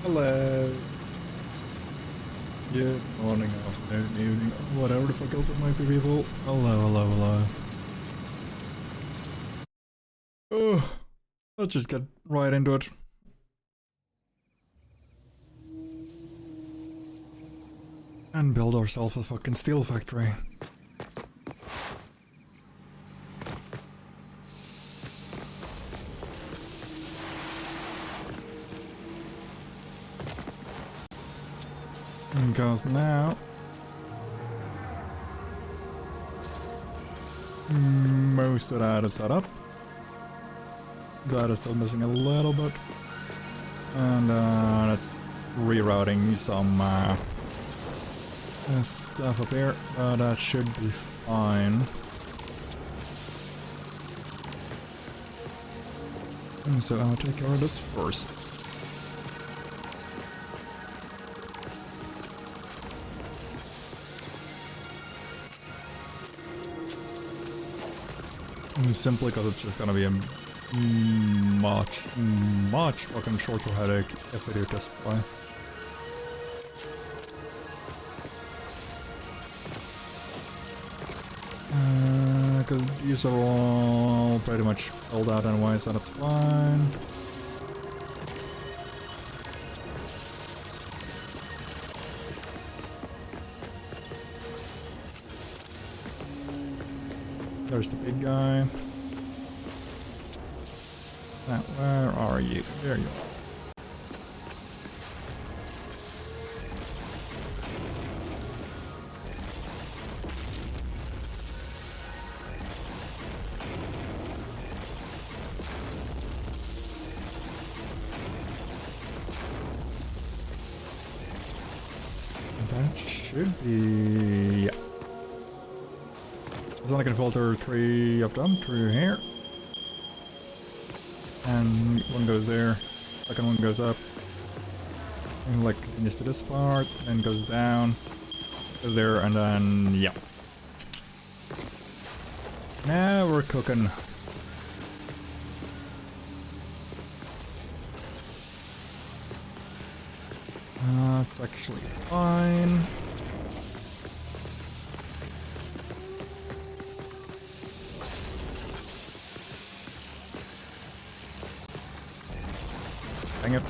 Hello. Good morning, afternoon, evening, whatever the fuck else it might be, people. Hello, hello, hello. Oh, let's just get right into it. And build ourselves a fucking steel factory. Because now most of that is set up. That is still missing a little bit. And that's rerouting some stuff up here, but that should be fine. And so I'll take care of this first. Simply because it's just gonna be a much fucking shorter headache if we do it this way. Because these are all pretty much filled out anyway, so that's fine. There's the big guy. Now, where are you? There you are. That should be... yeah. So then I can filter 3 of them through here. And one goes there, second one goes up. And like continues to this part, then goes down, goes there, and then yeah. Now we're cooking. That's actually fine. Dang it.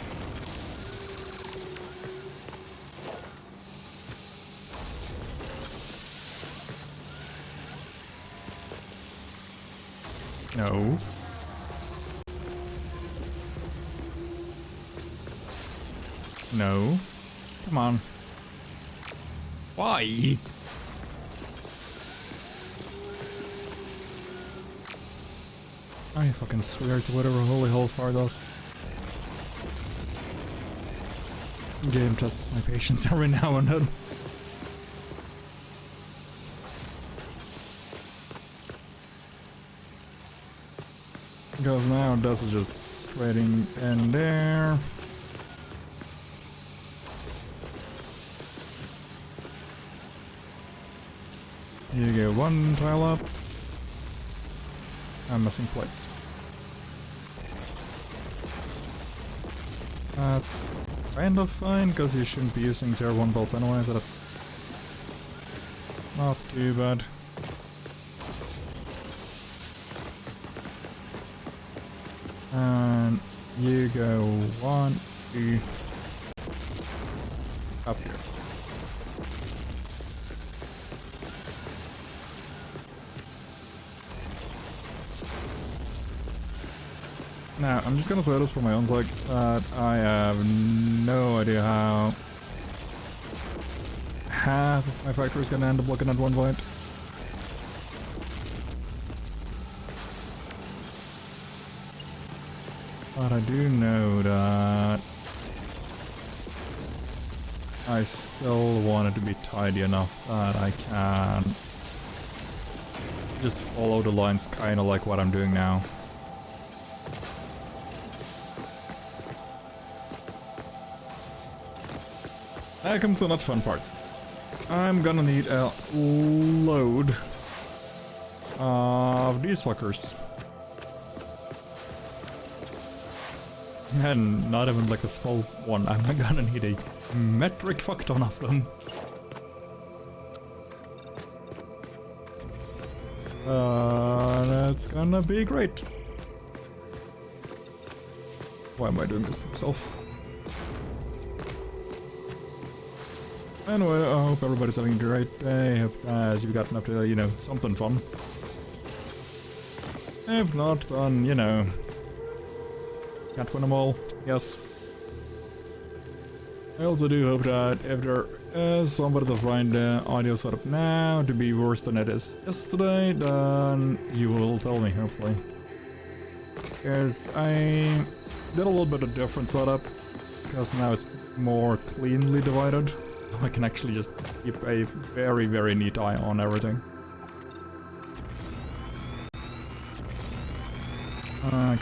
No. No. Come on. Why? I fucking swear to whatever holy hell far does. Game tests my patience every now and then. Because now this is just straight in there. You get one tile up. I'm missing plates. That's kind of fine, because you shouldn't be using tier 1 bolts anyway, so that's not too bad. And you go 1, 2, up here. Now, I'm just gonna say this for my own sake, that I have no idea how half of my factory is gonna end up looking at one point. But I do know that I still want it to be tidy enough that I can just follow the lines kinda like what I'm doing now. Now comes the not fun part. I'm gonna need a load of these fuckers. And not even like a small one. I'm gonna need a metric fuck ton of them. That's gonna be great. Why am I doing this to myself? Anyway, I hope everybody's having a great day. Hope that you've gotten up to, you know, something fun. If not, then, you know, can't win them all. Yes. I also do hope that if there is somebody to find the audio setup now to be worse than it is yesterday, then you will tell me, hopefully. Because I did a little bit of different setup, because now it's more cleanly divided. I can actually just keep a very, very neat eye on everything. Come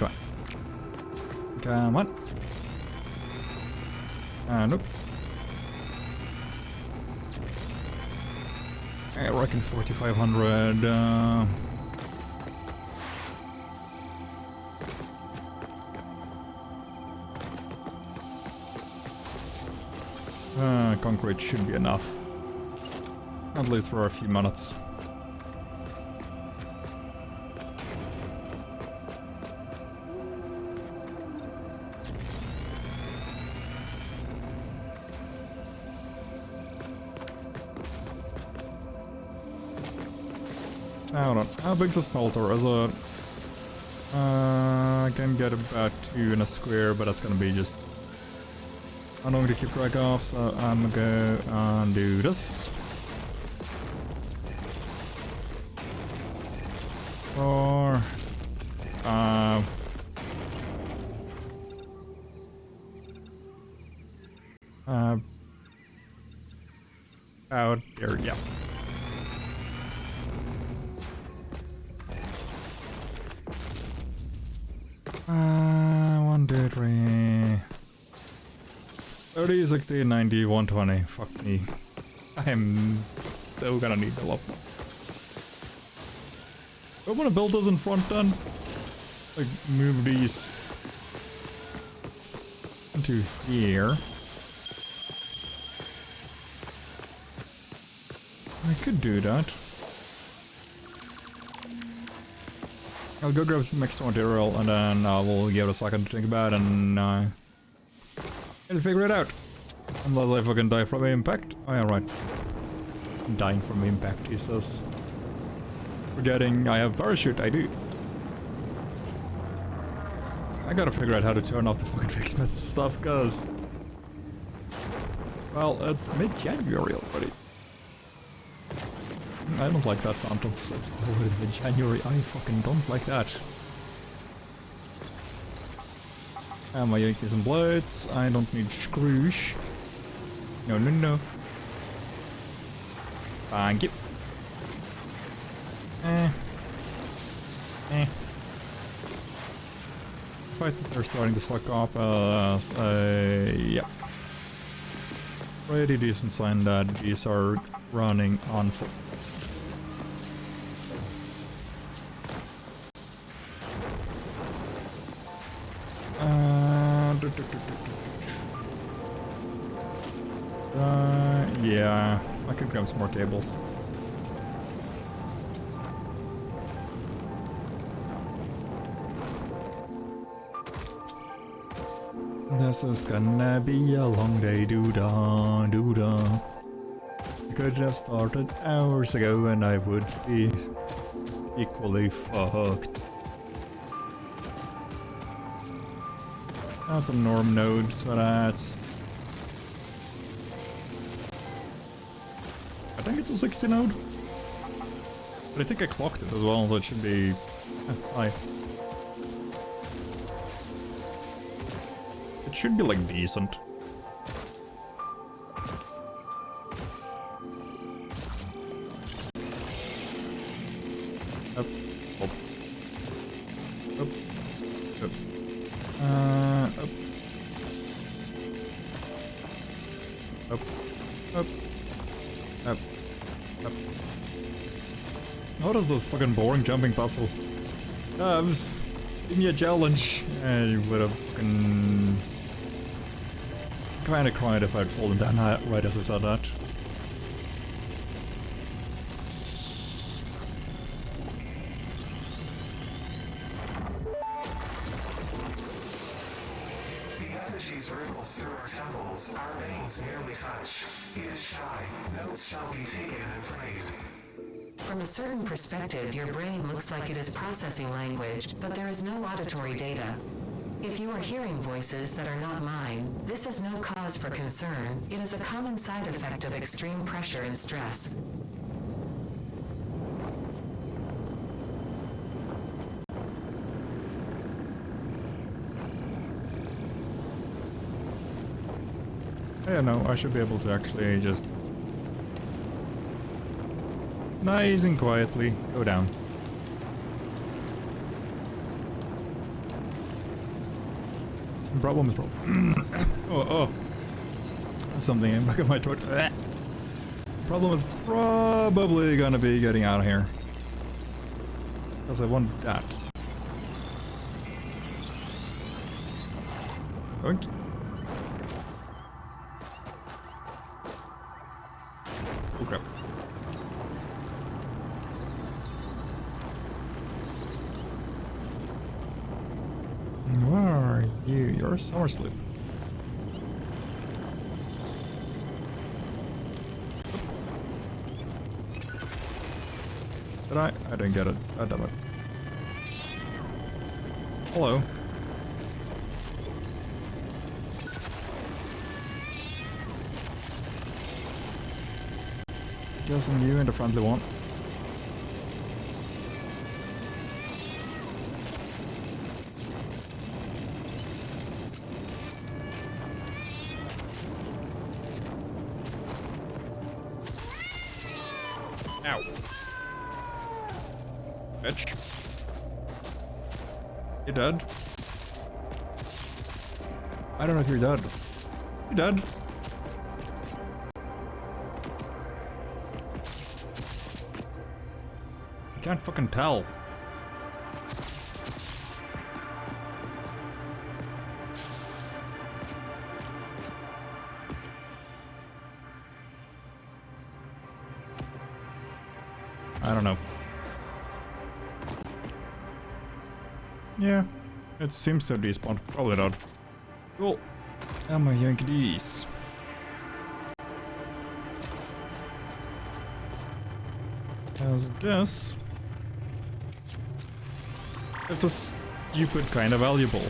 on. Come on. Nope. I reckon 4,500. Concrete should be enough. At least for a few minutes. Hold on, how big's a smelter? Is it? I can get about 2 in a square, but that's gonna be just annoying to keep track of, so I'm gonna go and do this. Or out there, yeah. One, two, three. 30, 60, 90, 120. Fuck me. I am so gonna need a lot more. I wanna build this in front then. Like, move these into here. I could do that. I'll go grab some extra material and then I will give it a second to think about it and I'll figure it out. Unless I fucking die from impact. Oh yeah, right. Dying from impact, he says. Forgetting I have parachute, I do. I gotta figure out how to turn off the fucking fixed mess stuff, cause... well, it's mid-January already. I don't like that sentence. It's already mid-January. I fucking don't like that. And my Yankees and blades. I don't need screws. No, no, no. Thank you. I think they're starting to slack off as yeah. Pretty decent sign that these are running on full. Yeah, I could grab some more cables. This is gonna be a long day, doo-da, doo-da. I could have started hours ago and I would be equally fucked. That's a norm node, so that's... I think it's a 60 node. But I think I clocked it as well, so it should be... high. It should be like decent. Up, up, up, up, up, up, up, up, up. What is this fucking boring jumping puzzle? Give me a challenge. I would have fucking kinda cried if I'd fallen down right as I said that. Ripples through our temples, our veins nearly touch. It is shy, notes shall be taken and played. From a certain perspective, your brain looks like it is processing language, but there is no auditory data. If you are hearing voices that are not mine, this is no cause for concern. It is a common side effect of extreme pressure and stress. Yeah, no, I should be able to actually just nice and quietly go down. Problem is problem. oh. Something in the back of my throat. Problem is probably gonna be getting out of here. Because I want that. Okay. Oh crap. Where are you? You're a summer sleep. Did I? I didn't get it. God damn it. Hello. Guessing you in the friendly one. Ow. Bitch. You dead? I don't know if you're dead. You dead? Can't fucking tell. I don't know. Yeah, it seems to have despawned. Probably not. Cool. I'm gonna yank these. How's this? It's a stupid kind of valuable.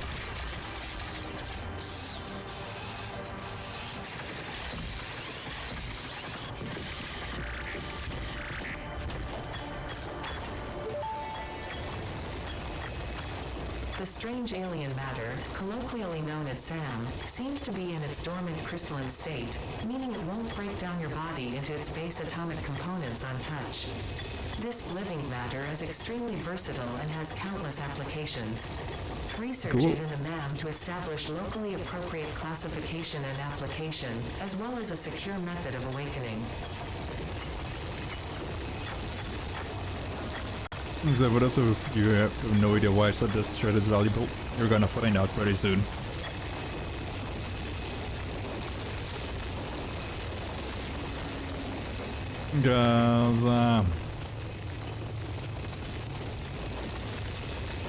The strange alien matter, colloquially known as SAM, seems to be in its dormant crystalline state, meaning it won't break down your body into its base atomic components on touch. This living matter is extremely versatile and has countless applications. Research Cool. it in the MAM to establish locally appropriate classification and application, as well as a secure method of awakening. So for those of you who have no idea why I said this shred is valuable, you're gonna find out pretty soon. Because,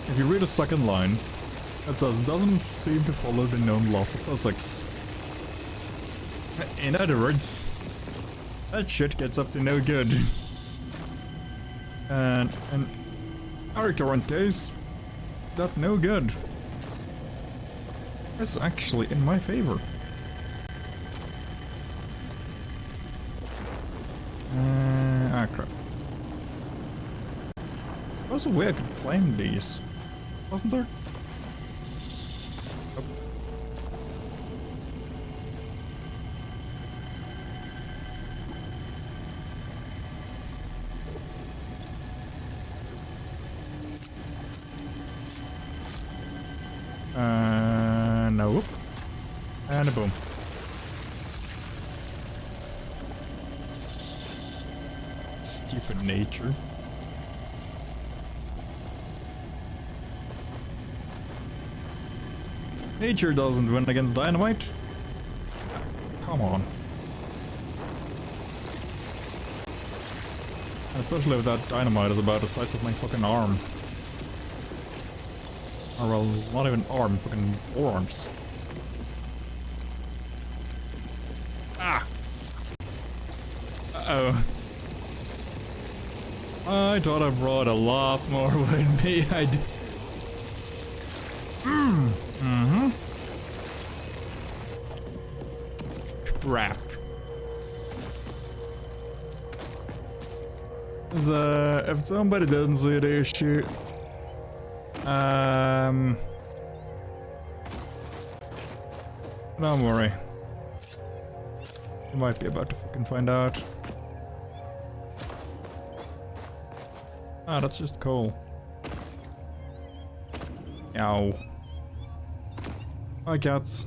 if you read the second line, it says, doesn't seem to follow the known laws of physics. In other words, that shit gets up to no good. And in our current case, that no good is actually in my favor. Crap. There was a way I could claim these, wasn't there? Nope. Nope. And a boom. Stupid nature. Nature doesn't win against dynamite. Come on. Especially if that dynamite is about the size of my fucking arm. Or well, not even arm, fucking forearms. Ah! Uh-oh. I thought I brought a lot more with me. I did. Mm-hmm. Crap. So, if somebody didn't see the issue, don't worry. You might be about to fucking find out. Ah, that's just coal. Ow. Hi, cats.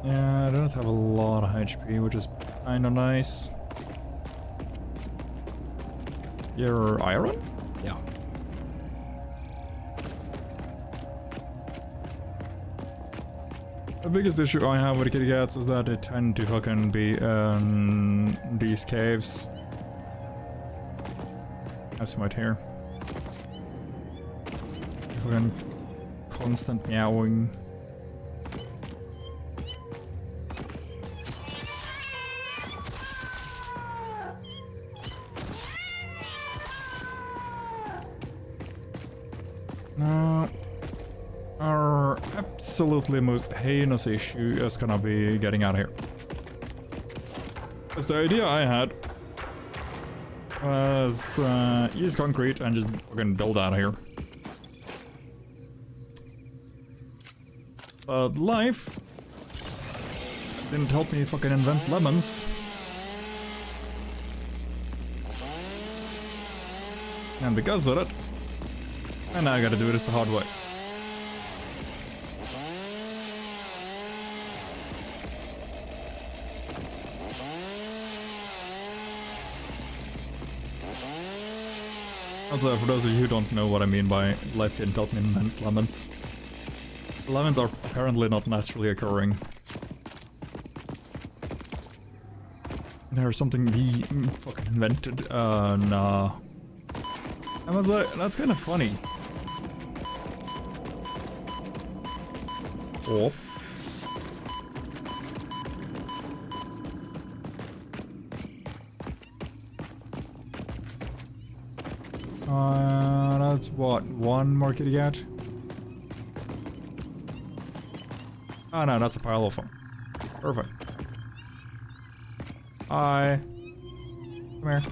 Yeah, I don't have a lot of HP, which is kinda nice. You're iron? Yeah. The biggest issue I have with kitty cats is that they tend to fucking be in these caves. As you might hear. Fucking constant meowing. Now, our absolutely most heinous issue is gonna be getting out of here. Because the idea I had was use concrete and just fucking build out of here. But life didn't help me fucking invent lemons. And because of it, and now I gotta do this the hard way. Also, for those of you who don't know what I mean by life didn't help me invent lemons. Lemons are apparently not naturally occurring. There's something we fucking invented. Nah. I was like, that's kind of funny. Oh. That's what, one more kitty cat? Oh no, that's a pile of them. Perfect. Hi. Come here.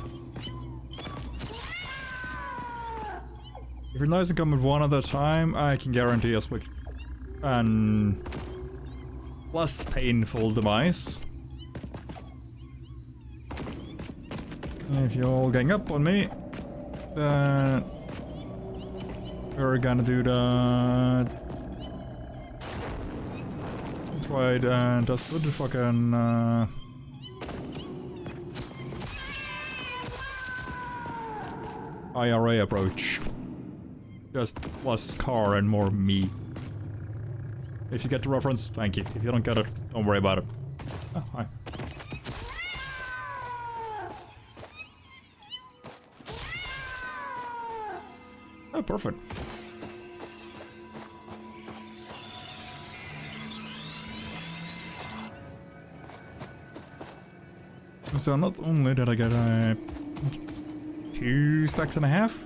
If you're nice and come with one at a time, I can guarantee a quick and less painful demise. If you're all gang up on me, then we're gonna do that. Tried and tested the fucking IRA approach. Just less car and more me. If you get the reference, thank you. If you don't get it, don't worry about it. Oh, hi. Oh, perfect. So not only did I get 2 stacks and a half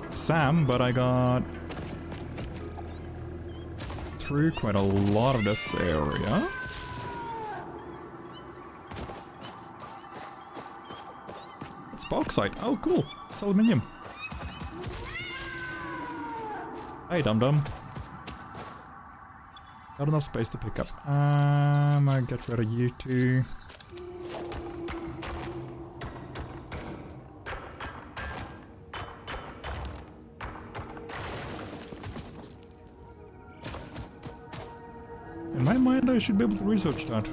Sam, but I got through quite a lot of this area. It's bauxite. Oh, cool. It's aluminium. Hey, dum-dum. Not enough space to pick up. I'll get rid of you two. should be able to research that.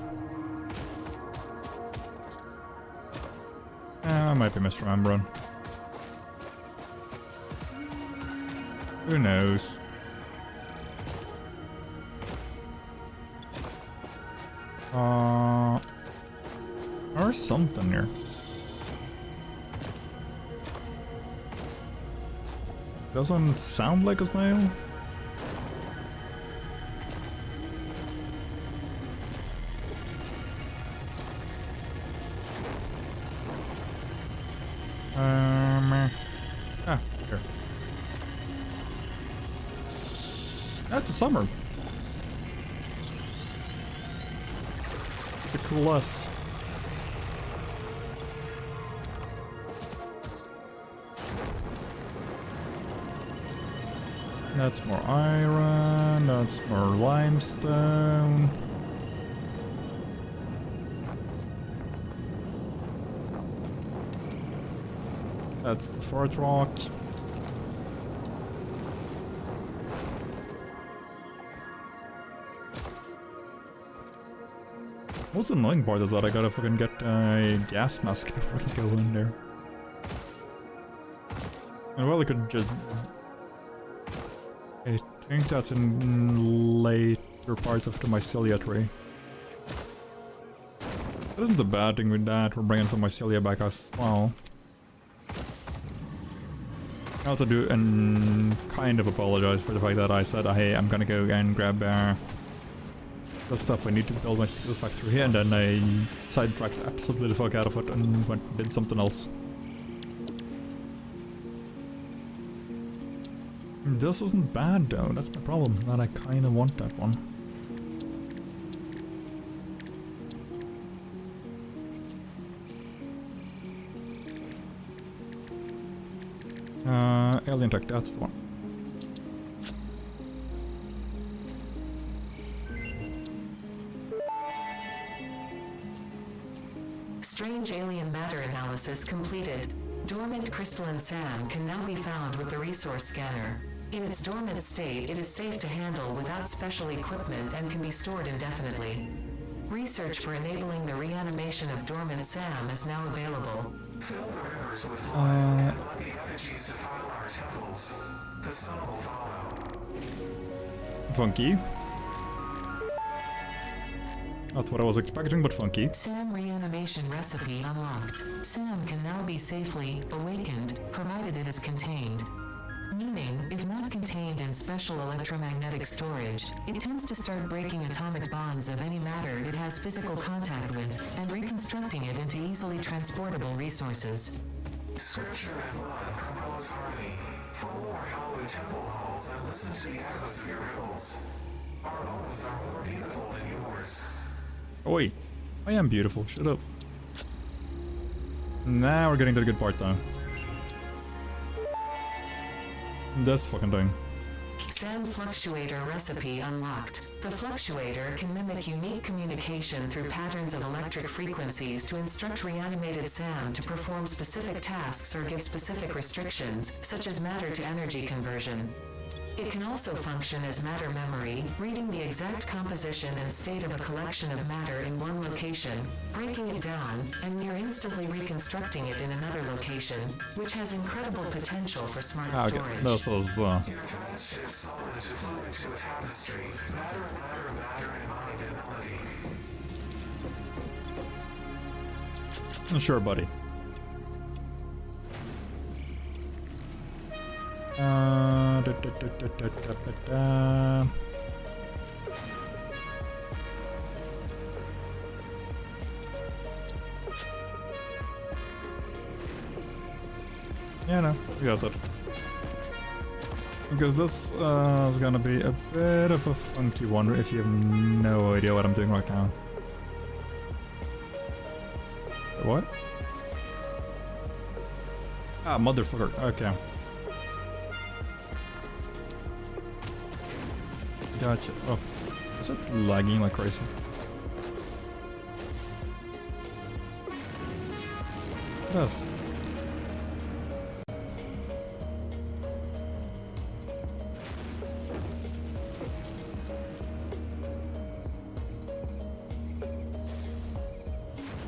I might be misremembering. Who knows? There's something here. Doesn't sound like a snail. Here. That's a summer. It's a clus. That's more iron, that's more limestone. That's the fourth rock. What's the annoying part is that I gotta fucking get a gas mask before I go in there. And well, I could just... I think that's in later parts of the mycelia tree. That isn't the bad thing with that, we're bringing some mycelia back as well. I also do and kind of apologize for the fact that I said, hey, I'm gonna go and grab the stuff I need to build my steel factory, and then I sidetracked absolutely the fuck out of it and went and did something else. This isn't bad though, that's my problem, that I kinda want that one. Alien tech, that's the one. Strange alien matter analysis completed. Dormant crystalline SAM can now be found with the resource scanner. In its dormant state, it is safe to handle without special equipment and can be stored indefinitely. Research for enabling the reanimation of dormant SAM is now available. Fill the rivers with blood and let the effigies defile our temples. The sun will follow. Funky. Not what I was expecting, but funky. SAM reanimation recipe unlocked. SAM can now be safely awakened, provided it is contained. Meaning, if not contained in special electromagnetic storage, it tends to start breaking atomic bonds of any matter it has physical contact with, and reconstructing it into easily transportable resources. Scripture and blood compose harmony. For more hallowed temple halls and listen to the echoes of your riddles. Our bones are more beautiful than yours. Oi, I am beautiful, shut up. Now we're getting to the good part though. This fucking thing. SAM fluctuator recipe unlocked. The fluctuator can mimic unique communication through patterns of electric frequencies to instruct reanimated SAM to perform specific tasks or give specific restrictions, such as matter to energy conversion. It can also function as matter memory, reading the exact composition and state of a collection of matter in one location, breaking it down, and near instantly reconstructing it in another location, which has incredible potential for smart storage. This is, Your threads shift solid to fluid to a tapestry. Matter, matter, matter, and mind and melody. sure, buddy. Yeah, no, yes, it. Because this is gonna be a bit of a funky one if you have no idea what I'm doing right now. What? Ah, motherfucker, okay. Gotcha. Oh, is it lagging like crazy? Yes.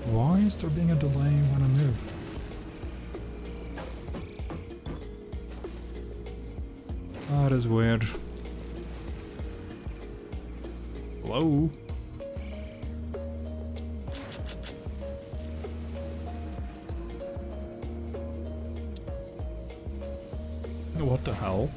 Why is there being a delay when I move? That is weird. Hello? What the hell?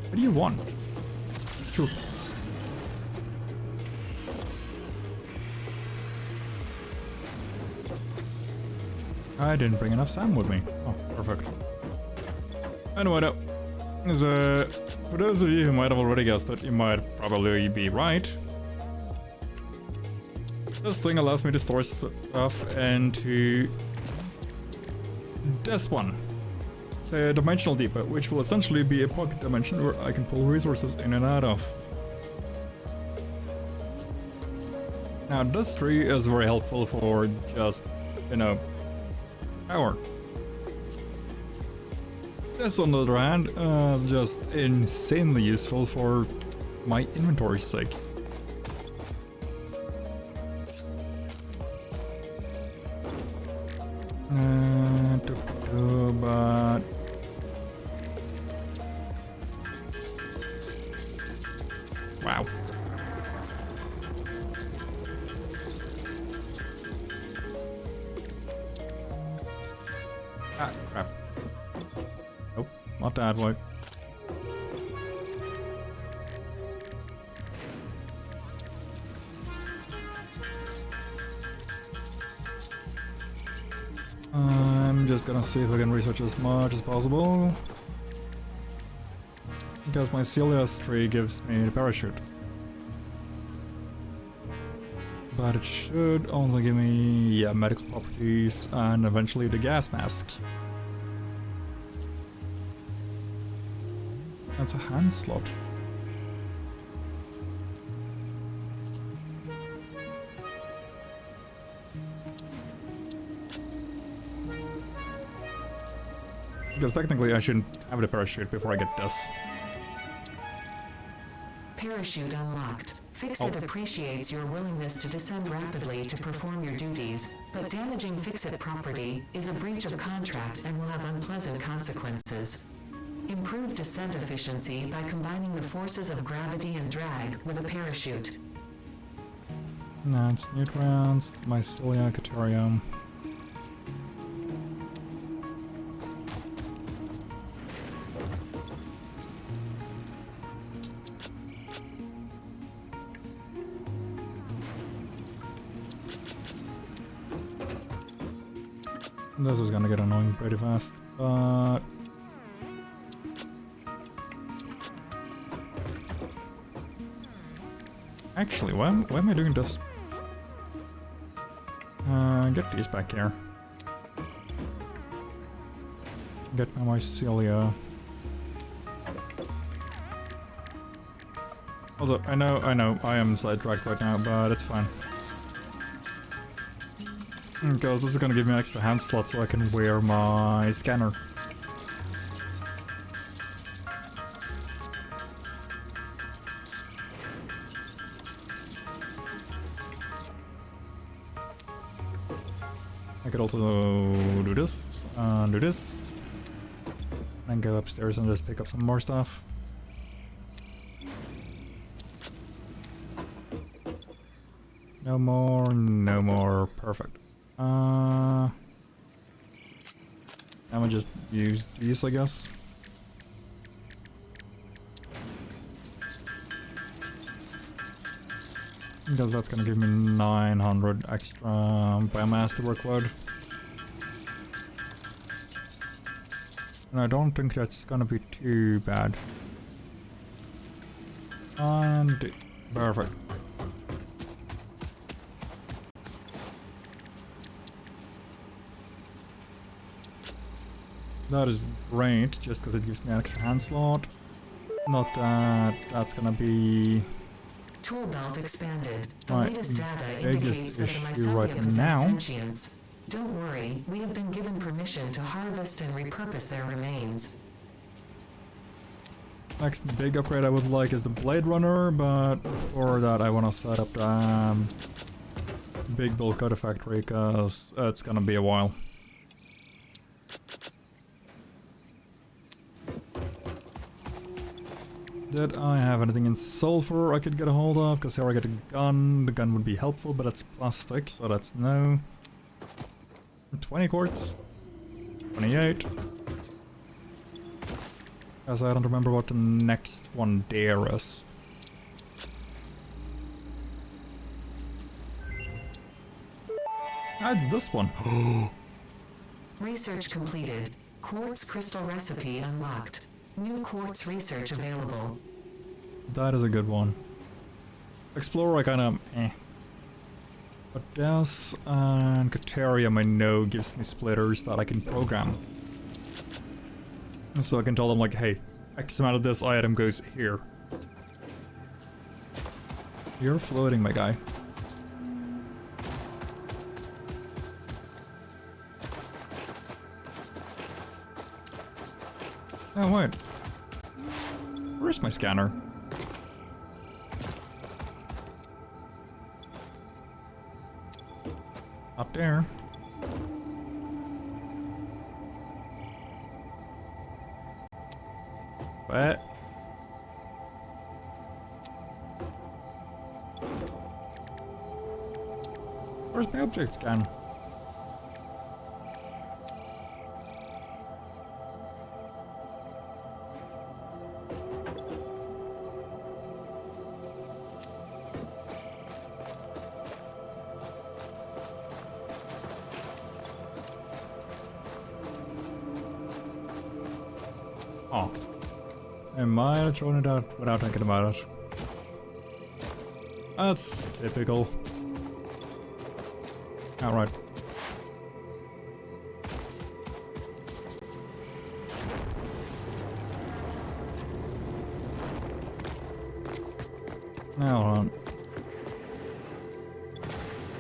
What do you want? Shoot. I didn't bring enough sand with me. Oh, perfect. Anyway, though, for those of you who might have already guessed it, you might probably be right. This thing allows me to store stuff into this one. The dimensional depot, which will essentially be a pocket dimension where I can pull resources in and out of. Now this tree is very helpful for just, you know, power. This on the other hand is just insanely useful for my inventory's sake. But wow. Ah, crap. Nope, not that way. I'm just gonna see if I can research as much as possible. Because my Celia's tree gives me the parachute. But it should only give me, yeah, medical properties and eventually the gas mask. That's a hand slot. Because technically I shouldn't have the parachute before I get this. Parachute unlocked. Fix-It appreciates your willingness to descend rapidly to perform your duties, but damaging Fix-It property is a breach of contract and will have unpleasant consequences. Improve descent efficiency by combining the forces of gravity and drag with a parachute. No, it's nutrients, mycelia, caterium. This is gonna get annoying pretty fast, but actually, why am I doing this? Get these back here. Get my mycelia. Also, I know, I am sidetracked right now, but it's fine. Because this is gonna give me an extra hand slot so I can wear my scanner. I could also do this, and do this. And go upstairs and just pick up some more stuff. No more, perfect. I'm gonna just use these, I guess. Because that's gonna give me 900 extra biomass to work with. And I don't think that's gonna be too bad. And perfect. That is great, just because it gives me an extra hand slot. Not that that's gonna be Tool belt expanded. The My latest data biggest indicates that the issue right mycelia possess now- sentience. Don't worry, we have been given permission to harvest and repurpose their remains. Next big upgrade I would like is the Blade Runner, but before that I want to set up the big bulk Satisfactory, because it's gonna be a while. Did I have anything in sulfur I could get a hold of? Because here I get a gun. The gun would be helpful, but it's plastic, so that's no. 20 quartz. 28. As I don't remember what the next one there is. Ah, it's this one. Research completed. Quartz crystal recipe unlocked. New quartz research available. That is a good one. Explorer I kinda But Gas and Caterium I know gives me splitters that I can program. So I can tell them like, hey, X amount of this item goes here. You're floating, my guy. Oh wait. Where's my scanner? Up there. What? Where's my object scan? Oh. I might have thrown it out without thinking about it. That's typical. Alright. Now hold on.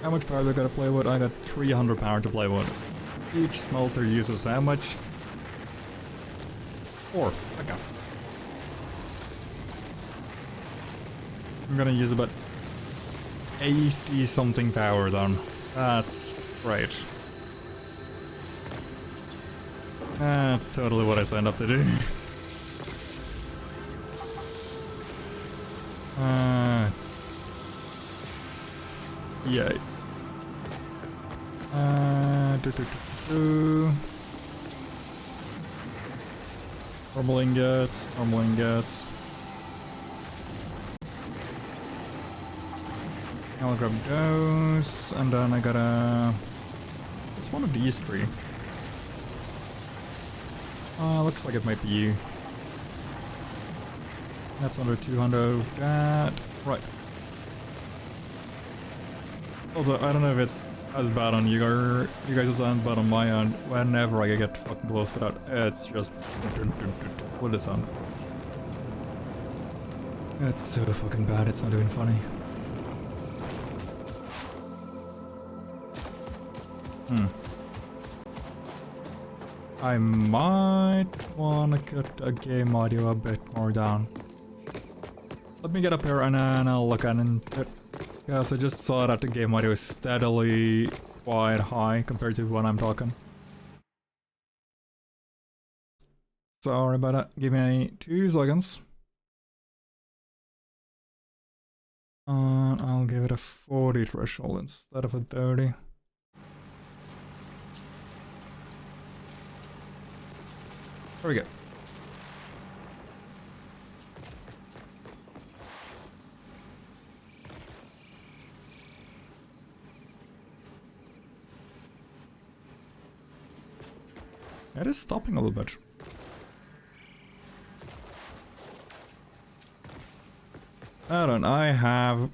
How much power do I gotta play with? I got 300 power to play with. Each smelter uses how much? 4. Okay. I'm gonna use about 80 something power then. That's right. That's totally what I signed up to do. Yay. Normal ingots, normal ingots. I'll grab those, and then I gotta... It's one of these three. Looks like it might be you. That's under 200 of that. Right. Also, I don't know if it's as bad on you guys' end, but on my end, whenever I get fucking close to that, it's just... What is sound? It's so fucking bad, it's not even funny. I might wanna cut a game audio a bit more down. Let me get up here and then I'll look at it. Because I just saw that the game audio is steadily quite high compared to when I'm talking. Sorry about that. Give me 2 seconds. And I'll give it a 40 threshold instead of a 30. There we go. It is stopping a little bit. I have...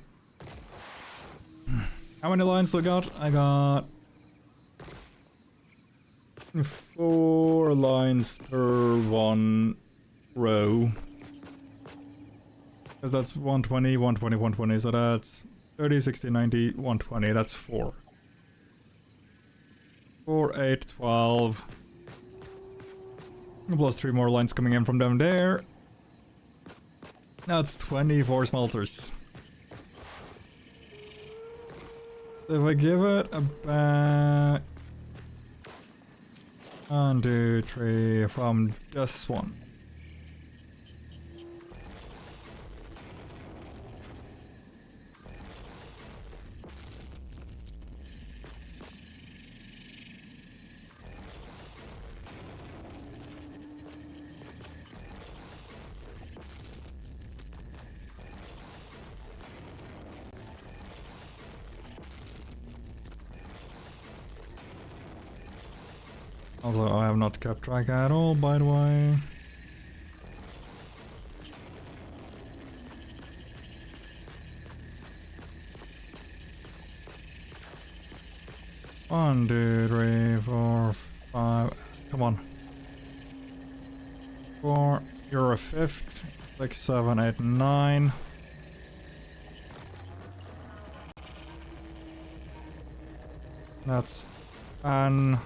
How many lines do I got? I got... 4 lines per 1 row. Because that's 120, 120, 120, so that's 30, 60, 90, 120, that's 4. 4, 8, 12. Plus 3 more lines coming in from down there. That's 24 smelters. If I give it about 1, 2, 3 from this one. Also, I have not kept track at all, by the way. One, 2, 3, 4, 5. Come on. 4. You're a 5th. 6, 7, 8, 9. That's 10.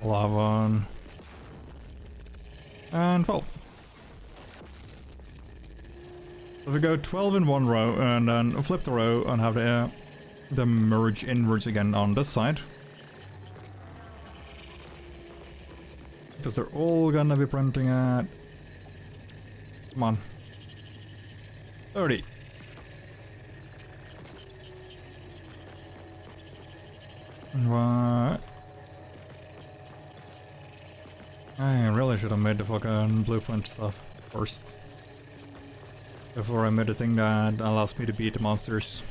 Eleven and 12. So we go 12 in one row and then flip the row and have the merge inwards again on this side. Because they're all gonna be printing at, come on, 30. What? I really should have made the fucking blueprint stuff first. Before I made the thing that allows me to beat the monsters.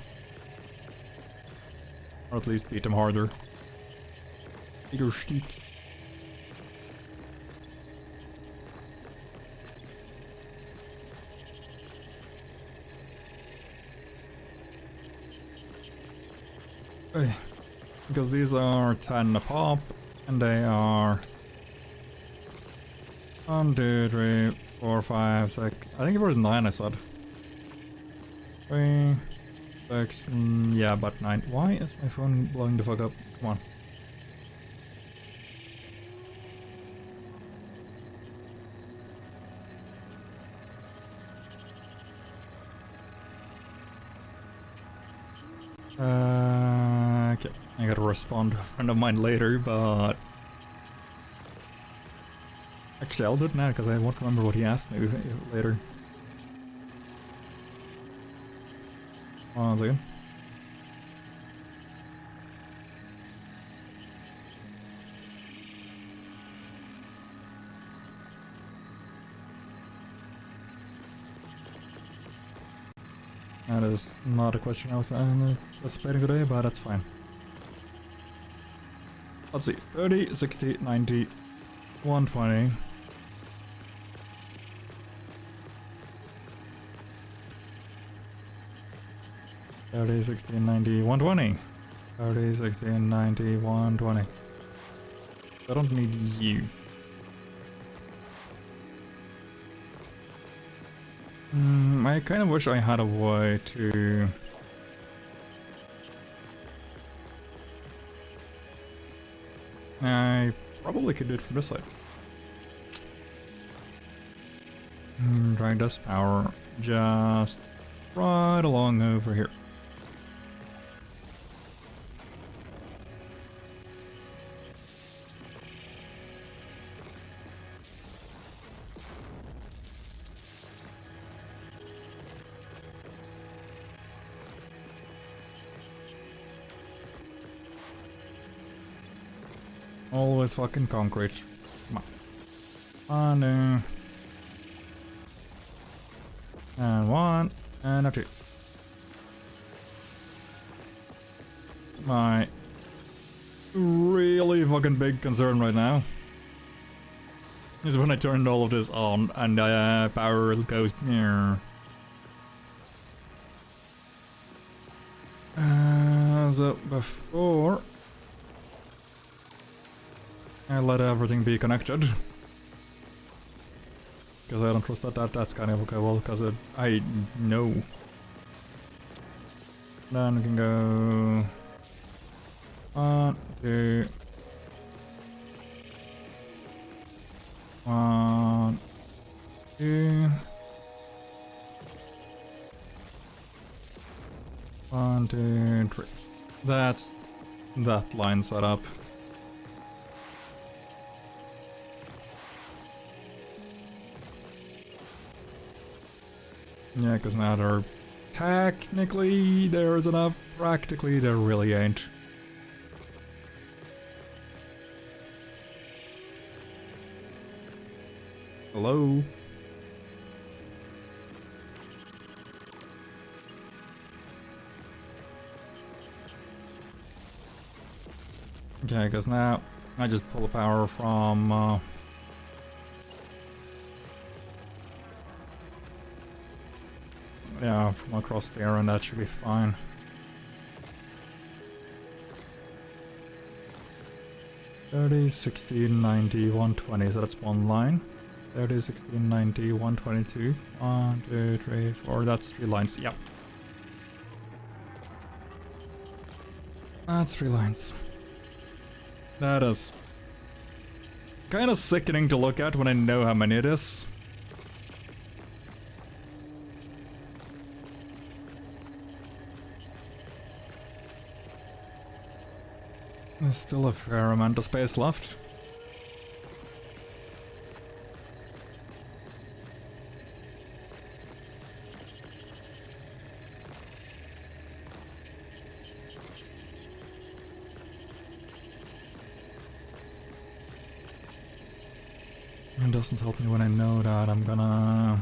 Or at least beat them harder. Bigger steak. Hey. Because these are 10 a pop, and they are 1, 2, 3, 4, 5, 6. I think it was 9 I said. 3, 6, yeah, but 9. Why is my phone blowing the fuck up? Come on. Okay, I gotta respond to a friend of mine later, but actually I'll do it now because I won't remember what he asked me later. One second. That is not a question I was anticipating today, but that's fine. Let's see, 30, 60, 90, 120. 30, 60, 90, 120. 30, 60, 90, 120. I don't need you. I kind of wish I had a way to... I probably could do it from this side. Drag this power just right along over here. Always fucking concrete. Come on. Oh no. And 1, and a 2. My really fucking big concern right now is when I turned all of this on and power goes. So so before I let everything be connected, because I don't trust that's kind of okay, well, because I know. Then we can go 1, 2, 1, 2, 1, 2, 3. That's that line set up. Yeah, because now they're technically there's enough, practically there really ain't. Hello? Okay, because now I just pull the power from yeah, from across there, and that should be fine. $30, $16, $90, $120, so that's one line. $30, $16, $90, $122. 1, 2, 3, 4, that's 3 lines, yep. That's 3 lines. That is kind of sickening to look at when I know how many it is. There's still a fair amount of space left. It doesn't help me when I know that I'm gonna...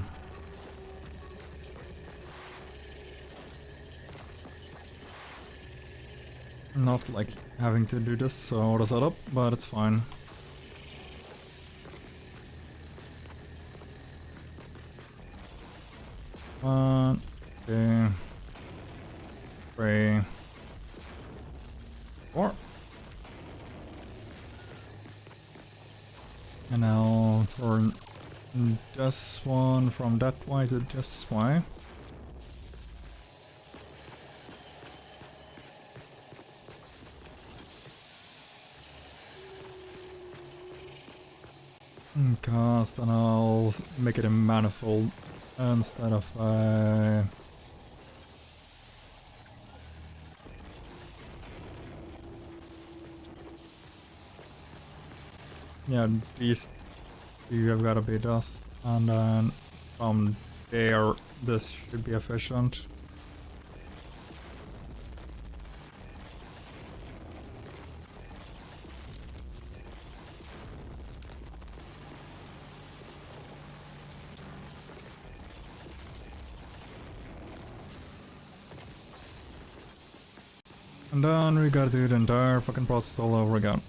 not like having to do this auto setup, but it's fine. One, 2, 3, 4. And I'll turn this one from that way to this way. Cast, and I'll make it a manifold instead of yeah, these two have gotta be dust, and then from there this should be efficient. And then we gotta do the entire fucking process all over again.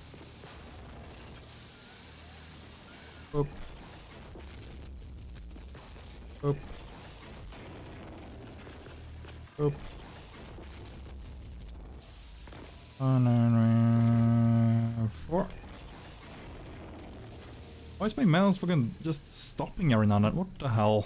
Oop. Oop. Oop. 1, 4. Why is my mouse fucking just stopping every now and then? What the hell?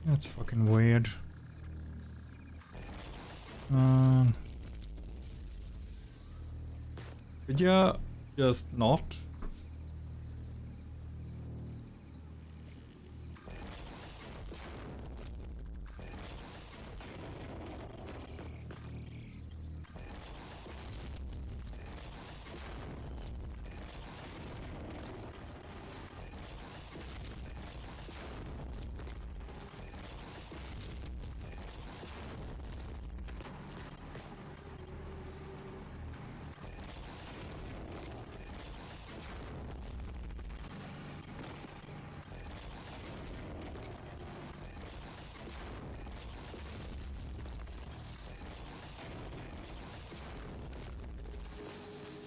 That's fucking weird. Could you just not?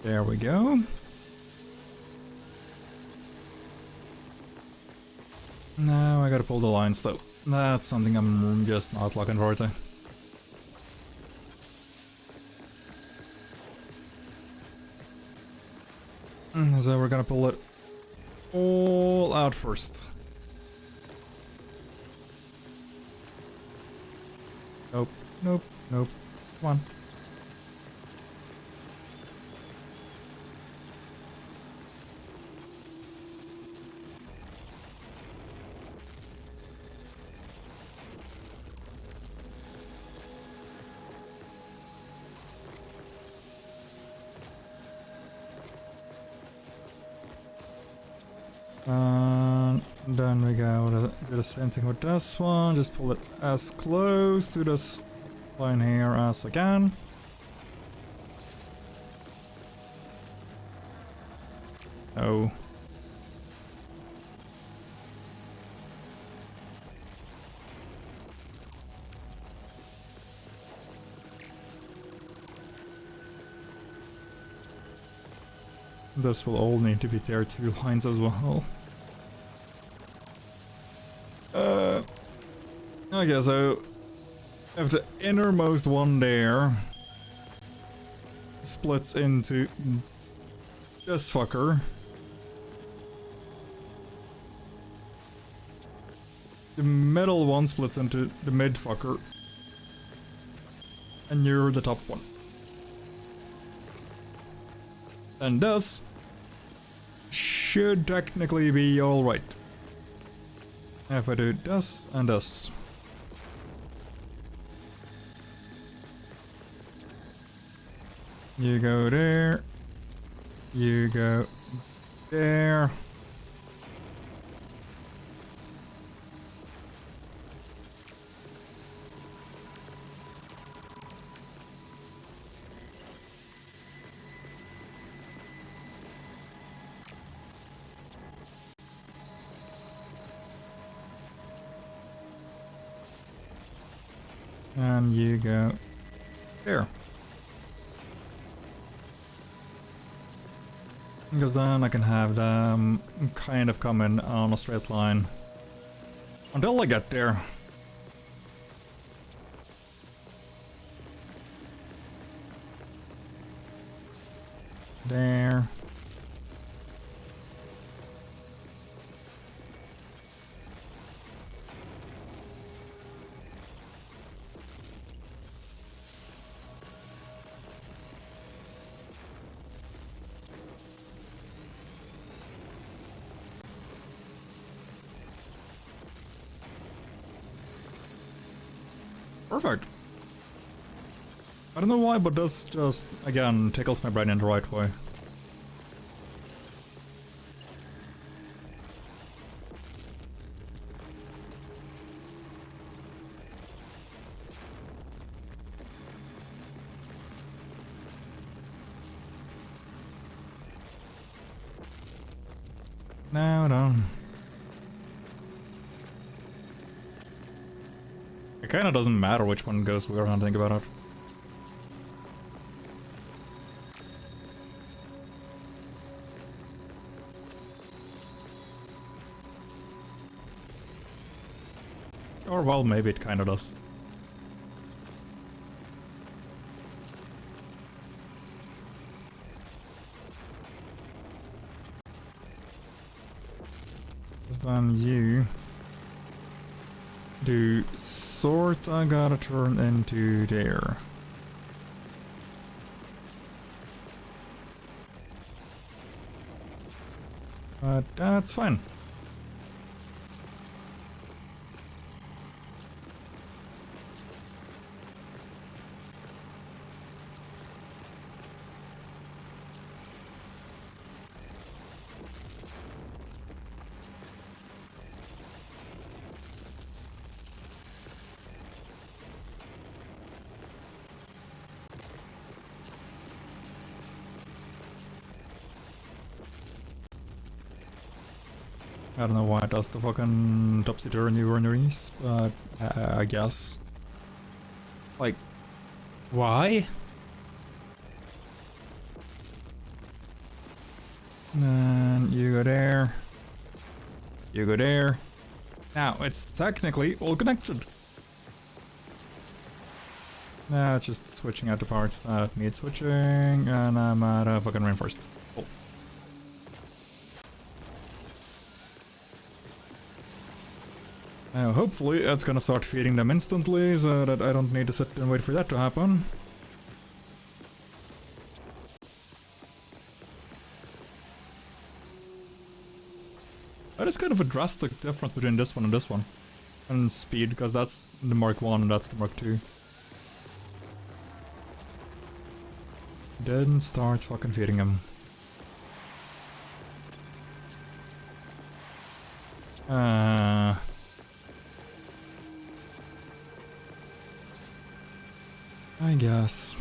There we go. No, I gotta pull the lines though. That's something I'm just not looking forward to. So we're gonna pull it all out first. Nope, nope, nope. Come on. Then we go do the same thing with this one. Just pull it as close to this line here as I can. Oh. This will all need to be tier 2 lines as well. Okay, so if the innermost one there splits into this fucker, the middle one splits into the mid fucker, and you're the top one. And this should technically be alright. If I do this and this. You go there. You go there. And you go there. Because then I can have them kind of come in on a straight line until I get there. There. Perfect. I don't know why, but this just, again, tickles my brain in the right way. No. It kinda doesn't matter which one goes where, I think about it. Or well, maybe it kinda does. Then you do sorta gotta turn into there. But that's fine. I don't know why it does the fucking topsy-turvy runneries, but I guess. Like, why? And then you go there. You go there. Now, it's technically all connected. Now it's just switching out the parts that need switching, and I'm at a fucking reinforced. Cool. Now, hopefully it's gonna start feeding them instantly, so that I don't need to sit and wait for that to happen. That is kind of a drastic difference between this one and this one. And speed, because that's the Mark 1 and that's the Mark 2. Didn't start fucking feeding him. I guess.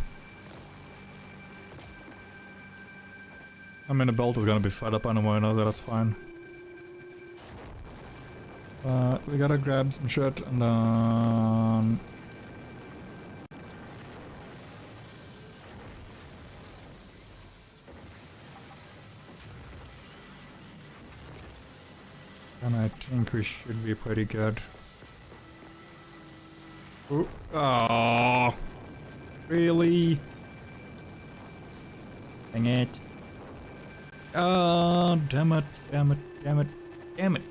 I mean, the belt is gonna be fed up anyway, no, that's fine. But we gotta grab some shit and then... And I think we should be pretty good. Ooh. Oh, really? Dang it. Oh, damn it, damn it, damn it, damn it.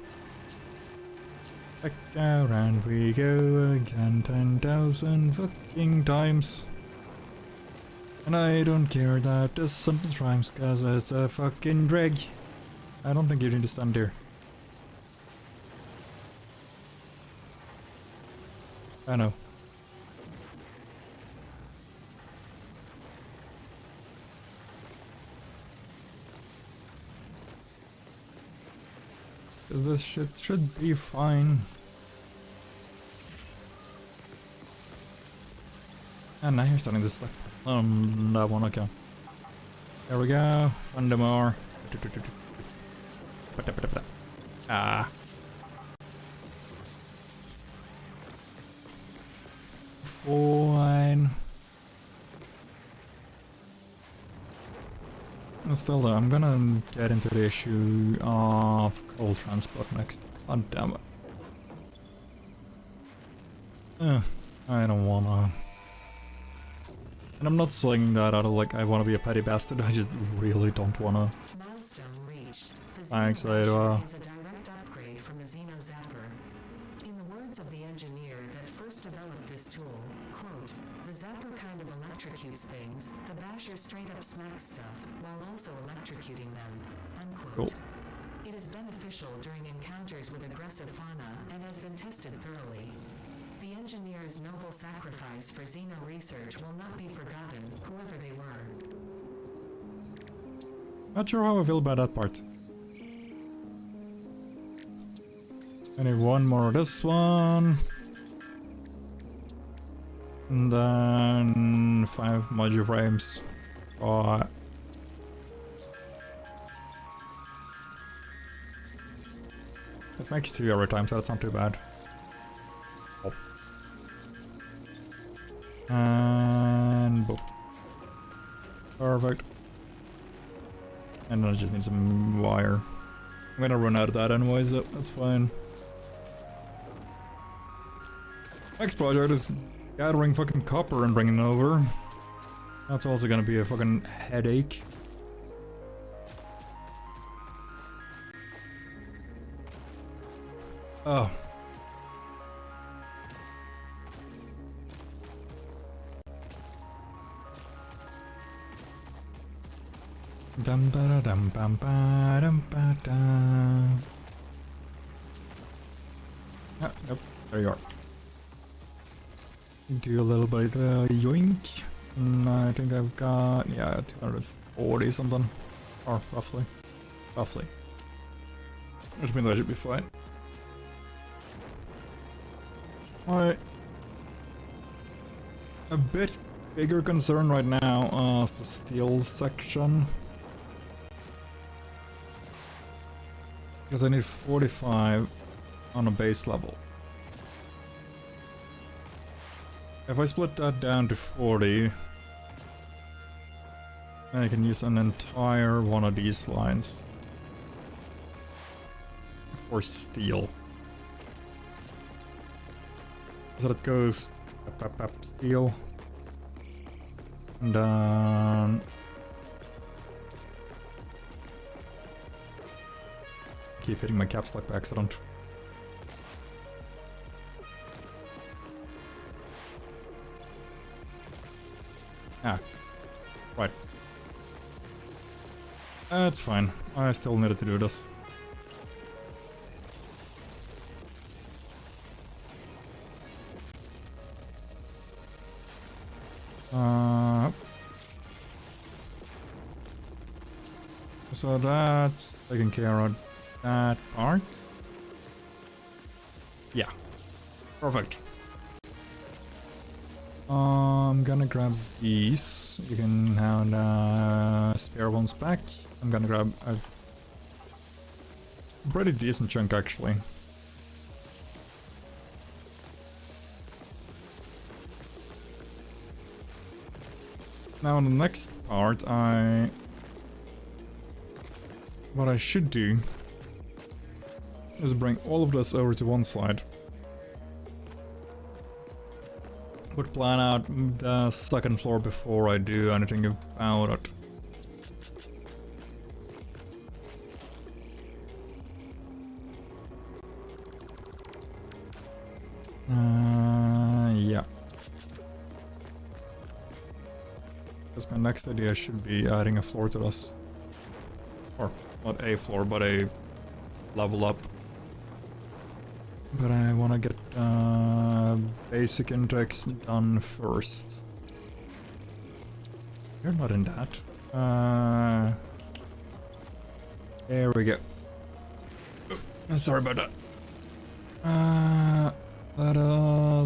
Back around we go again 10,000 fucking times. And I don't care that this sentence rhymes cause it's a fucking drag. I don't think you need to stand there. I know. Cause this shit should be fine. And now you're starting to stuck. That one, okay. There we go. One more. Ah. Fine. Still though, I'm gonna get into the issue of coal transport next. God damn it. I don't wanna. And I'm not saying that out of like I wanna be a petty bastard, I just really don't wanna. Milestone reached. The Thanks, Xeno is a direct upgrade from the Xeno Zapper. In the words of the engineer that first developed this tool, quote, the Zapper kind of electrocutes things, the Basher straight up smacks stuff, while also electrocuting them, unquote. Cool. It is beneficial during encounters with aggressive fauna and has been tested thoroughly. The engineer's noble sacrifice for Xeno research will not be forgotten, whoever they were. Not sure how I feel about that part. I need one more of this one. And then 5 module frames. Oh. It makes 2 every time, so that's not too bad. Oh. And boom. Perfect. And then I just need some wire. I'm gonna run out of that anyway, so that's fine. Next project is gathering fucking copper and bringing it over. That's also gonna be a fucking headache. Oh. Dum ba da dum bum ba dum ba da. Ah, nope. There you are. Do a little bit yoink. I think I've got, yeah, 240 something. Or roughly. Roughly. Which means I should be fine. Alright. A bit bigger concern right now is the steel section. Because I need 45 on a base level. If I split that down to 40, I can use an entire one of these lines for steel. So that goes steel. And then keep hitting my caps lock by accident. Ah, right. That's fine. I still needed to do this. So that's taking care of that part. Yeah, perfect. I'm gonna grab these. You can have spare ones back. I'm gonna grab a pretty decent chunk actually. Now on the next part, what I should do is bring all of this over to one side. But plan out the second floor before I do anything about it. Yeah. Because my next idea should be adding a floor to this. Or, not a floor, but a level up. But I wanna get basic index done first. You're not in that. There we go. Oh, sorry about that.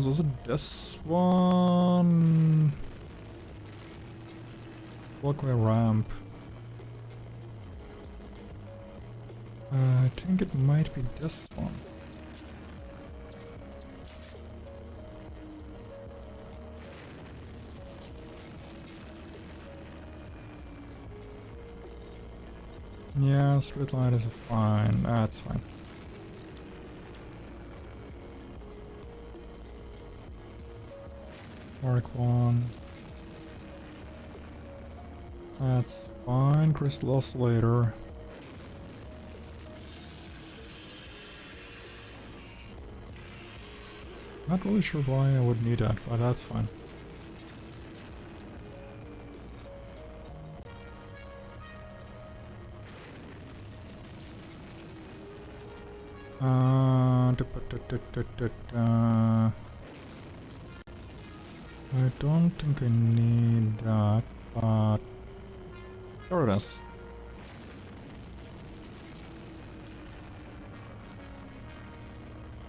Is it this one? Walkway ramp. I think it might be this one. Yeah, street light is fine. That's fine. Mark 1. That's fine. Crystal oscillator. Not really sure why I would need that, but that's fine. I don't think I need that, but there it is.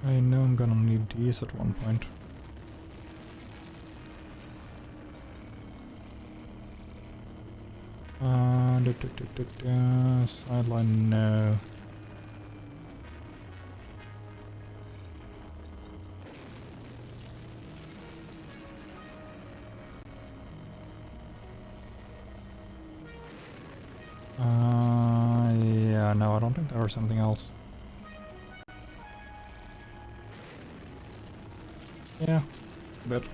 I know I'm gonna need these at one point. Sideline, no. Yeah, no, I don't think there was something else. Yeah, a bit.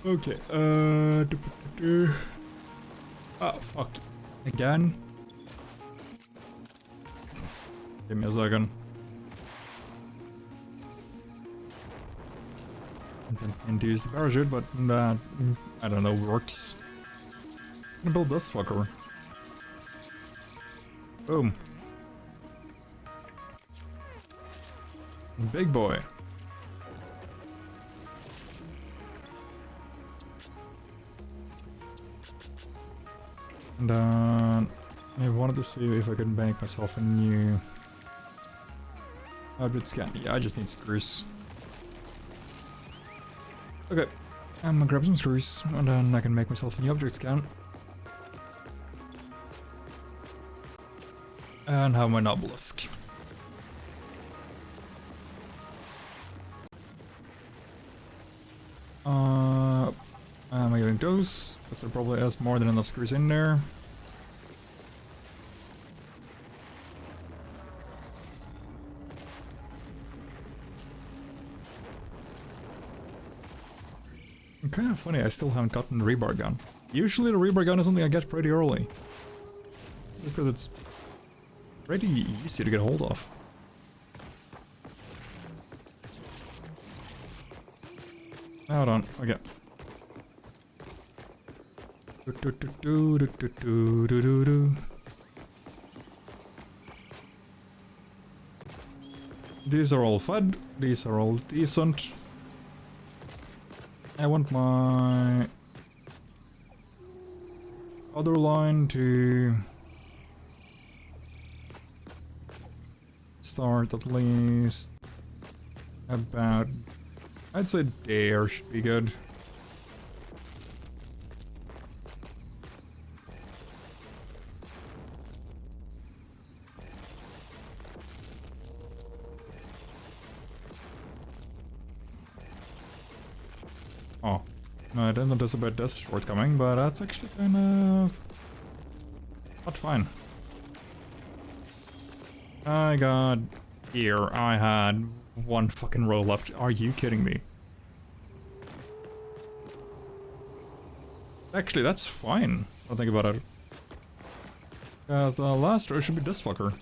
Okay, ah, fuck. Again? Give me a second. And use the parachute, but that, I don't know, works. I'm gonna build this fucker. Boom. Big boy. And I wanted to see if I could make myself a new object scan. Yeah, I just need screws. Okay, I'm gonna grab some screws and then I can make myself a new object scan. And have my obelisk. Am I getting those? Because there probably has more than enough screws in there. Kind of funny, I still haven't gotten the rebar gun. Usually the rebar gun is something I get pretty early. Just because it's pretty easy to get hold of. Hold on, okay. These are all fed, these are all decent. I want my other line to start at least about, I'd say there should be good. Oh, no, I didn't anticipate this shortcoming, but that's actually kind of not fine. I got here, I had one fucking row left. Are you kidding me? Actually, that's fine. I'll think about it. Because the last row should be this fucker.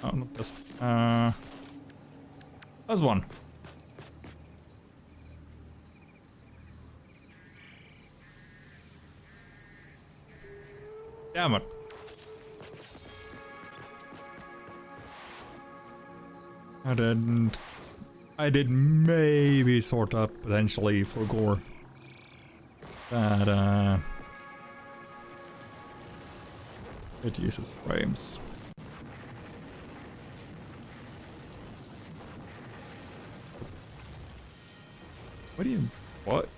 Oh, not this. That's one. Damn it. I didn't. I did maybe sort out potentially for gore. But, it uses frames. What do you... What?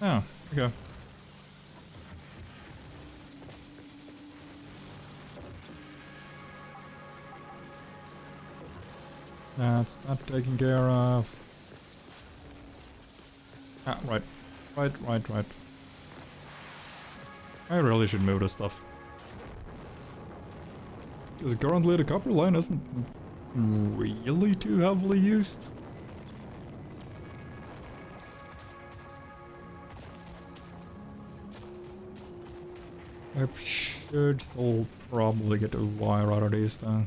Oh, okay. That's not taken care of. Ah, right. Right. I really should move this stuff. Because currently the copper line isn't really too heavily used. I should still probably get a wire out of these though.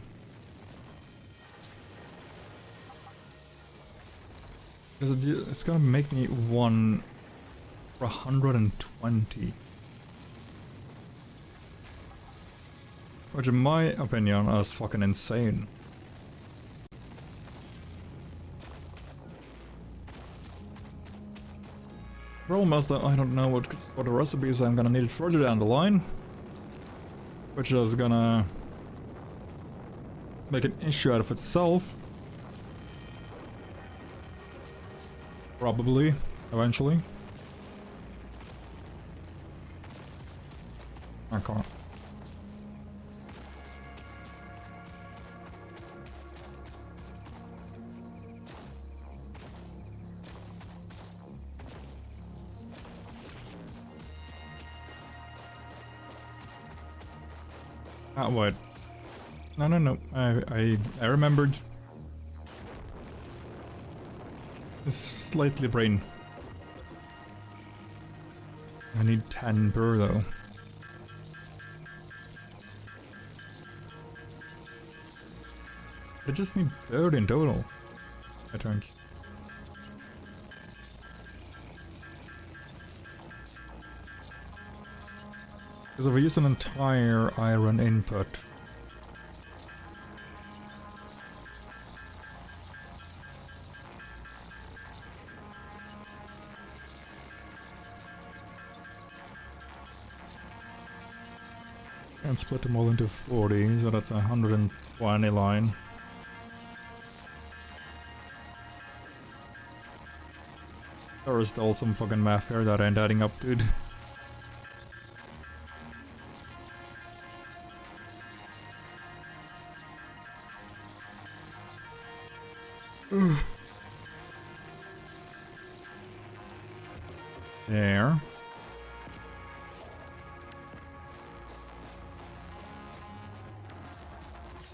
Because it's gonna make me one for 120. Which in my opinion is fucking insane. Problem is that I don't know what the recipes I'm gonna need further down the line. Which is gonna make an issue out of itself. Probably, eventually. I can't. Ah, what? No. I remembered. Slightly brain. I need 10 per though. I just need 30 in total, I think. Because if I use an entire iron input, and split them all into 40, so that's a 120 line. There is still some fucking math here that ain't adding up, dude. There.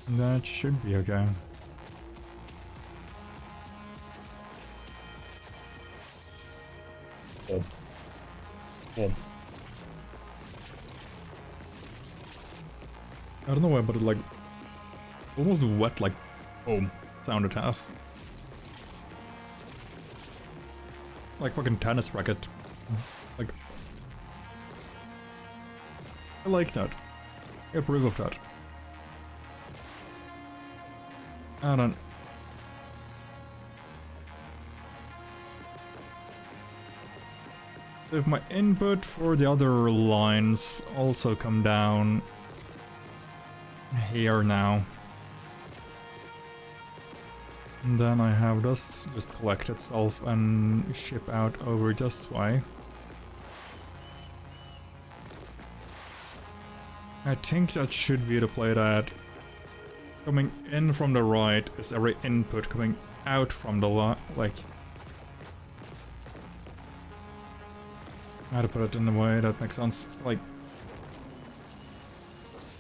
That should be okay. Good. Good. I don't know why, but it like almost wet like boom sound it has. Like fucking tennis racket. Like I like that. I approve of that. I don't. If my input for the other lines also come down here now, and then I have this just collect itself and ship out over this way. I think that should be the play that coming in from the right is every input coming out from the like. How to put it in a way that makes sense. Like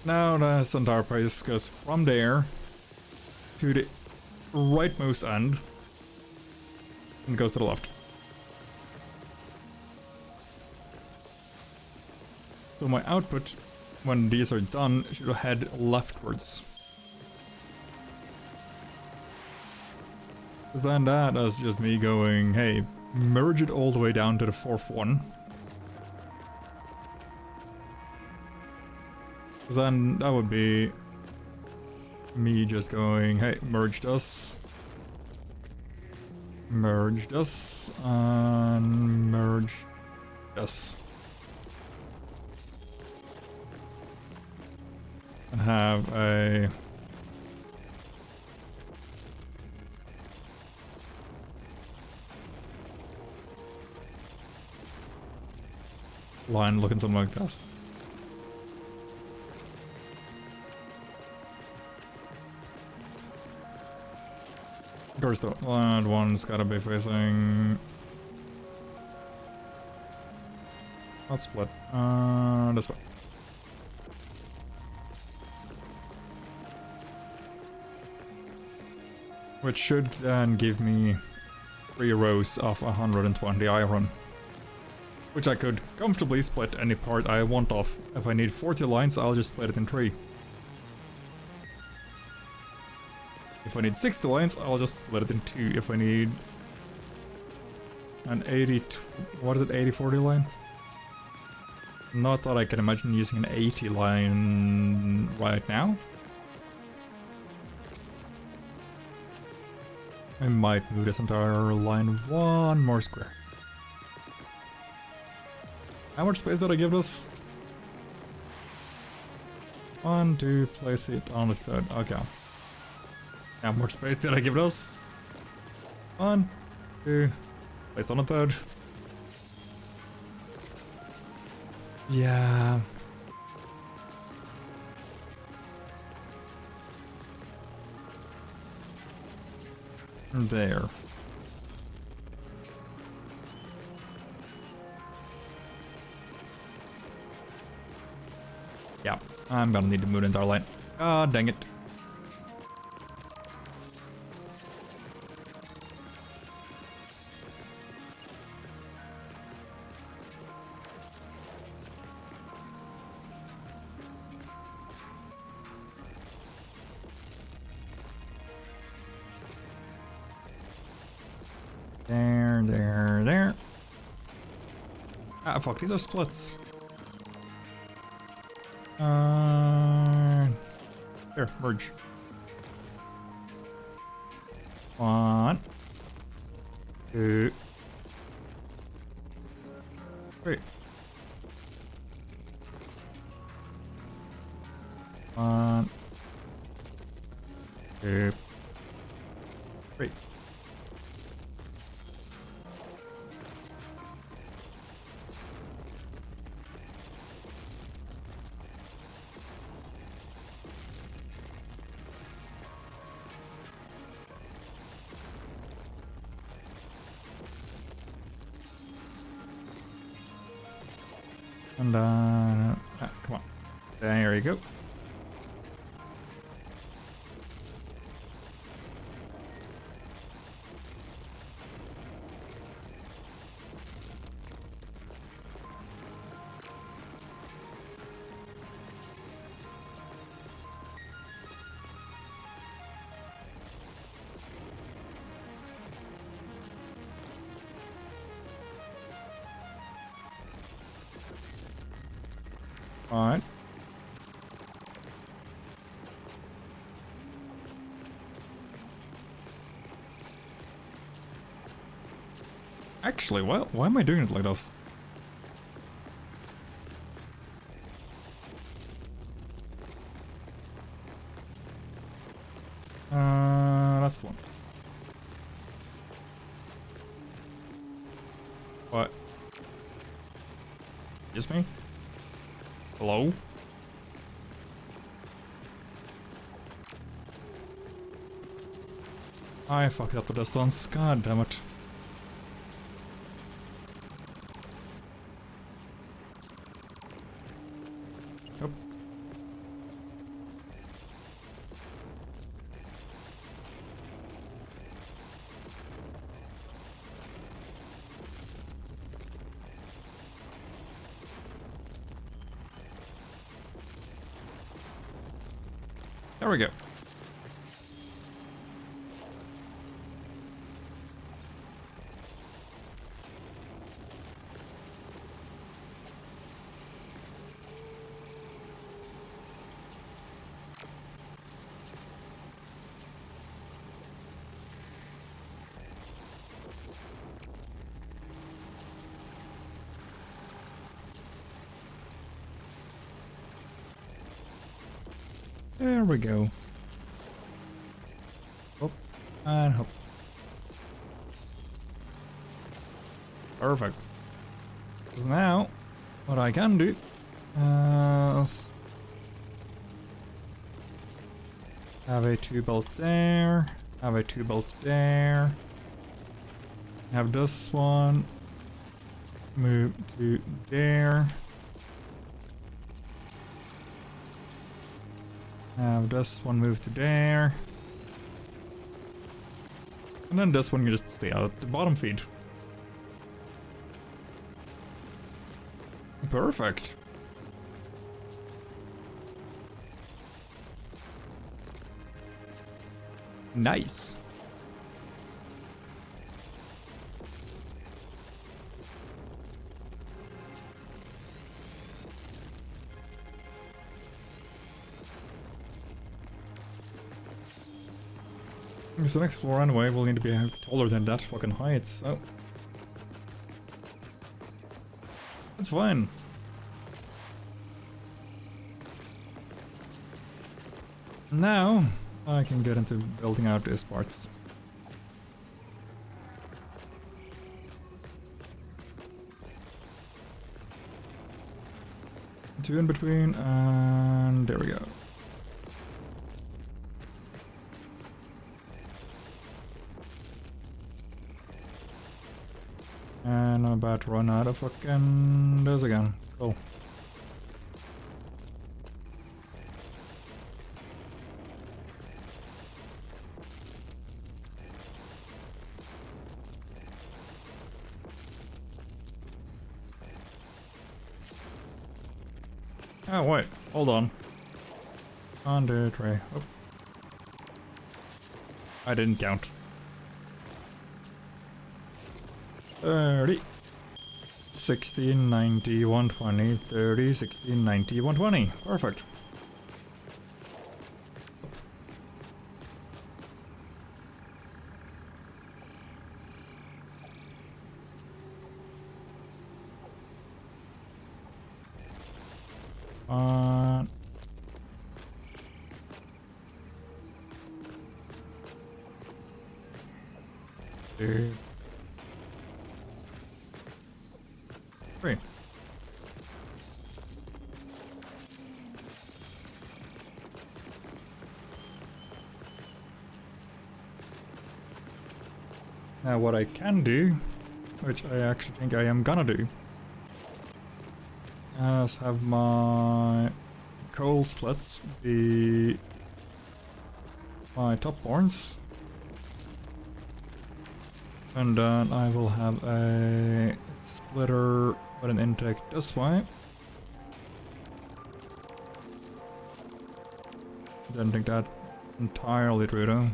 now this entire place goes from there to the rightmost end and goes to the left. So my output, when these are done, should head leftwards. Because then that is just me going, hey, merge it all the way down to the fourth one. Because then that would be me just going, hey, merge this, and merge this. And have a line looking something like this. Of course, the land one's gotta be facing. Not split. This way. Which should then give me 3 rows of 120 iron. Which I could comfortably split any part I want off. If I need 40 lines, I'll just split it in 3. If I need 60 lines, I'll just split it in 2. If I need an 80-40 line? Not that I can imagine using an 80 line right now. I might move this entire line 1 more square. How much space did I give this? 1, 2, place it on the 3rd. Okay. How much space did I give this? 1, 2, place on the 3rd. Yeah. There. Yeah, I'm gonna need to move the entire line. God dang it. There. Ah, fuck, these are splits. There, merge. 1, 2, 3. 1, 2, 3. And come on. There you go. Alright. Actually, why am I doing it like this? That's the one. What? Just me? Hello? I fucked up the distance. God damn it. Yep. There we go. There we go. Hop and hop. Perfect. Because now, what I can do is have a 2 bolt there, have a 2 bolt there, have this one move to there. Have this one move to there. And then this one you just stay out at the bottom feed. Perfect. Nice. So the next floor anyway will need to be taller than that fucking height, so... That's fine. Now, I can get into building out these parts. Two in between, and there we go. And I'm about to run out of fucking this again. Cool. Oh wait, hold on. On the tray. Oh. I didn't count. 30, 60, 90, 120, 30, 60, 90, 120. Perfect. Two, 3. Now what I can do, which I actually think I am gonna do, as have my coal splits be my top barns. And then I will have a splitter with an intake this way. Didn't think that entirely true though.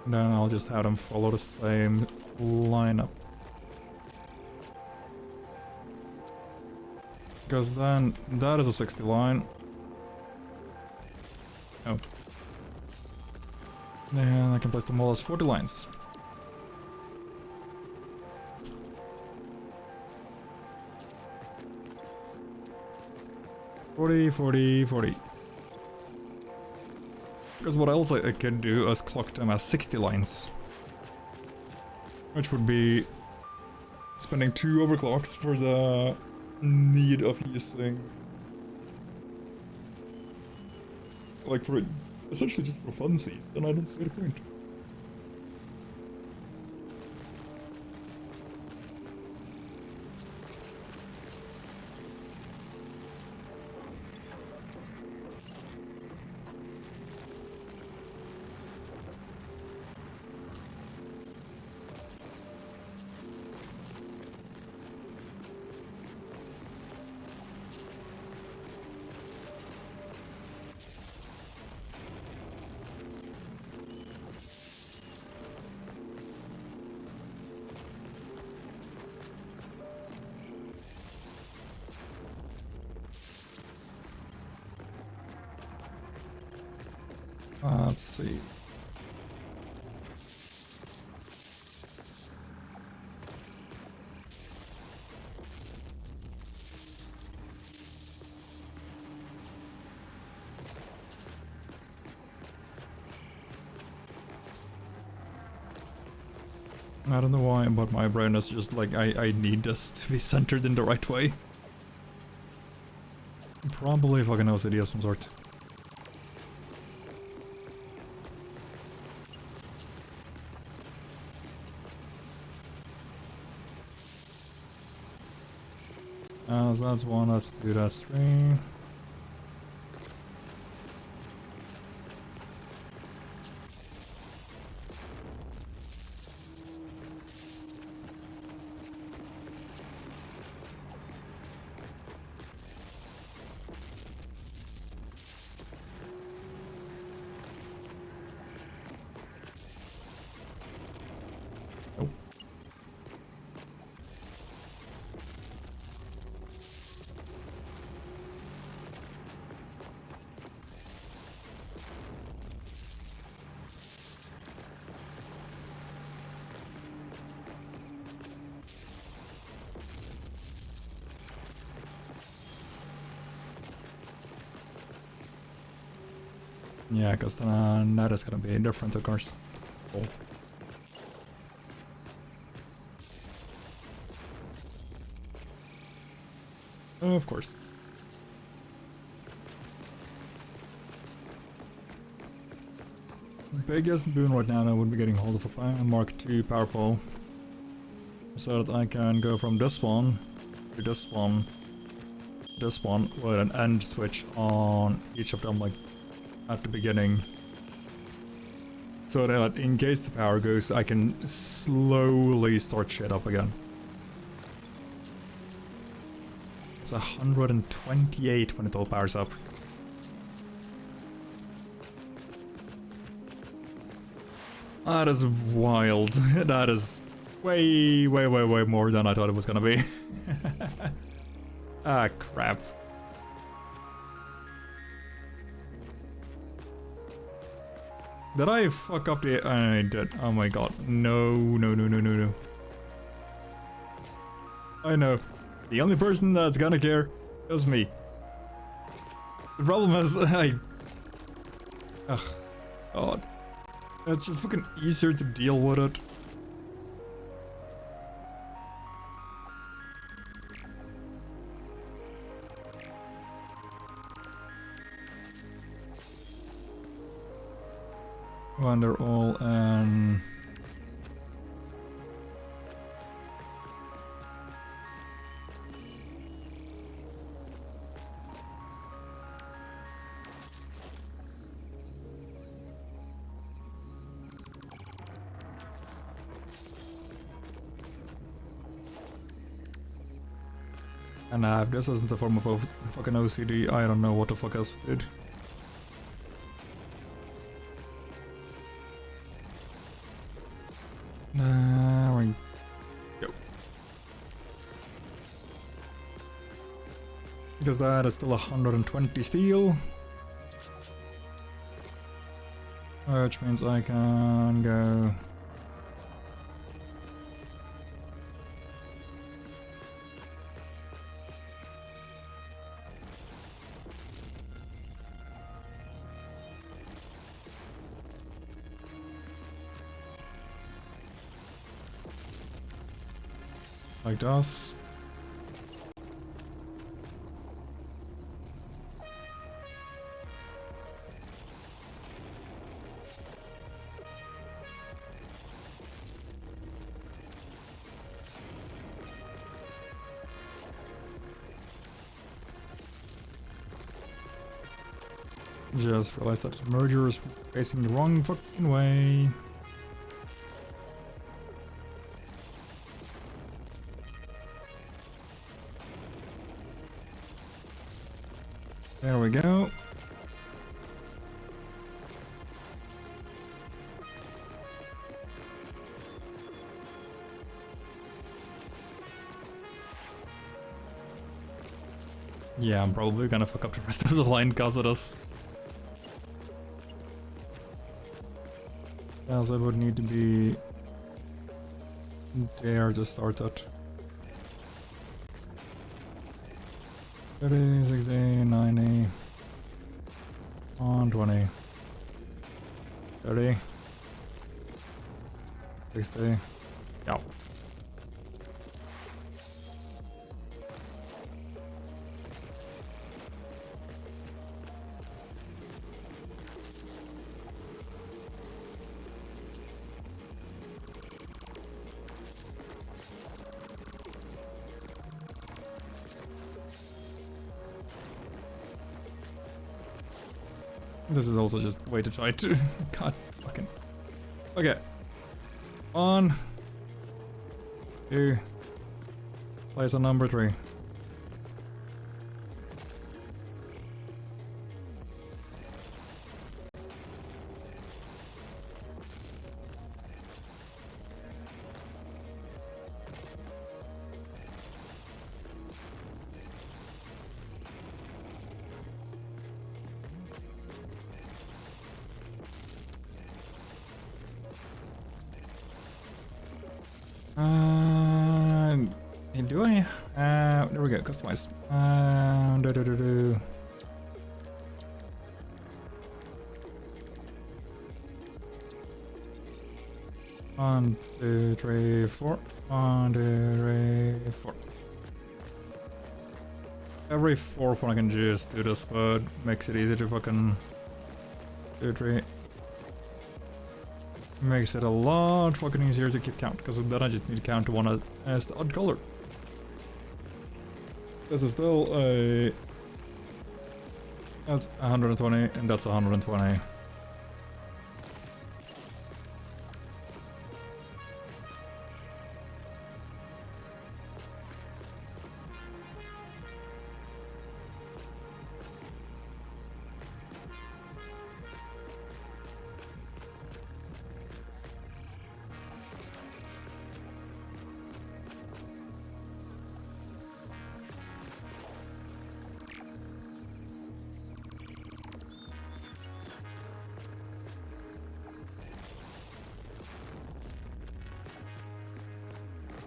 Then I'll just have them follow the same lineup. Because then that is a 60 line. Oh. Then I can place them all as 40 lines. Forty. Because what else I could do is clock them as 60 lines. Which would be spending 2 overclocks for the need of using... like for essentially just for funsies, and I don't see the point. Let's see. I don't know why, but my brain is just like, I need this to be centered in the right way. Probably fucking OCD of some sort. So that's 1, that's 2, that's 3. Oh. Yeah, because then that is gonna be different, of course. Oh. Of course. Biggest boon right now would be getting hold of a Mark II power pole, so that I can go from this one to this one with an end switch on each of them, like at the beginning, so that in case the power goes, I can slowly start shit up again. It's 128 when it all powers up. That is wild. That is way more than I thought it was gonna be. Ah, crap. Did I fuck up the... I did. Oh my god. No. I know. The only person that's gonna care is me. The problem is, ugh. God. It's just fucking easier to deal with it. When they're all in And if this isn't a form of fucking OCD, I don't know what the fuck else did. There we go. Because that is still 120 steel. Which means I can go... like this. Just realized that the merger is facing the wrong fucking way. There we go. Yeah, I'm probably gonna fuck up the rest of the line because of this. Else I would need to be there to start that. 30, 60, 90, 120, 30, 60, yeah. This is also just way to try to... God fucking... Okay. 1, 2... Place on number 3. Do I? There we go, customize. Do. 1, 2, 3, 4. 1, 2, 3, 4. Every fourth one I can just do this, but makes it easy to fucking... 2, 3. Makes it a lot fucking easier to keep count, because then I just need to count to one as the odd color. This is still a... That's 120, and that's 120.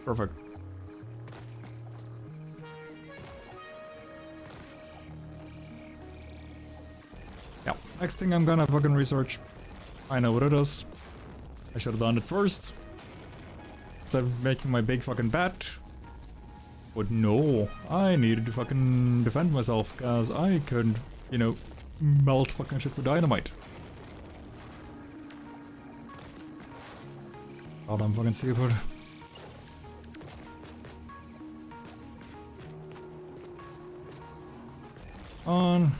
Perfect. Yeah, next thing I'm gonna fucking research. I know what it is. I should have done it first. Instead of making my big fucking bet. But no, I needed to fucking defend myself, cause I couldn't, you know, melt fucking shit with dynamite. God, I'm fucking stupid. On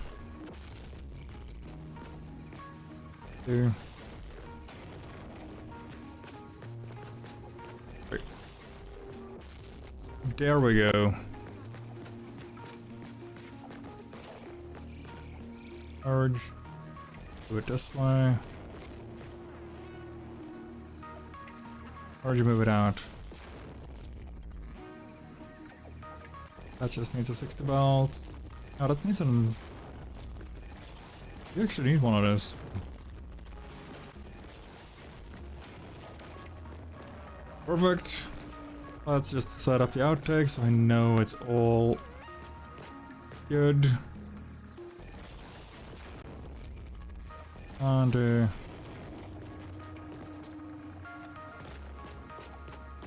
2, 3. There we go. Urge. Do it this way. Urge, move it out. That just needs a 60 belt. Oh, that needs an... You actually need one of those. Perfect. Let's just set up the outtakes so I know it's all good. And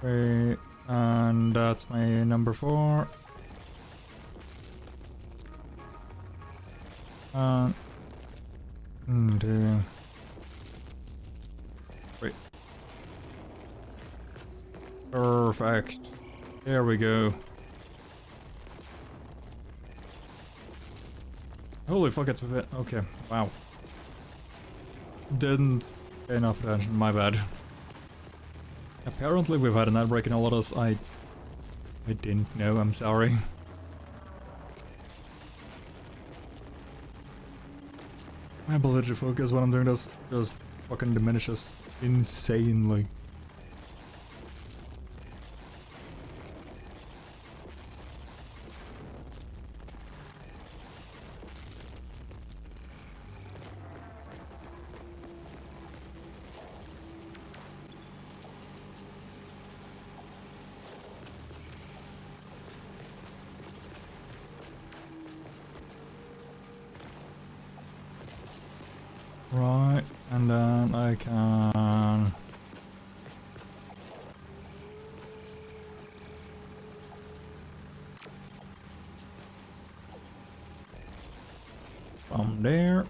okay, and that's my number 4. And wait. Perfect. There we go. Holy fuck, it's a bit. Okay, wow. Didn't pay enough attention, my bad. Apparently we've had an outbreak in all of us. I didn't know, I'm sorry. My ability to focus when I'm doing this just fucking diminishes insanely. Right, and then I can... From there...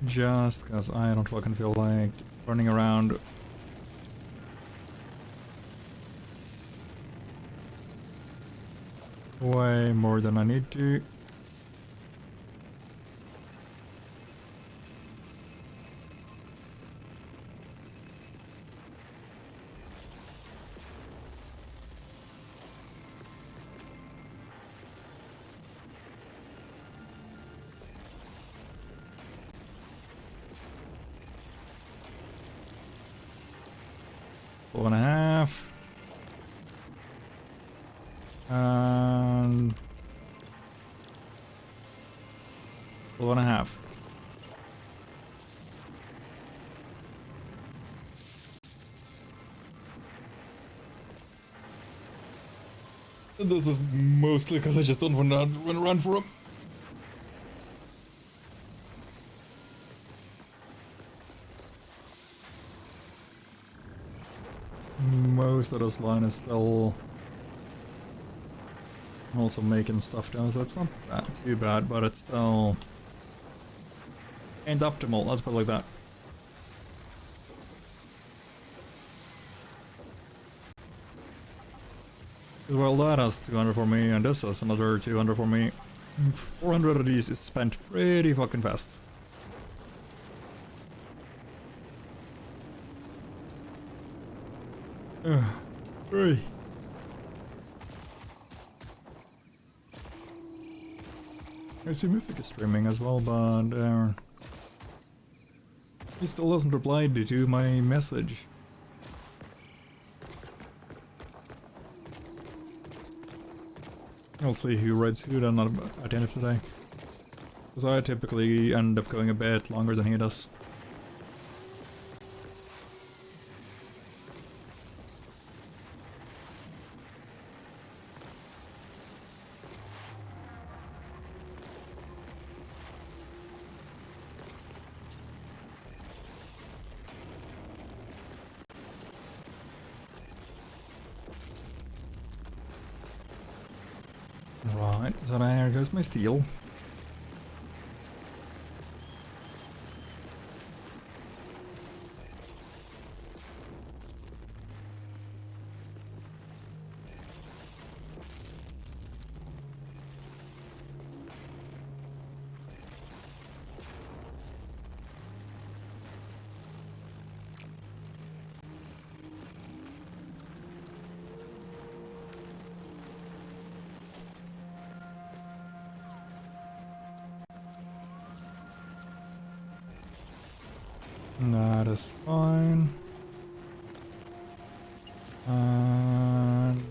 Just because I don't fucking feel like running around. Way more than I need to. Four and a half. And 4.5. This is mostly because I just don't want to run for him. Most of this line is still also making stuff down, so it's not that too bad, but it's still ain't optimal, let's put it like that. Well, that has 200 for me, and this has another 200 for me. 400 of these is spent pretty fucking fast. Hurry. I see Mythic is streaming as well, but he still hasn't replied to my message. I'll see who reads who then at the end of the day. Because I typically end up going a bit longer than he does. Right, so there goes my steel. That is fine. And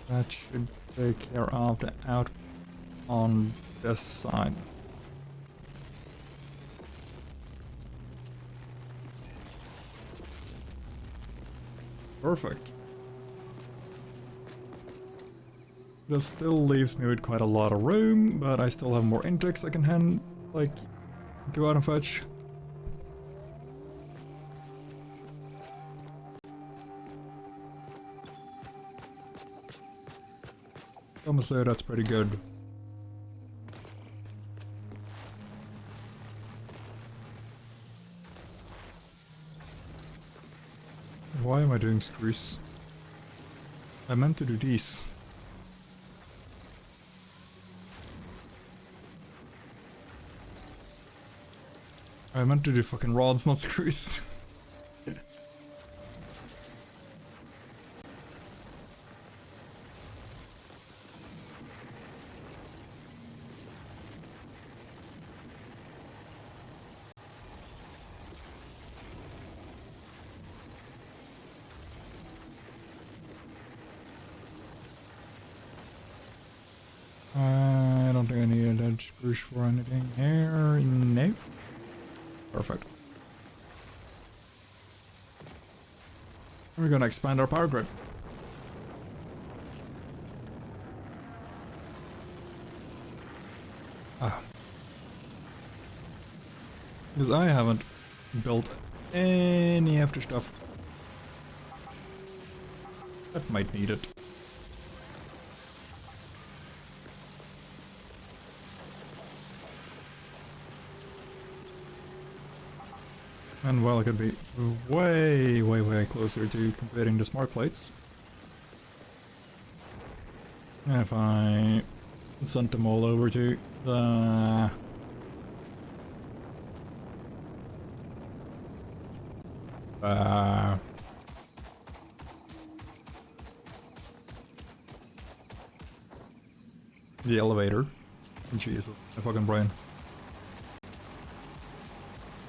that should take care of the out on this side. Perfect. This still leaves me with quite a lot of room, but I still have more index I can go out and fetch. I'm gonna say that's pretty good. Why am I doing screws? I meant to do these. I meant to do fucking rods, not screws. I don't think I need a dead screws for anything here. Nope. Perfect. We're gonna expand our power grid. Because I haven't built any after stuff. That might need it. And well, I could be way, way, way closer to completing the smart plates. If I sent them all over to the... the elevator. Jesus, my fucking brain.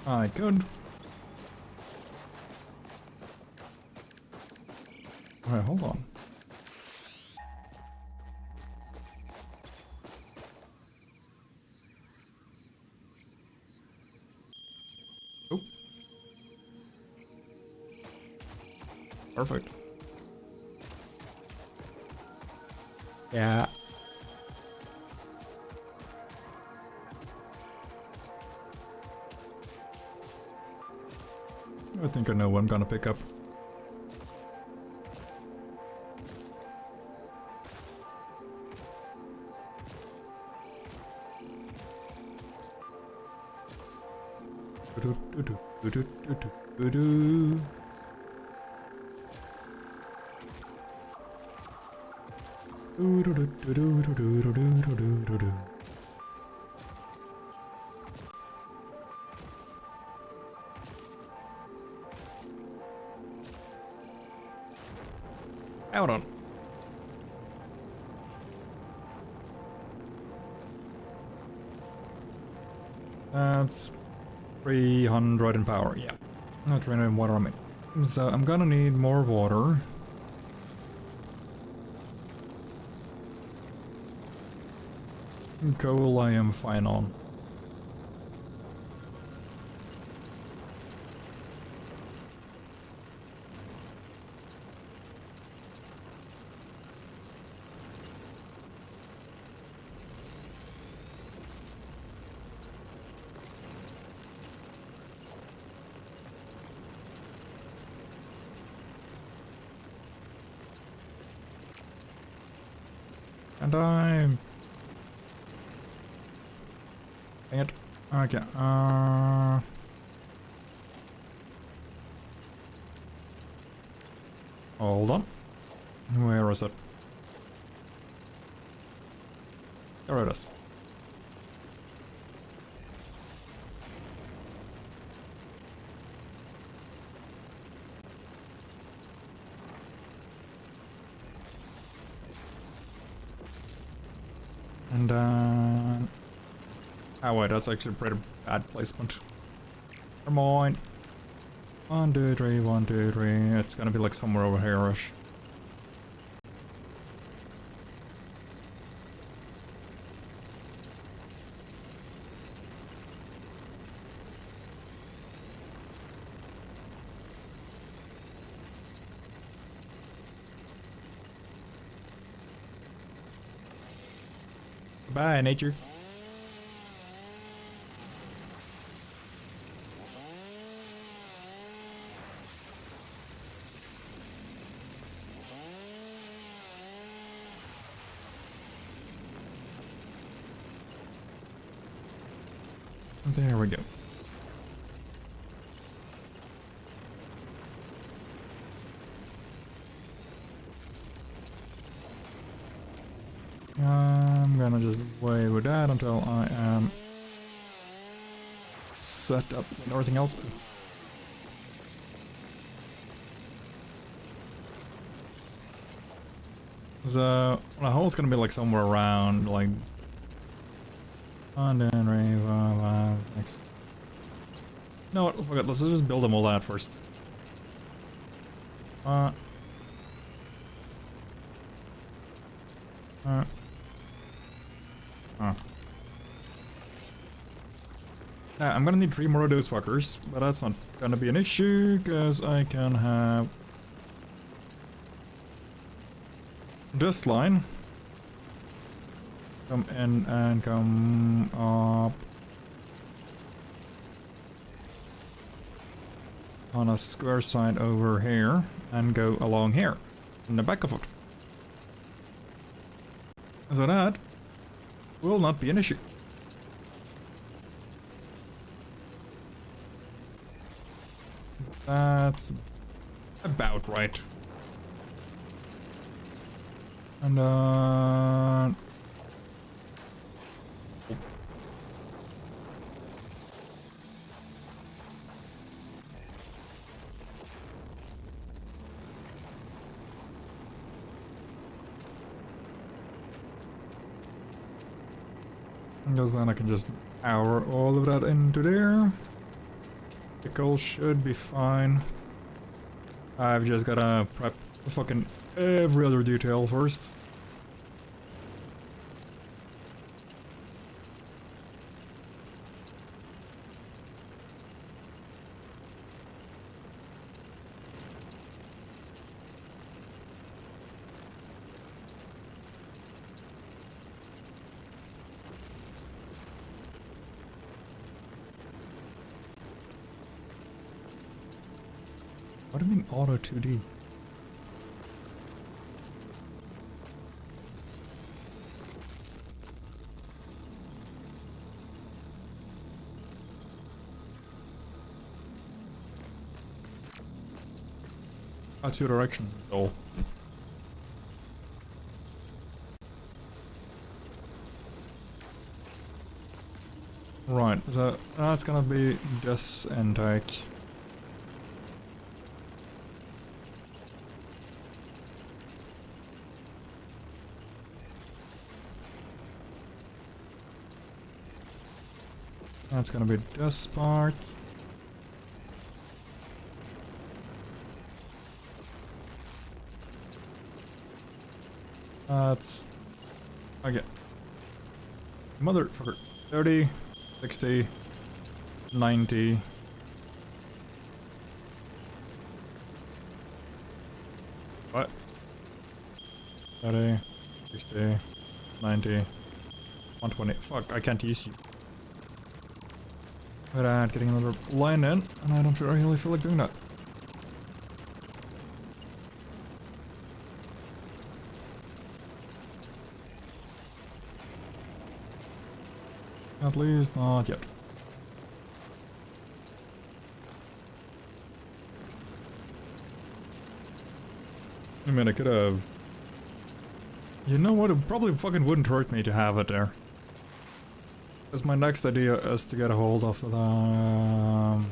I could. Alright, hold on. Oh. Perfect. Yeah. I think I know what I'm gonna pick up. Out on. That's 300 in power, yeah. Not 300 in water, I mean. So I'm gonna need more water. Coal I am fine on. And I'm... Dang it. Okay, hold on. Where is it? There it is. And oh wait, that's actually a pretty bad placement. Never mind. 1, 2, 3, 1, 2, 3. It's gonna be like somewhere over here-ish. Bye, nature. There we go. I'm gonna just wait with that until I am set up with everything else. So, the hole's gonna be like somewhere around like 1, 2, 3, 4, 5, 6. No, what? Fuck it, let's just build them all out first. Now, I'm gonna need 3 more of those fuckers, but that's not gonna be an issue, because I can have this line come in and come up on a square side over here and go along here in the back of it. So that will not be an issue. That's about right. And because then I can just power all of that into there. The coal should be fine. I've just gotta prep fucking every other detail first. What do you mean auto 2D? That's your direction. Oh. Right, so that's gonna be this intake. That's gonna be this part. That's... okay. Motherfucker. 30, 60, 90. What? 30, 60, 90, 120. Fuck, I can't use you. Without getting another line in, and I don't really feel like doing that. At least not yet. I mean, I could have... You know what? It probably fucking wouldn't hurt me to have it there. Because my next idea is to get a hold of the...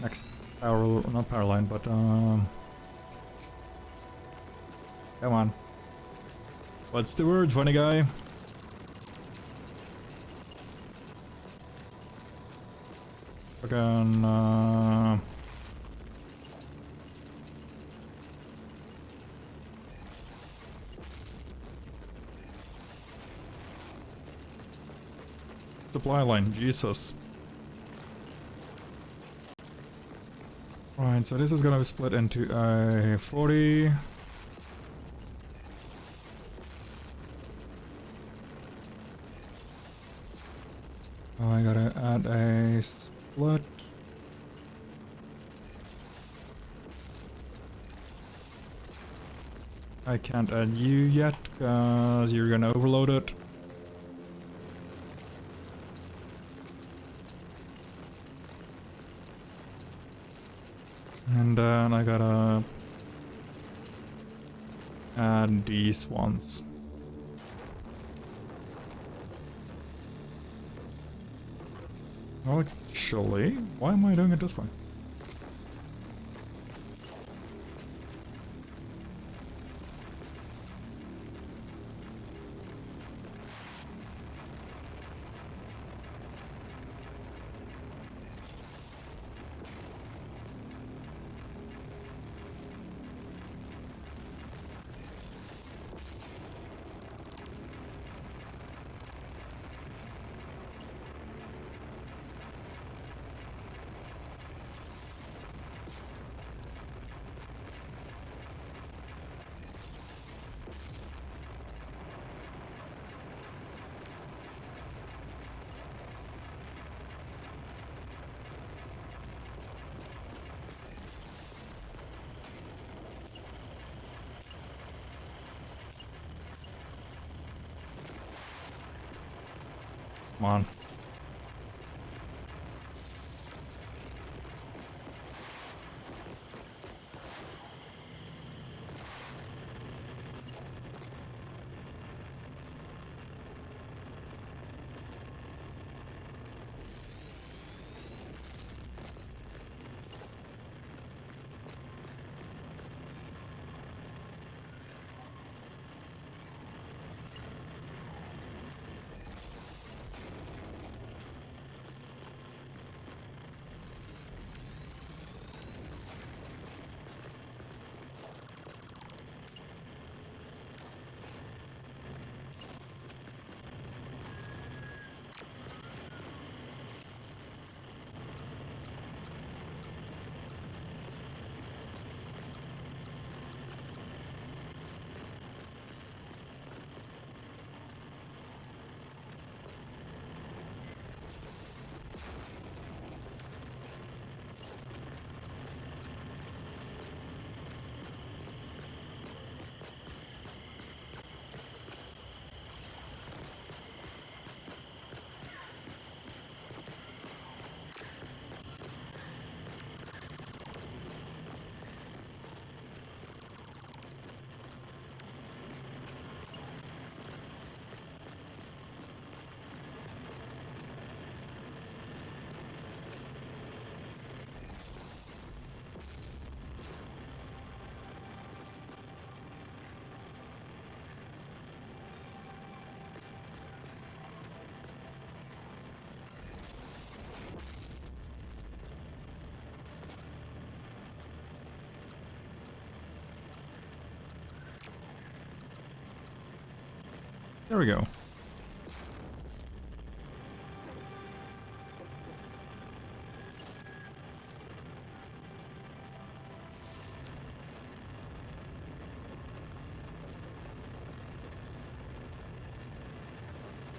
next power... not power line, but come on. What's the word, funny guy? Fucking, supply line, Jesus. Right, so this is gonna be split into a 40. I gotta add a split. I can't add you yet, cause you're gonna overload it. And then I gotta add these ones. Actually, why am I doing it this way? Come on. There we go.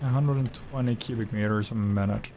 A 120 cubic meters a minute.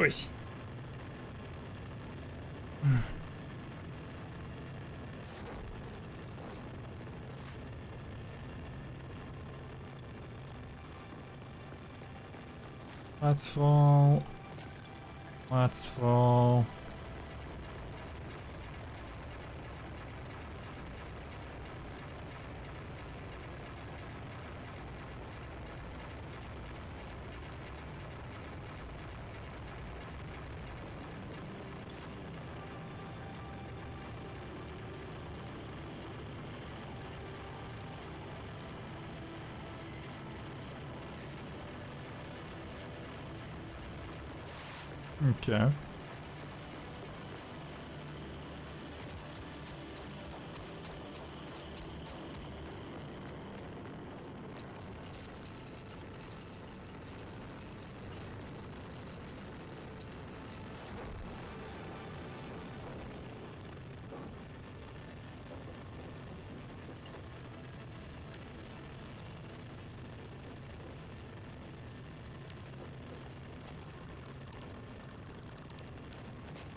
Oi. Let's fall. Let's fall. Okay.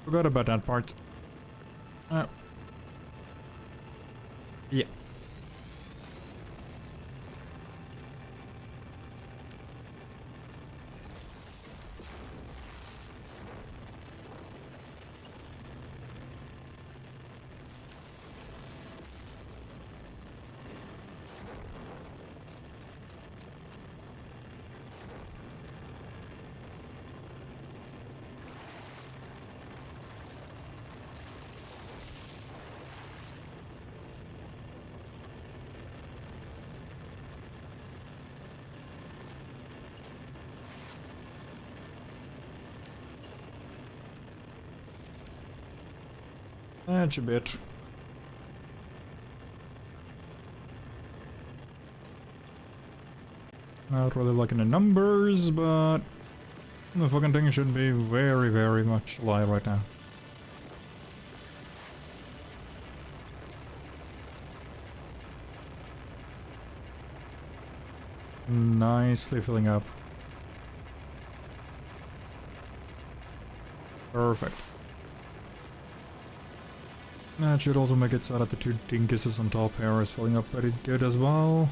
Forgot about that part. Yeah. That's a bit. Not really liking the numbers, but the fucking thing should be very, very much alive right now. Nicely filling up. Perfect. That should also make it so that the two dinkuses on top here is filling up pretty good as well.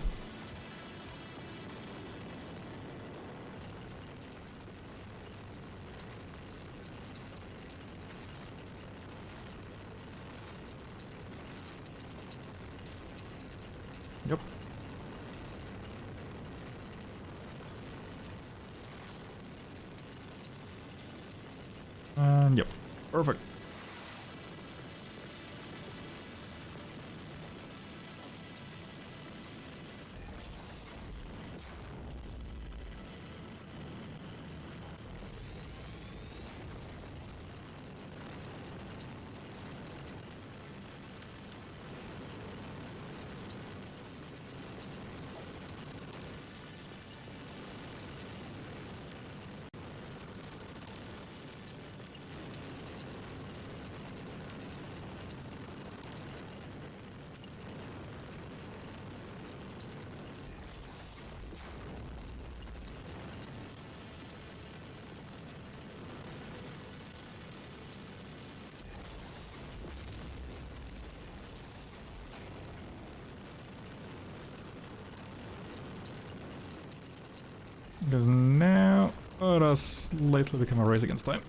Yep. And yep. Perfect. Because now it has slightly become a race against time.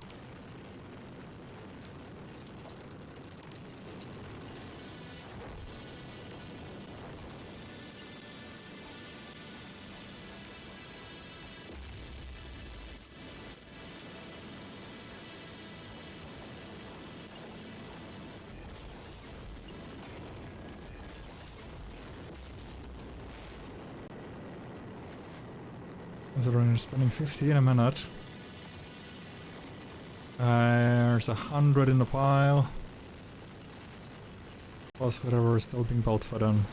Considering spending 50 in a minute. There's 100 in the pile. Plus whatever is still being built for them.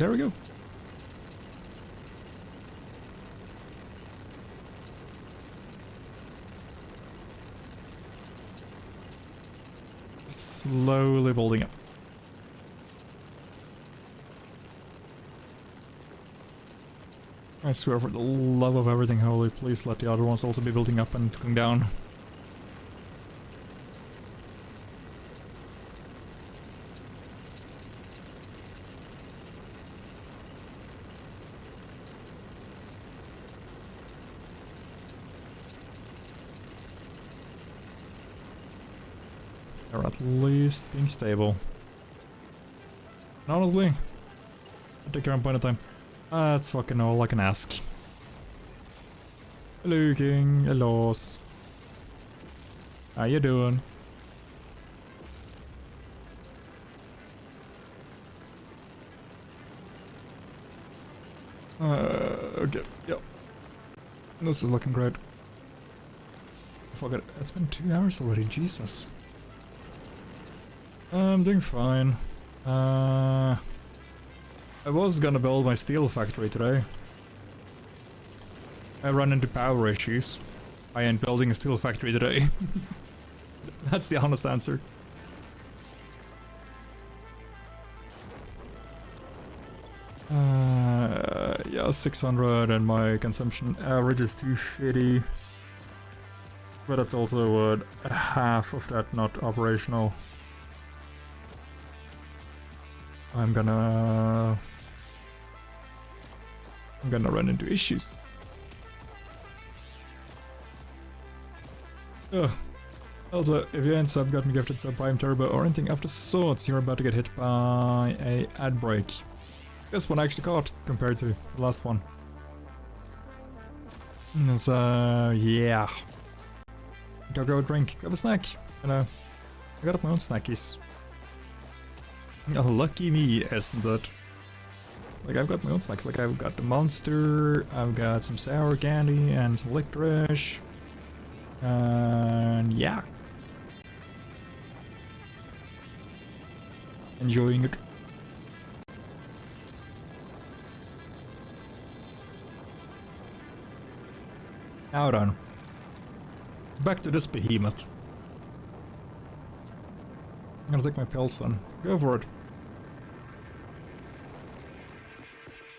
there we go. Slowly building up. I swear for the love of everything holy, please let the other ones also be building up and going down. They're at least being stable. And honestly, I take your own point of time. That's fucking all I can ask. Hello, King. Hello. How you doing? Okay, yep. This is looking great. Fuck it, it's been 2 hours already, Jesus. I'm doing fine. I was gonna build my steel factory today. I run into power issues. I ain't building a steel factory today. That's the honest answer. Yeah, 600 and my consumption average is too shitty. But that's also half of that not operational. I'm gonna run into issues. Ugh. Also, if you ain't sub gotten gifted sub Prime Turbo or anything of the sorts, you're about to get hit by a ad break. This one actually caught compared to the last one. So yeah. Go grab a drink, grab a snack. You know, I got up my own snackies. Lucky me, isn't it? Like, I've got my own snacks. Like, I've got the Monster, I've got some sour candy and some licorice. And yeah. Enjoying it. Now then. Back to this behemoth. I'm gonna take my pills then. Go for it.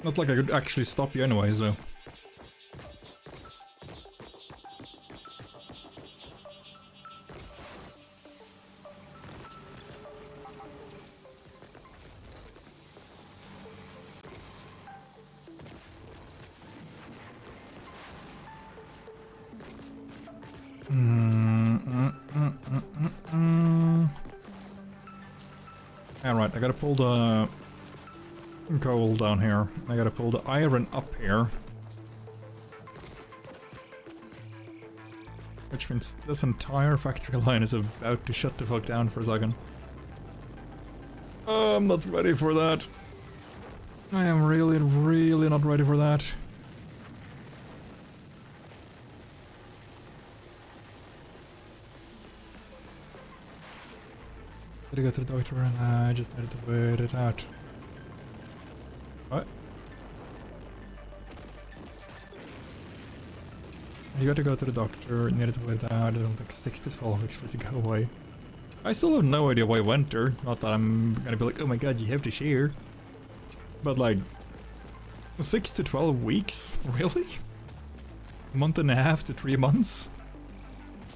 Not like I could actually stop you anyway, so. Alright, I gotta pull the coal down here. I gotta pull the iron up here. Which means this entire factory line is about to shut the fuck down for a second. I'm not ready for that. I am really, really not ready for that. Did I go to the doctor and I just needed to wait it out. What? You got to go to the doctor, needed to wait it out, it'll take 6 to 12 weeks for it to go away. I still have no idea why I went there. Not that I'm gonna be like, oh my god, you have to share. But like, 6 to 12 weeks? Really? A month and a half to 3 months?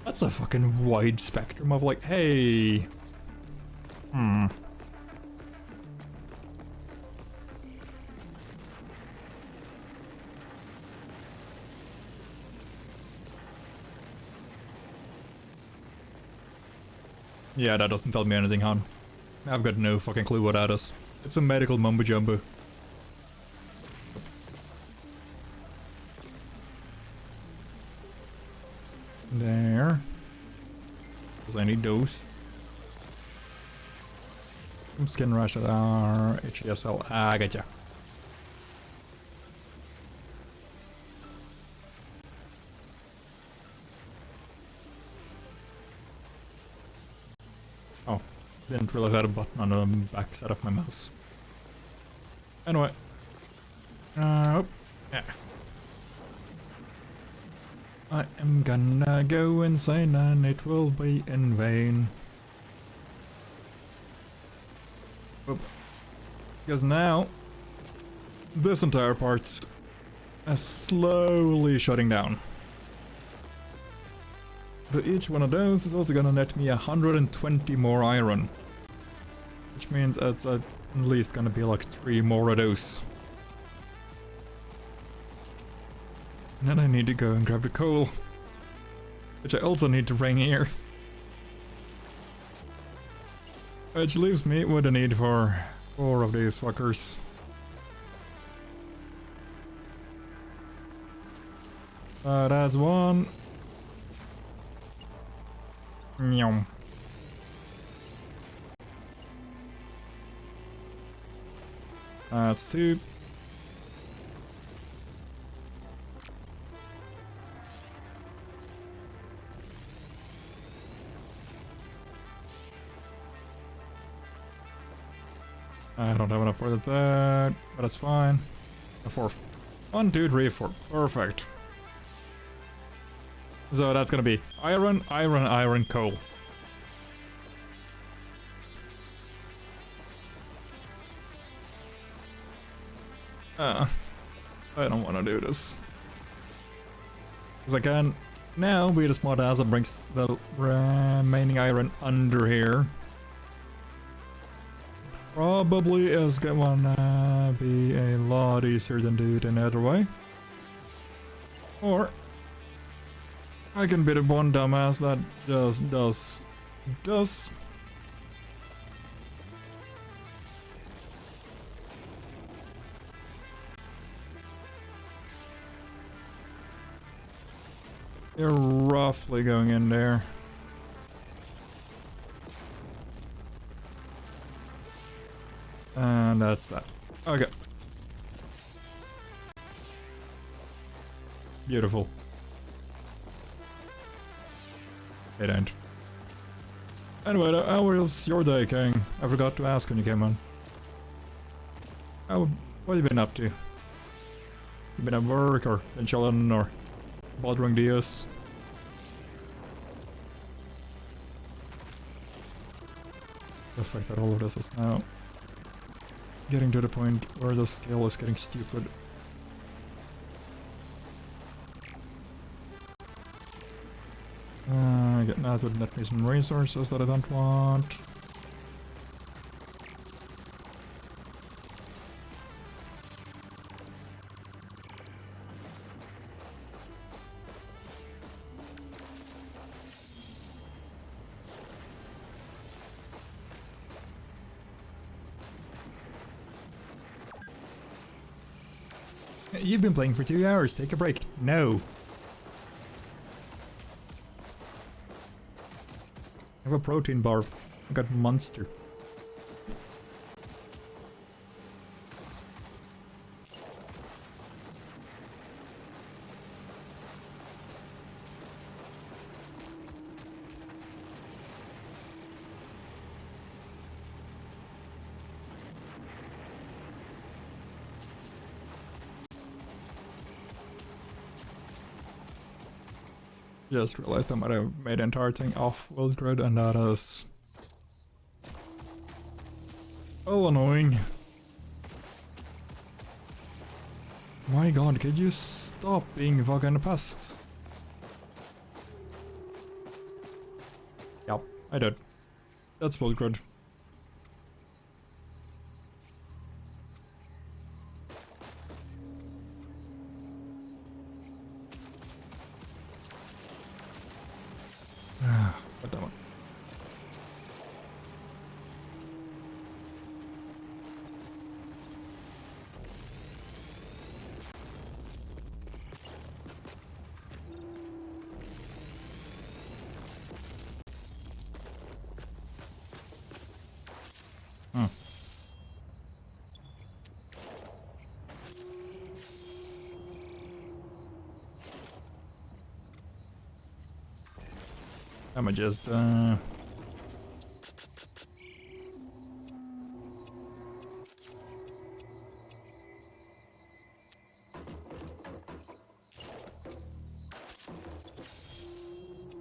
That's a fucking wide spectrum of like, hey... Yeah, that doesn't tell me anything, hon. I've got no fucking clue what that is. It's a medical mumbo jumbo. There. Because I need those. Skin rush at our HESL. Ah, I getcha. Oh, didn't realize I had a button on the back side of my mouse. Anyway. Yeah. I am gonna go insane and it will be in vain. Oop. Because now, this entire part is slowly shutting down. But each one of those is also gonna net me 120 more iron. Which means it's at least gonna be like 3 more of those. And then I need to go and grab the coal. Which I also need to bring here. Which leaves me with a need for 4 of these fuckers. That's 1. Nyom. That's 2. I don't have enough for that, but that's fine. A 4. 1, 2, 3, 4. Perfect. So that's gonna be iron, iron, iron, coal. I don't want to do this. Because I can now be the smart ass that brings the remaining iron under here. Probably is gonna be a lot easier than do it another way. Or I can be the one dumbass that just does. You're roughly going in there. And that's that. Okay. Beautiful. It ain't. Anyway, how was your day, King? I forgot to ask when you came on. What have you been up to? You been at work, or been chilling, or bothering Diaz? The fact that all of this is now getting to the point where the scale is getting stupid. Get mad with net me some resources that I don't want. You've been playing for 2 hours, take a break. No. I have a protein bar. I got Monster. Just realized I might have made the entire thing off world grid, and that is oh annoying. My god, could you stop being fucking a pest? Yep, I did. That's world grid. God damn it. I'ma just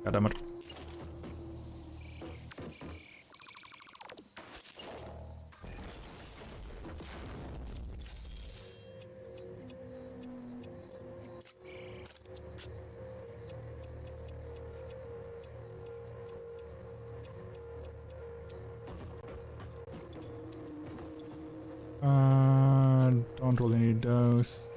God damn it. Don't really need those.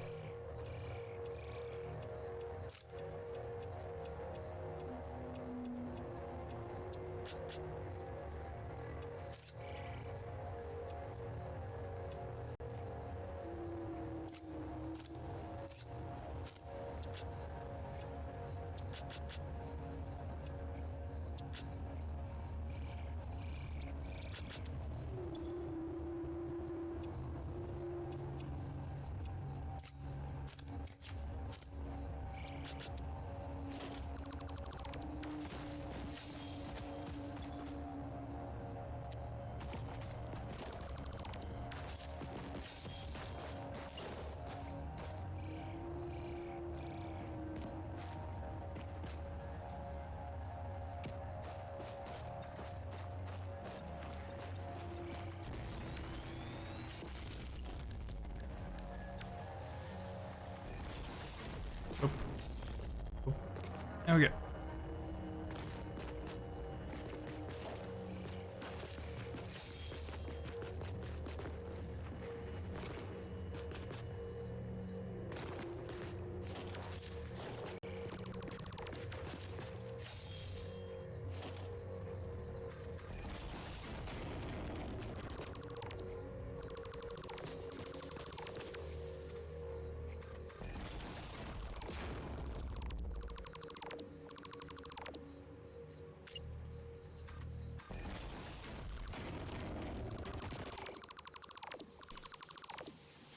Okay.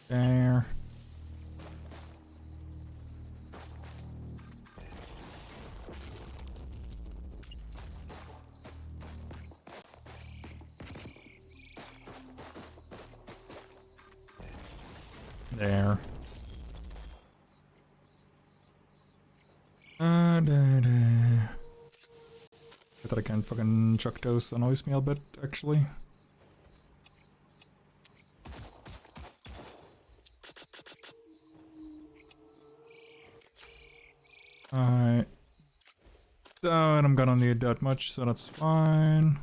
There. There. That I can fucking chuck those annoys me a bit, actually. Alright. And I'm gonna need that much, so that's fine.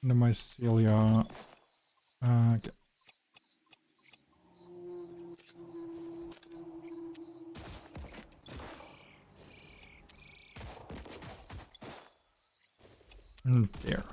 The mycelia. Okay. There.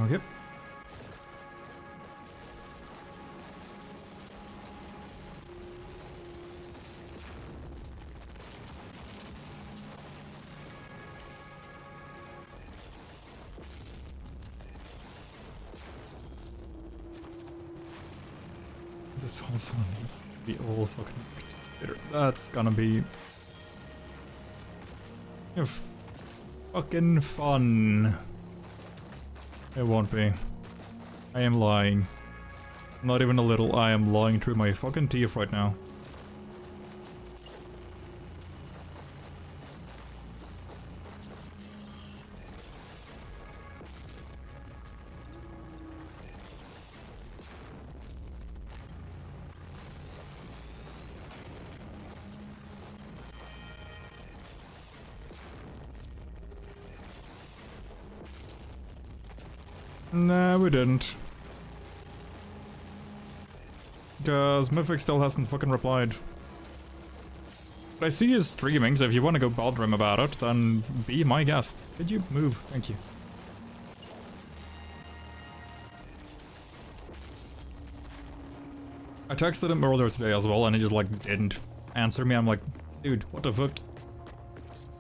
Okay. This also needs to be all fucking bitter. That's gonna be fucking fun. It won't be. I am lying. Not even a little. I am lying through my fucking teeth right now. Nah, we didn't. Cause Mythic still hasn't fucking replied. But I see he's streaming, so if you want to go bother him about it, then be my guest. Could you move? Thank you. I texted him earlier today as well, and he just like didn't answer me. I'm like, dude, what the fuck?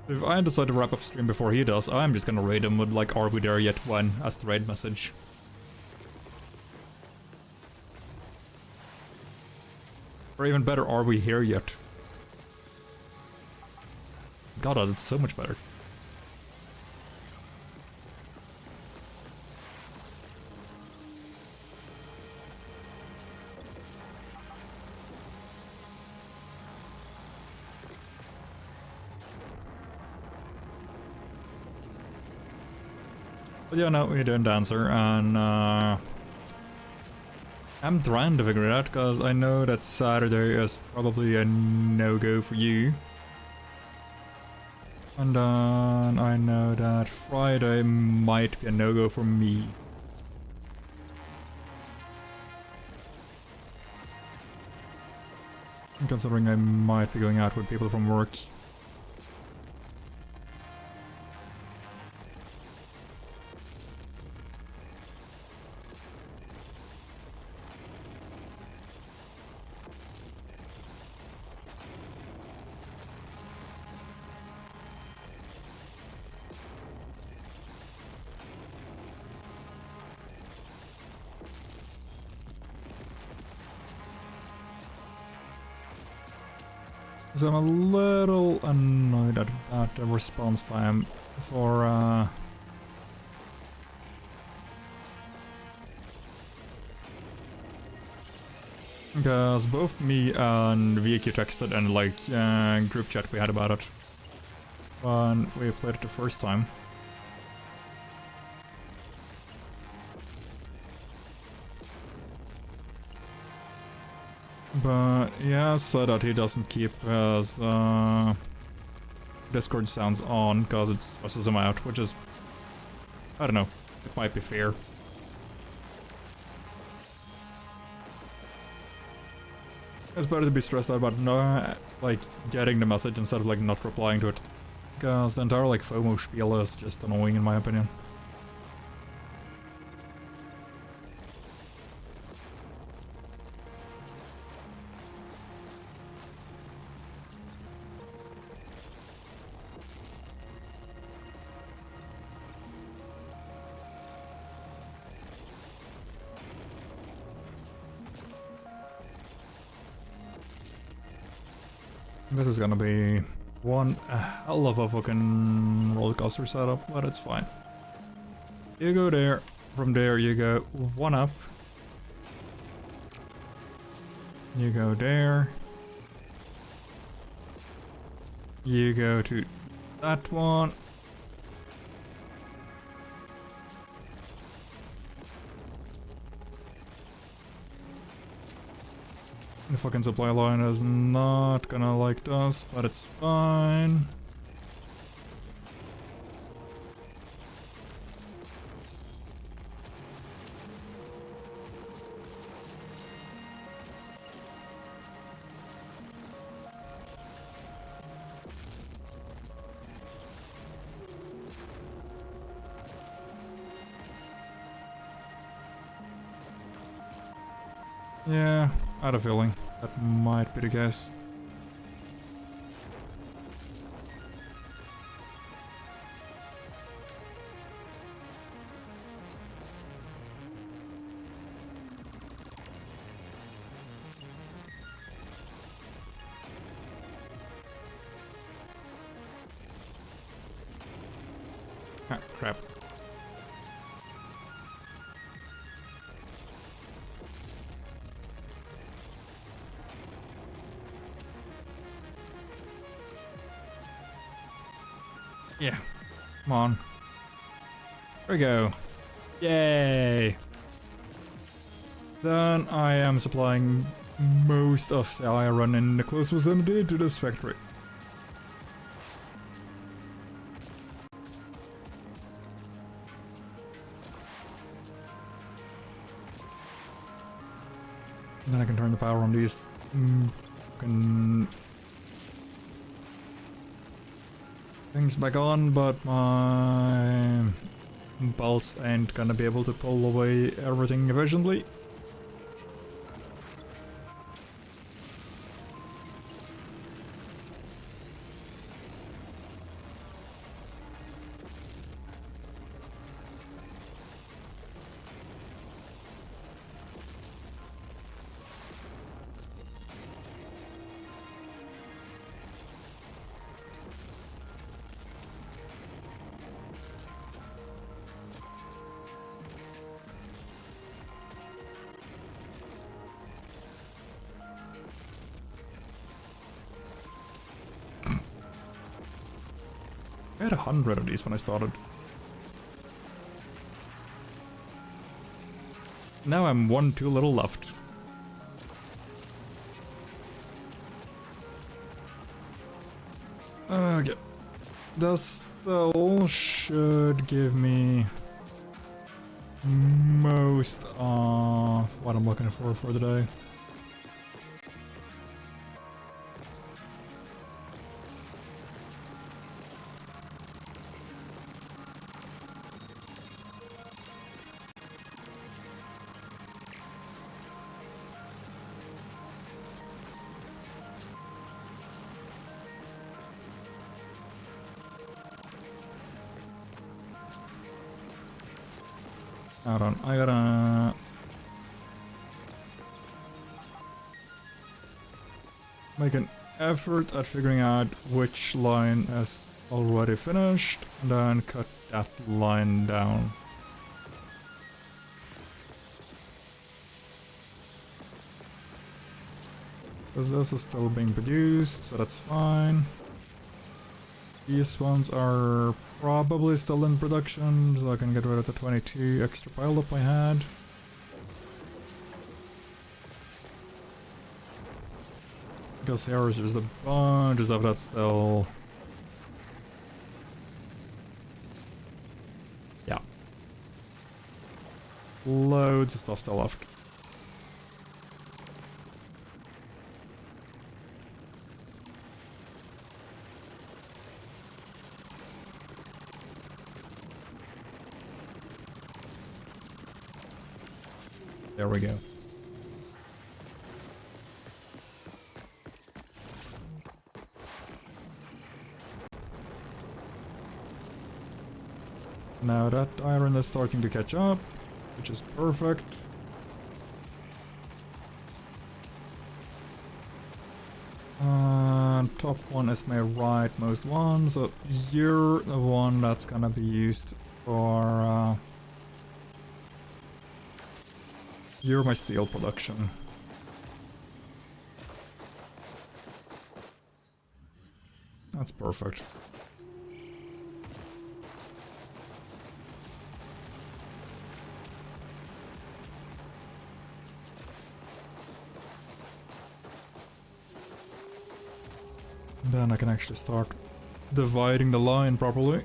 If I decide to wrap up stream before he does, I'm just gonna raid him with like, are we there yet when, as the raid message. Or even better, are we here yet? God, that's so much better. But yeah, no, he didn't answer, and I'm trying to figure it out, because I know that Saturday is probably a no-go for you. And then I know that Friday might be a no-go for me. Considering I might be going out with people from work. So I'm a little annoyed about the response time for because both me and VQ texted and like group chat we had about it when we played it the first time. But yeah, so that he doesn't keep his Discord sounds on because it stresses him out, which is, I don't know, it might be fair. It's better to be stressed out about not, like, getting the message instead of like not replying to it. Because the entire like FOMO spiel is just annoying in my opinion. This is gonna be one hell of a fucking roller coaster setup, but it's fine. You go there, from there you go one up. You go there. You go to that one. The fucking supply line is not gonna like this, but it's fine. Yeah, I had a feeling that might be the case. Ah, crap. Yeah, come on. There we go. Yay! Then I am supplying most of the iron in the close vicinity to this factory. And then I can turn the power on these fucking things back on, but my bolts ain't gonna be able to pull away everything efficiently. I had 100 of these when I started. Now I'm one too little left. Okay. This still should give me most of what I'm looking for the day. Hold on, I gotta make an effort at figuring out which line is already finished, and then cut that line down. Because this is still being produced, so that's fine. These ones are probably still in production, so I can get rid of the 22 extra pileup I had. Because here is just a bunch of stuff that's still... yeah. Loads of stuff still left. There we go. Now that iron is starting to catch up, which is perfect. Top one is my rightmost one, so you're the one that's gonna be used for... you're my steel production. That's perfect. Then I can actually start dividing the line properly.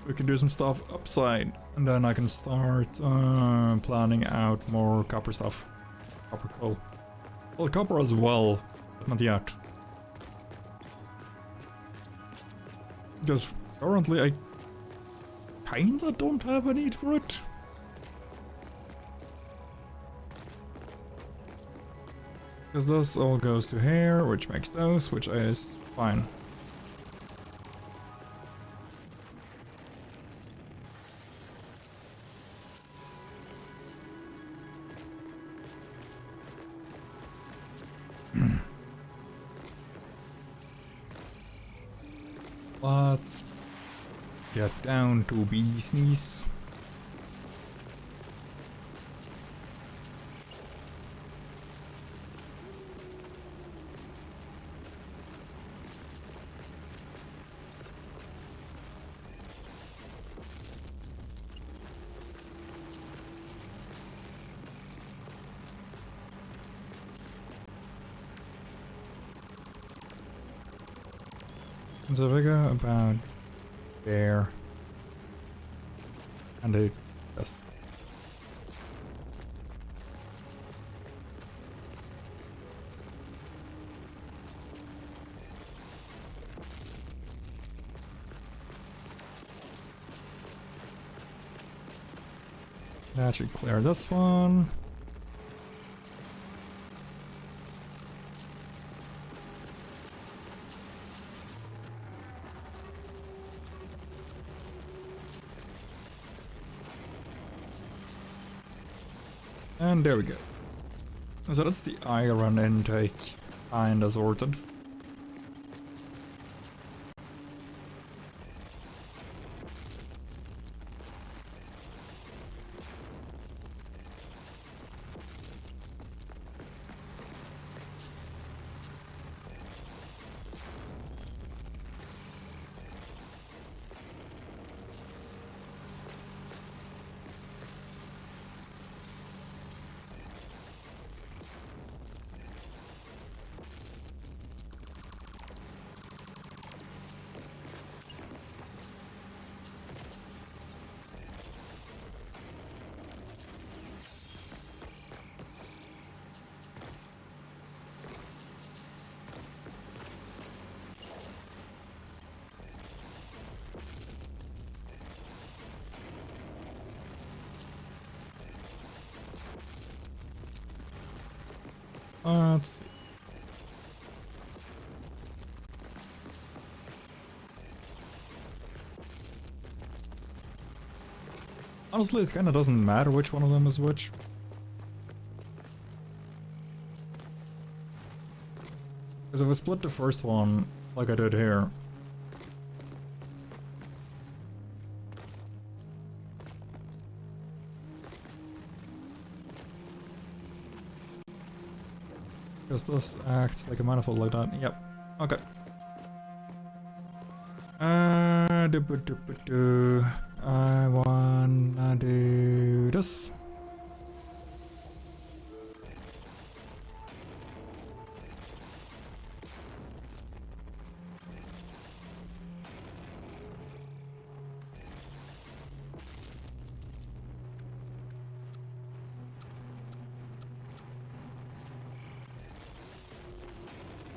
We can do some stuff upside, and then I can start planning out more copper stuff. Copper coal. Well, copper as well, but not yet. Because currently I kinda don't have a need for it. Because this all goes to here, which makes those, which is fine. Let's get down to business. So if I go about there, and I, yes. That should clear this one. And there we go. So that's the iron intake, kinda sorted. Let's see. Honestly, it kinda doesn't matter which one of them is which. Because if I split the first one, like I did here, does this act like a manifold like that? Yep. Okay. I wanna do this.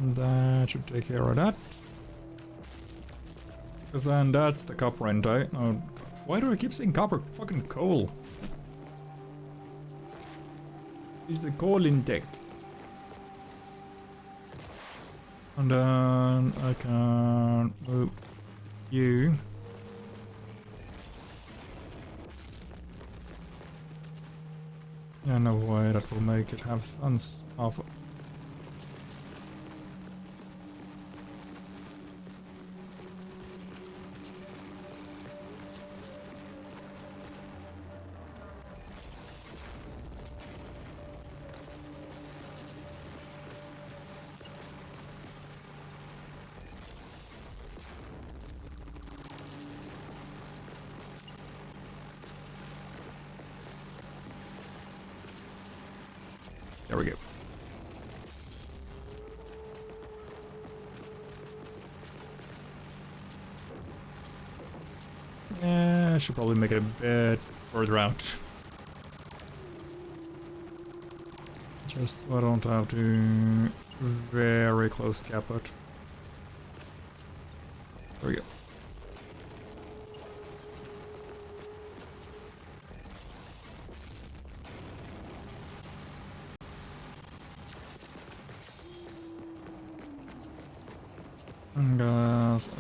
That should take care of that. Because then that's the copper intake. Oh, why do I keep saying copper? Fucking coal. Is the coal intake. And then I can move you. Yeah, no way that will make it have sense of. There we go. Yeah, I should probably make it a bit further out. Just so I don't have to very close cap it. There we go.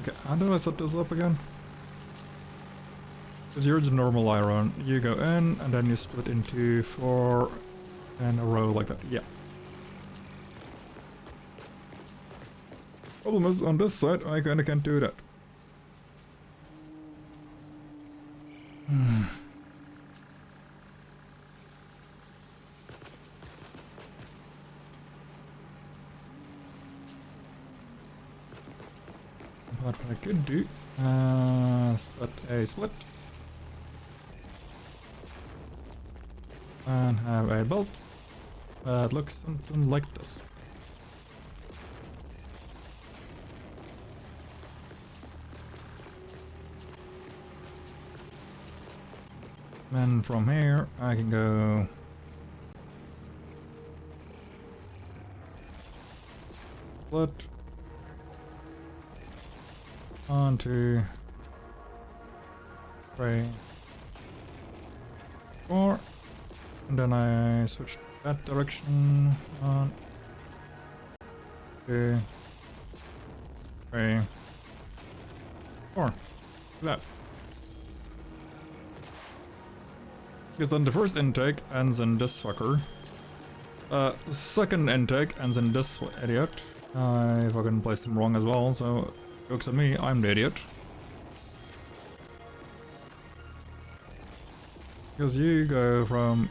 Okay, how do I set this up again? Because you're the normal iron. You go in, and then you split into 4 in a row like that. Yeah. Problem is, on this side, I kinda can't do that. But what I could do, set a split. And have a belt that looks something like this. Then from here I can go split onto 3, 4. And then I switch that direction. 1, 2, 3, 4. That. Because then the first intake ends in this fucker. The second intake ends in this idiot. I fucking placed him wrong as well, so jokes on me, I'm the idiot. Because you go from...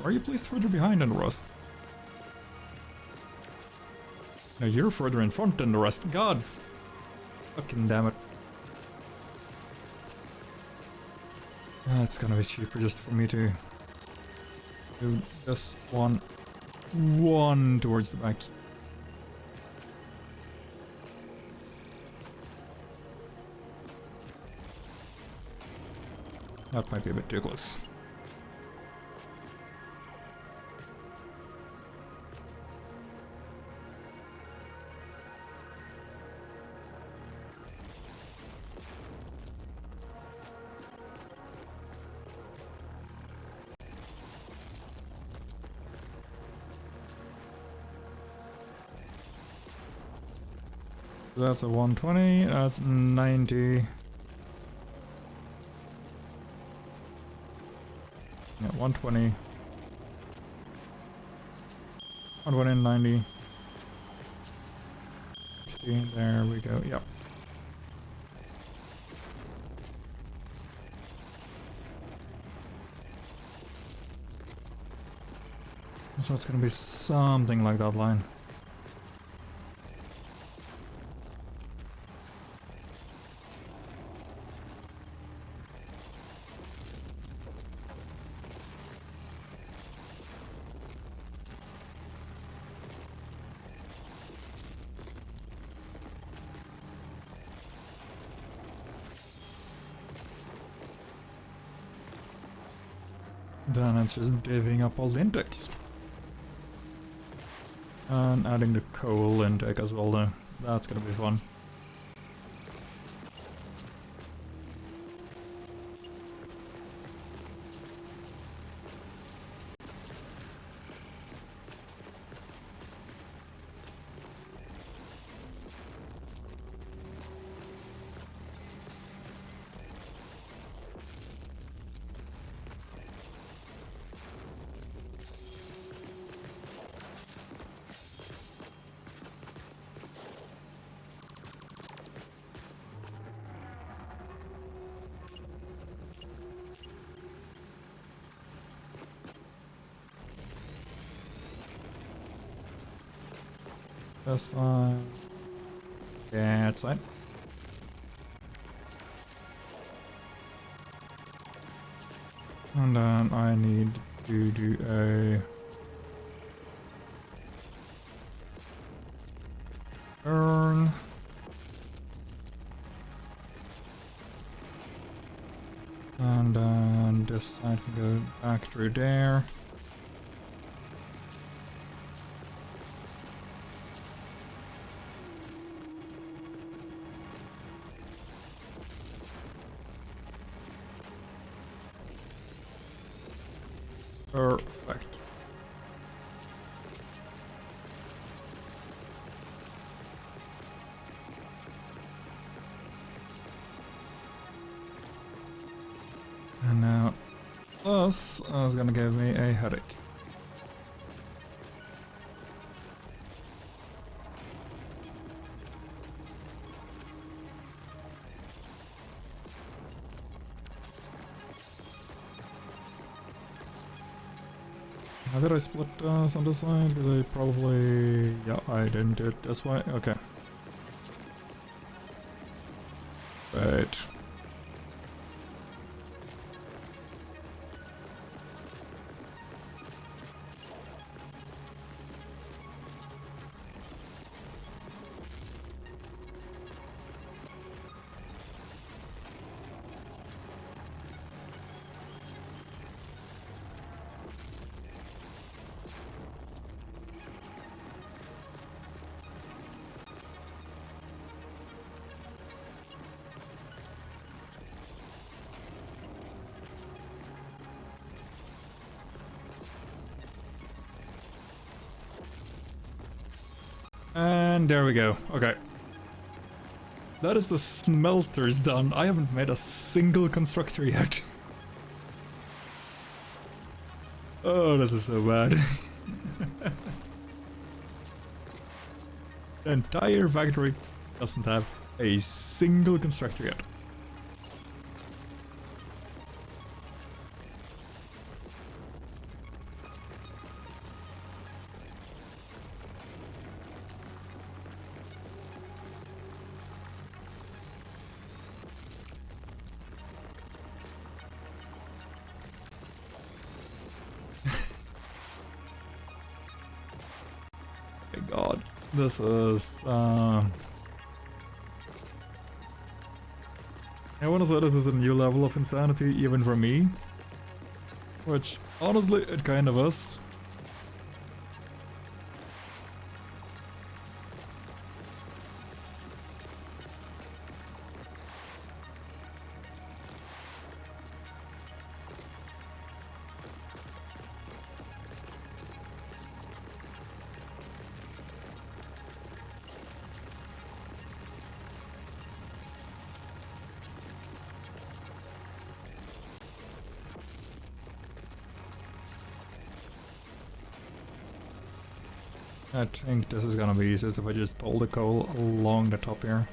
Are you placed further behind than the rest? No, you're further in front than the rest. God! Fucking damn it. It's gonna be cheaper just for me to do this one towards the back. That might be a bit too close. So that's a 120, that's 90. Yeah, 120. 120, 90. 60, there we go, yep. So it's gonna be something like that line. Then it's just divvying up all the intakes. And adding the coal intake as well though. That's gonna be fun. This side. Yeah, that side. And then I need to do a turn. And then this side can go back through there. Perfect. And now this is gonna give me a headache. How did I split this on this side? Because I probably... yeah, I didn't do it this way. Okay. Right. And there we go. Okay. That is the smelters done. I haven't made a single constructor yet. Oh, this is so bad. The entire factory doesn't have a single constructor yet. God, this is, I wanna say this is a new level of insanity, even for me. Which, honestly, it kind of is. I think this is gonna be easiest if I just pull the coal along the top here.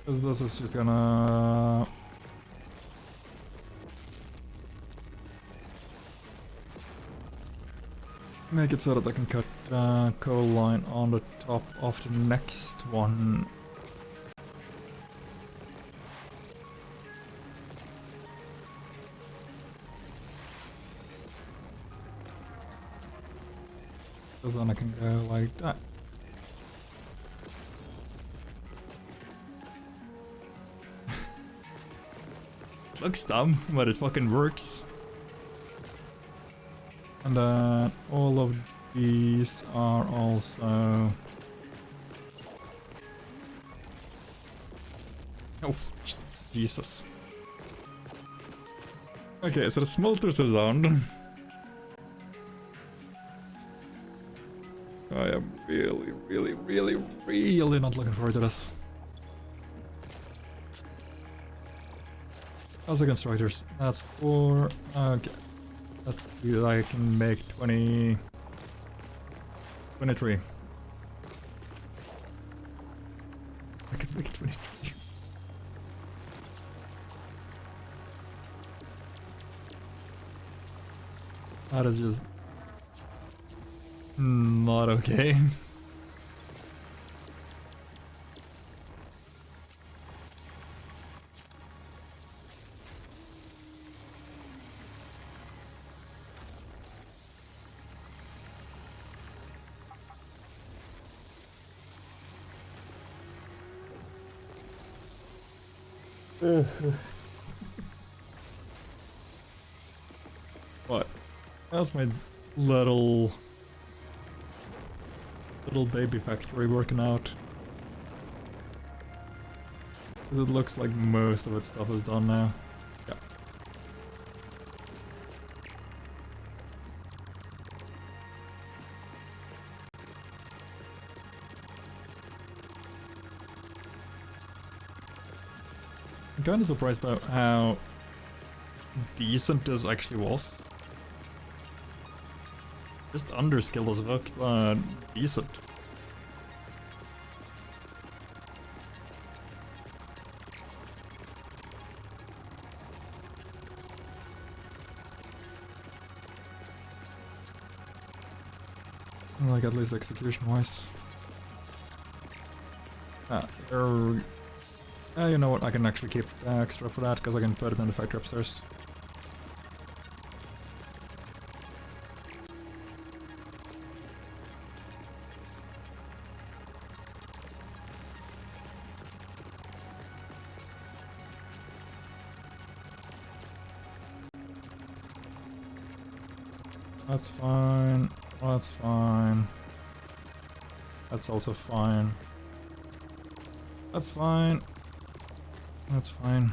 Because this is just gonna... make it so that I can cut coal line on the top of the next one. Because then I can go like that. Looks dumb, but it fucking works. And then all of these are also... Oh, Jesus. Okay, so the smelters are down. I am really not looking forward to this. How's the constructors? That's 4. Okay. That's 2. I can make 20... 23. I can make 23. That is just... not okay. What? That's my little baby factory working out. Because it looks like most of its stuff is done now. Yeah. I'm kind of surprised though how decent this actually was. Just underskilled as fuck, but decent. Like at least execution wise. You know what, I can actually keep extra for that because I can put it in the factory upstairs. That's fine. That's fine. That's also fine. That's fine. That's fine.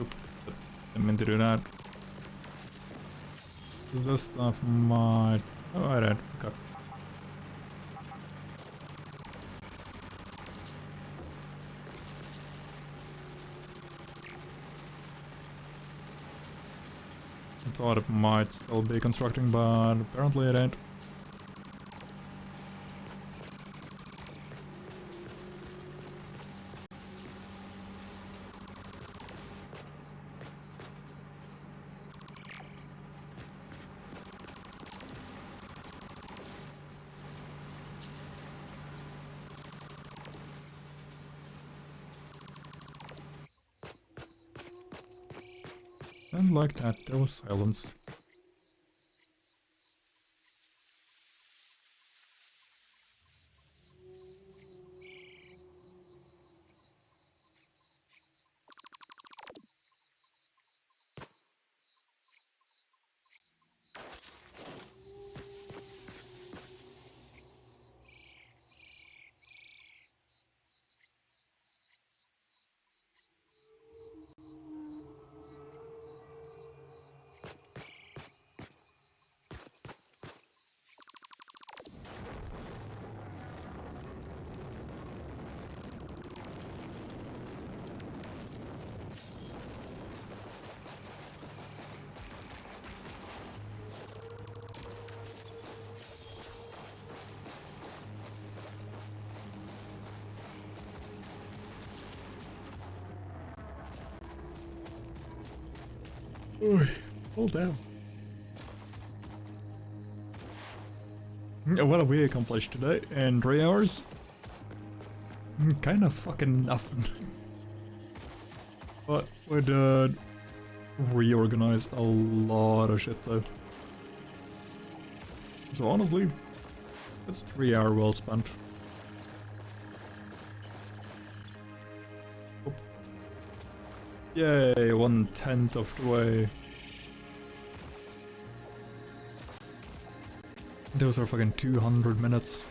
Oop, didn't mean to do that. Is this stuff might... Oh, I did. Okay. I thought it might still be constructing, but apparently it ain't. And like that, there was silence. Oy, hold down. What have we accomplished today in 3 hours? Kinda fucking nothing. But we did reorganize a lot of shit though. So honestly, it's 3 hour well spent. Oop. Yay, 1/10 of the way. Those are fucking 200 minutes.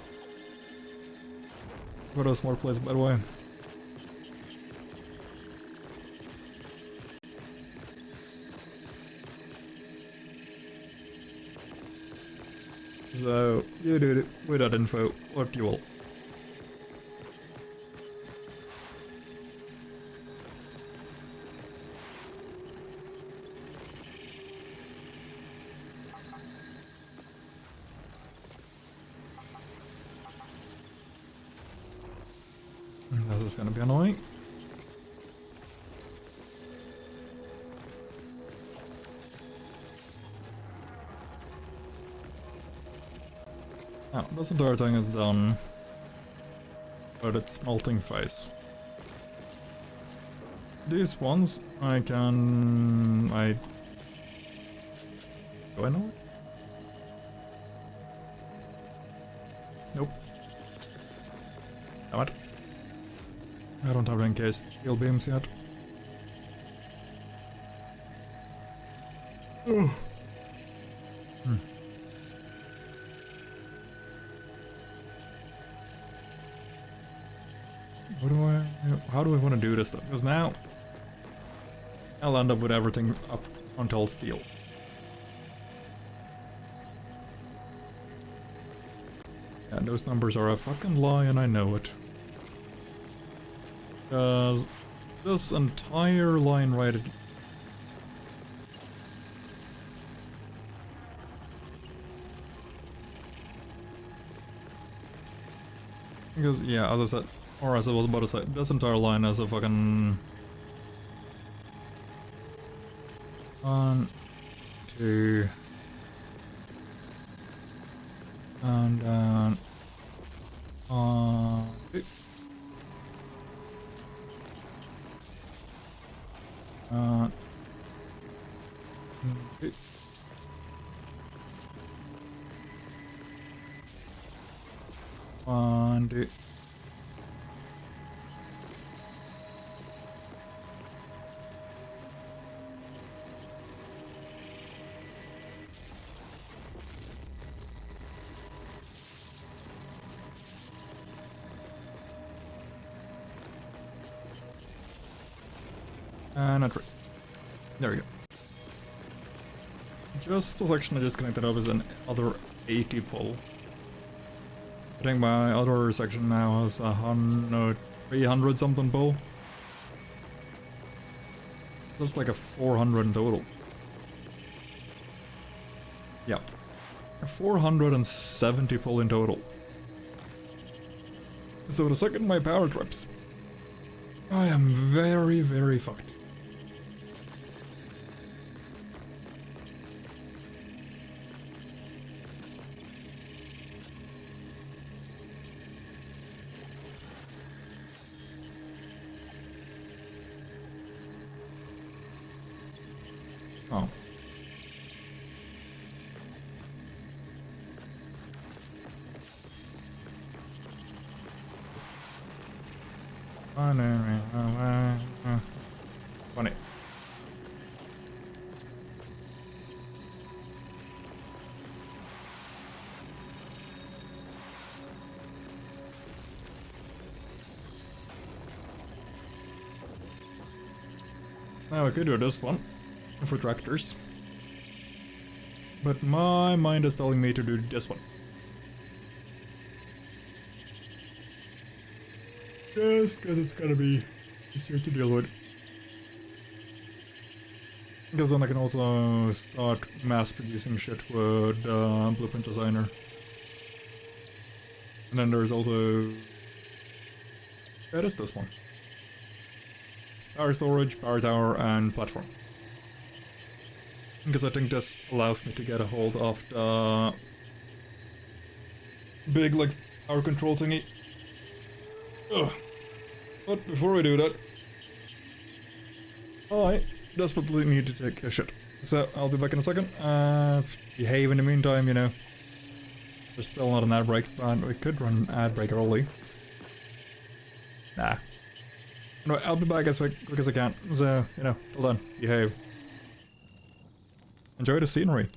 What else more plays, by the way? So, you do it with that info, what you will. This is gonna be annoying. Now, this entire thing is done, but it's melting phase. These ones, do I know it? Nope. Damn it. I don't have encased steel beams yet. Hmm. How do I want to do this stuff? Because now I'll end up with everything up until steel. Yeah, those numbers are a fucking lie and I know it. Because this entire line right... Because, yeah, as I said, or as I was about to say, this entire line has a fucking... 1, 2... And then... 2... Okay. One, two. And not right. There we go. Just the section I just connected up is an other 80 pull. I think my other section now has 300 something pull. That's like a 400 in total. Yeah. 470 pull in total. So the second my power trips, I am very, very fucked. Oh. Funny. Now I could do this one for tractors. But my mind is telling me to do this one. Just because it's gonna be easier to deal with. Because then I can also start mass producing shit with Blueprint Designer. And then there's also... yeah, it is this one. Power storage, power tower, and platform. Because I think this allows me to get a hold of the big, like, power control thingy. Ugh. But before I do that, I desperately need to take a shit. So I'll be back in a second. Behave in the meantime, you know. There's still not an ad break, but we could run an ad break early. Nah. Anyway, I'll be back as quick as I can. So, you know, till then, behave. Enjoy the scenery.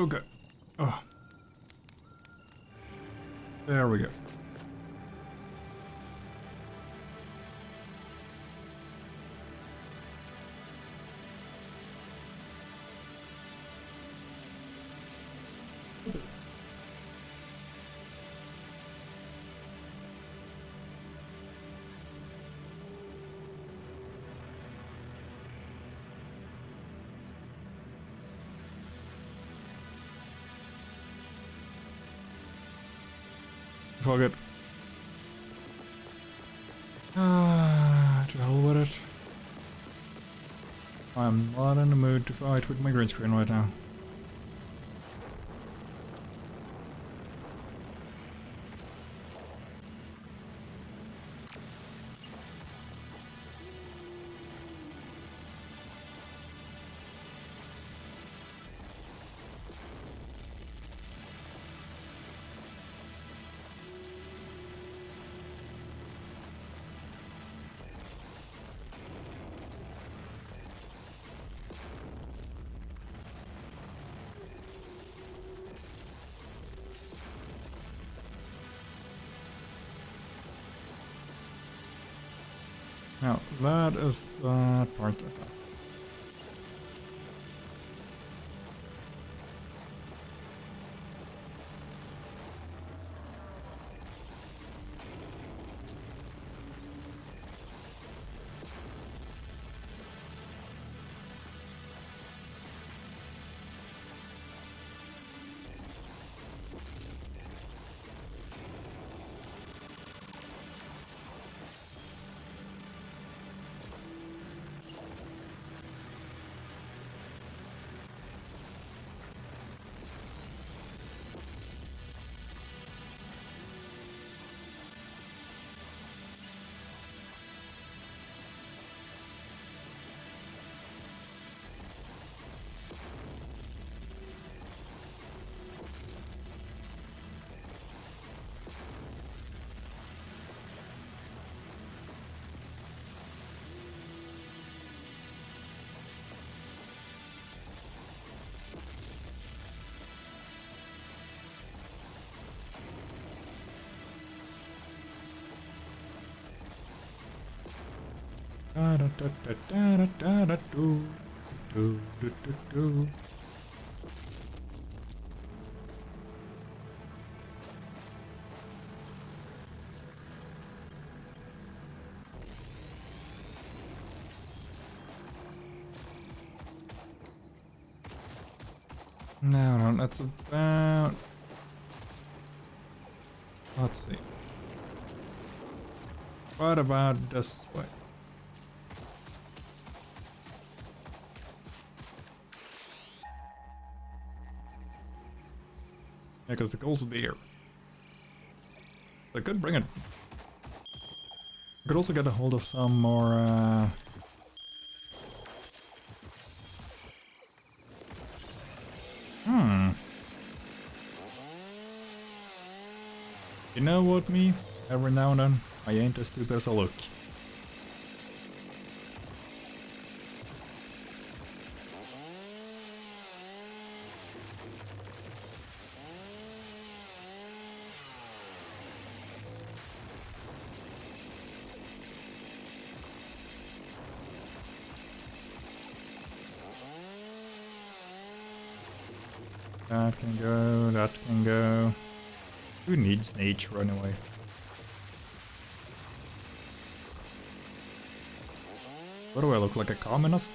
Okay. Oh. There we go. Fuck it. To hell with it. I'm not in the mood to fight with my green screen right now. Now, that is that part that da da da da da da da do do do do do. No, that's about... Let's see. What about this way? Yeah, because the goals would be here. I could bring it. I could also get a hold of some more, You know what, me? Every now and then, I ain't as stupid as I look. That can go, that can go. Who needs nature anyway? What do I look like, a communist?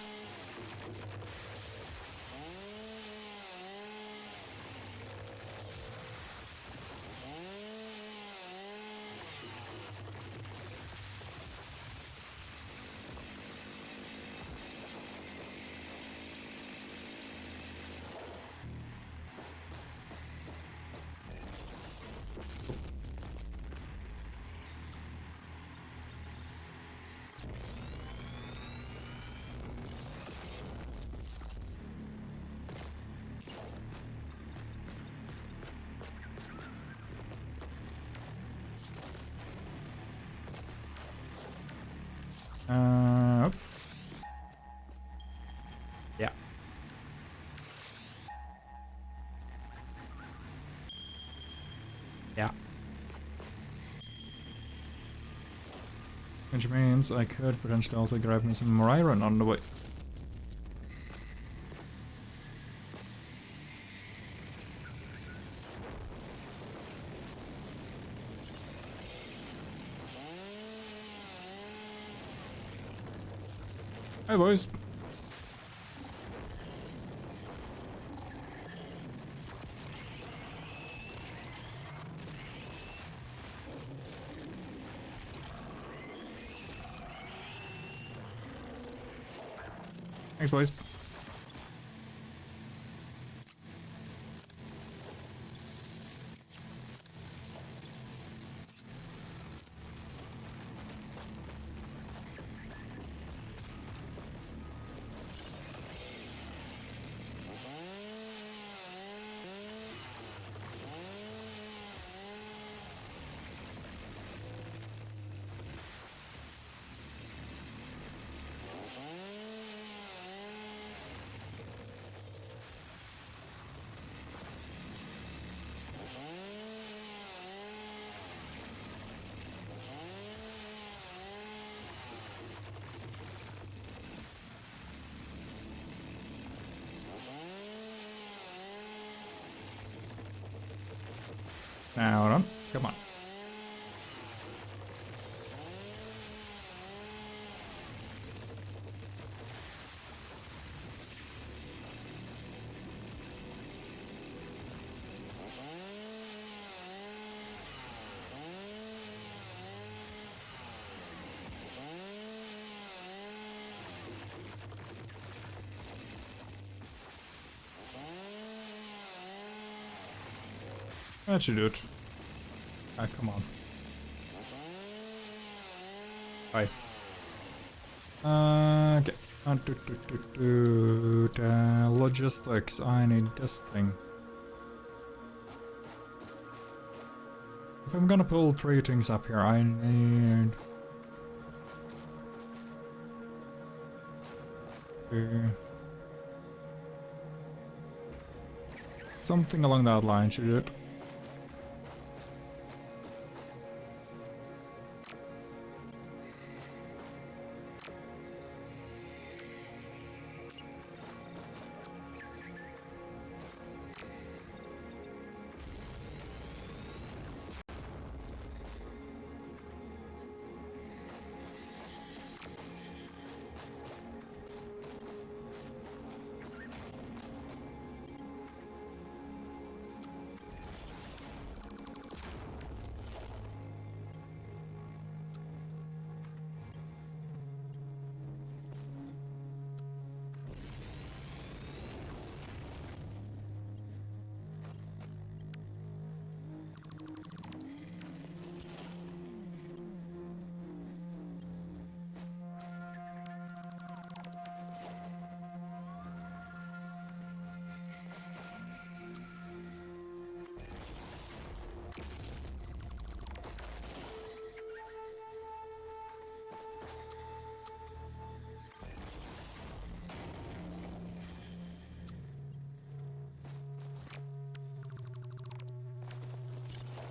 Oh. Yeah. Which means I could potentially also grab me some more iron on the way. Hey boys. Thanks boys. Now hold on, come on. That should do it. Ah, come on. Bye. Okay. The logistics. I need this thing. If I'm gonna pull 3 things up here, I need... something along that line should do it.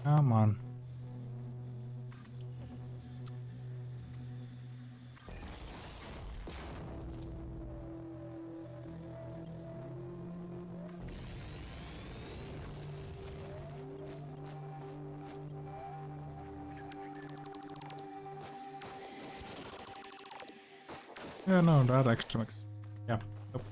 Come on. Yeah, no, that extra makes... Yeah, yep.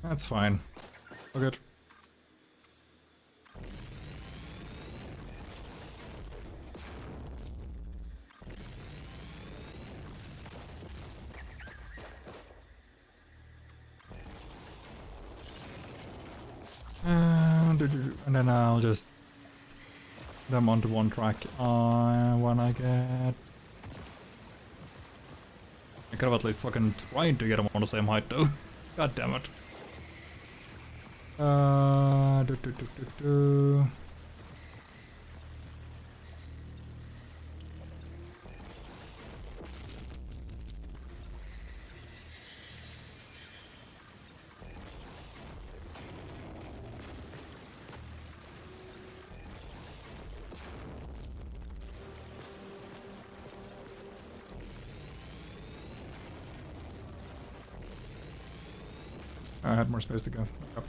That's fine. Look it. And then I'll just them onto one track when I get. I could have at least fucking tried to get them on the same height though. God damn it. Do, do, do, do, do. I had more space to go. Yep.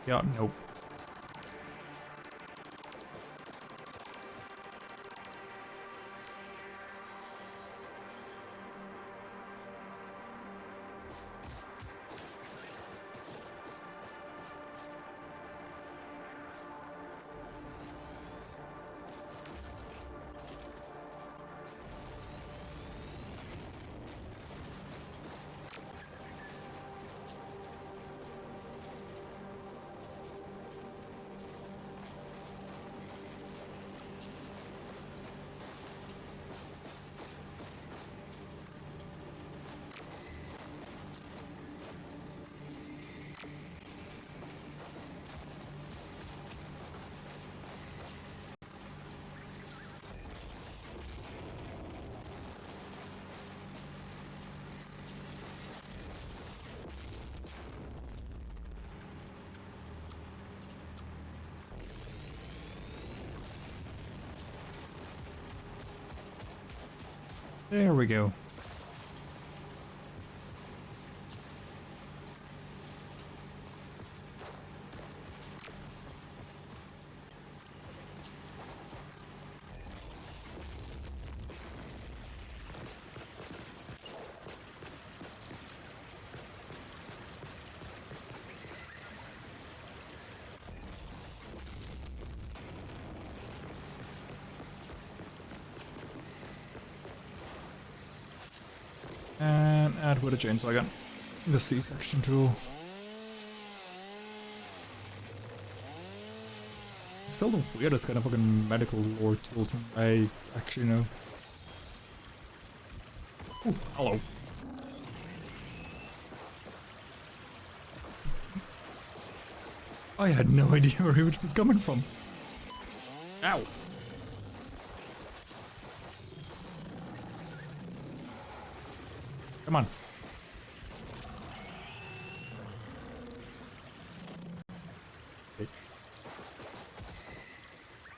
Yeah, nope. There we go. And add with a chainsaw again. The C-section tool. Still the weirdest kind of fucking medical lore tool thing I actually know. Ooh, hello. I had no idea where it was coming from. Ow. Come on. Bitch.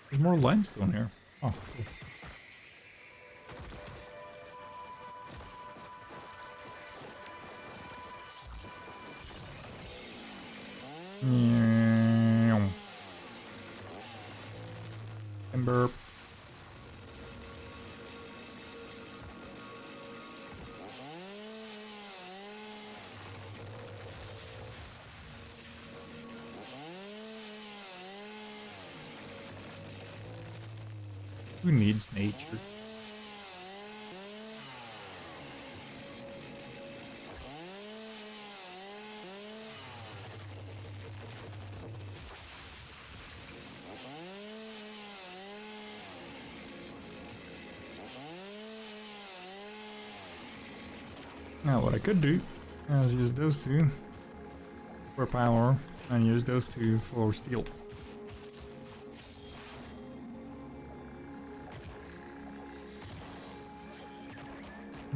There's more limestone here. Oh, cool. Timber. Who needs nature? Now what I could do is use those two for power and use those two for steel.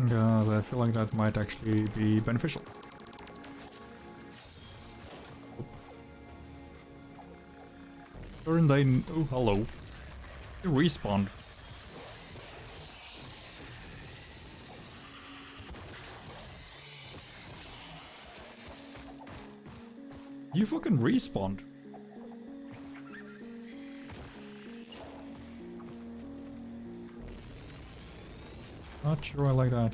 Because I feel like that might actually be beneficial. Turn they... oh, hello. They respawned. You fucking respawned. Not sure I like that.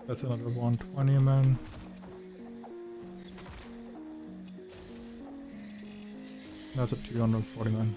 That's another 120 man. That's a 240 man.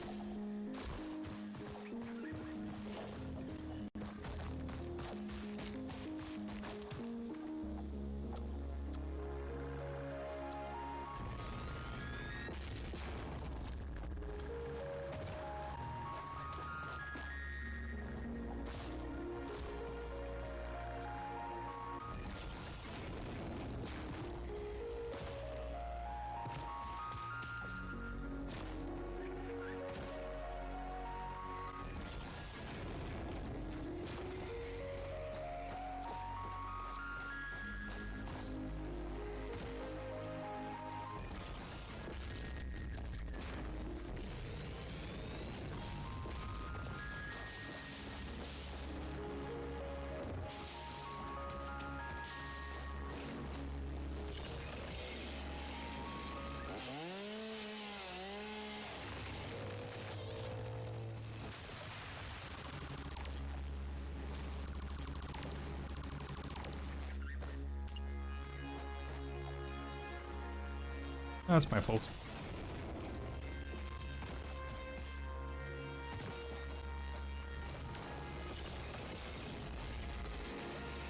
That's my fault.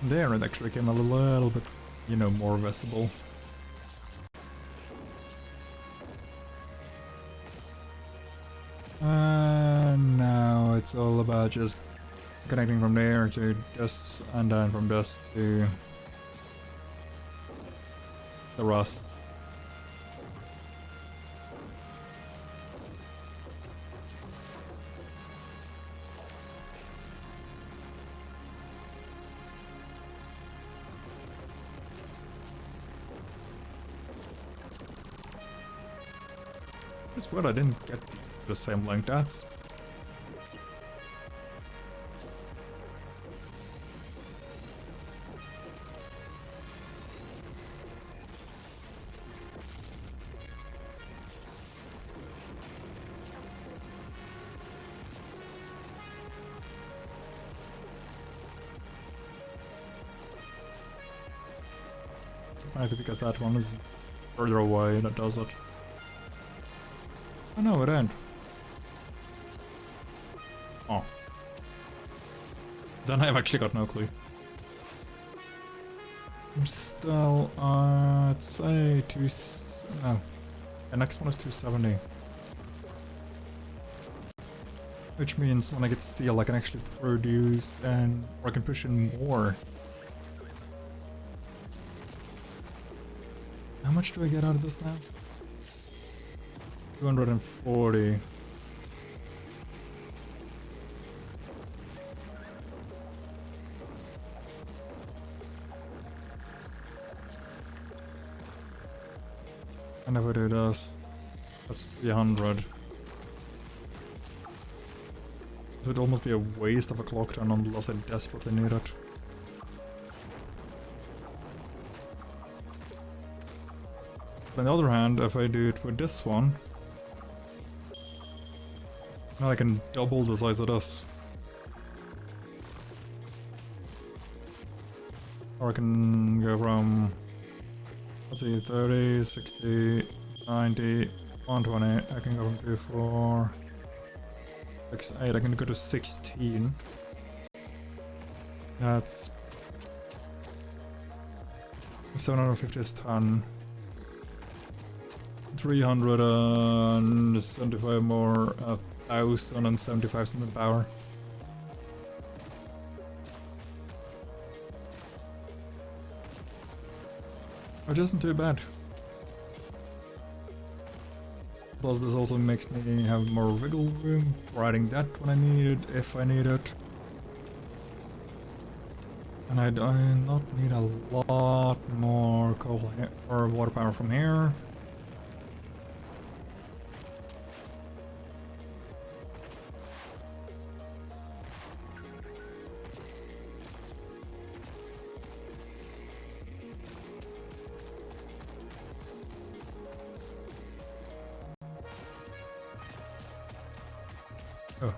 There it actually came a little bit, you know, more visible. And now it's all about just connecting from there to dust and then from dust to the rust. It's weird I didn't get the same like that. Maybe because that one is further away that does it. Oh no, it ain't. Oh. Then I've actually got no clue. I'm still, let's say no. The next one is 270. Which means when I get steel I can actually produce and, or I can push in more. How much do I get out of this now? 240. And if I do this, that's 300. It would almost be a waste of a clock turn unless I desperately need it. On the other hand, if I do it with this one, now I can double the size of this. Or I can go from Let's see, 30, 60, 90, 120. I can go from 2, 4, 6, 8. I can go to 16. That's 750 is 10. 375 more, 1075 something power. Which isn't too bad. Plus this also makes me have more wiggle room, riding that when I need it, if I need it. And I do not need a lot more coal or water power from here. Oh.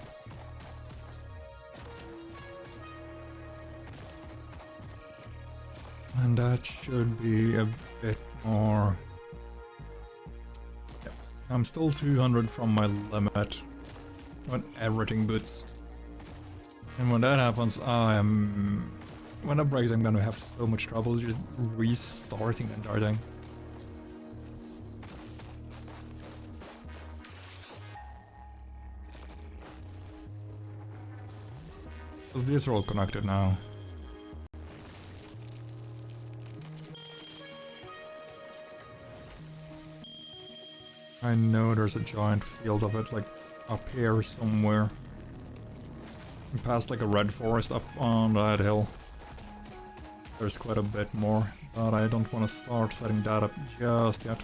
And that should be a bit more. Yep. I'm still 200 from my limit when everything boots. And when that happens, when that breaks, I'm gonna have so much trouble just restarting the entire thing. Because these are all connected now. I know there's a giant field of it, like, up here somewhere. Past like a red forest up on that hill. There's quite a bit more, but I don't want to start setting that up just yet.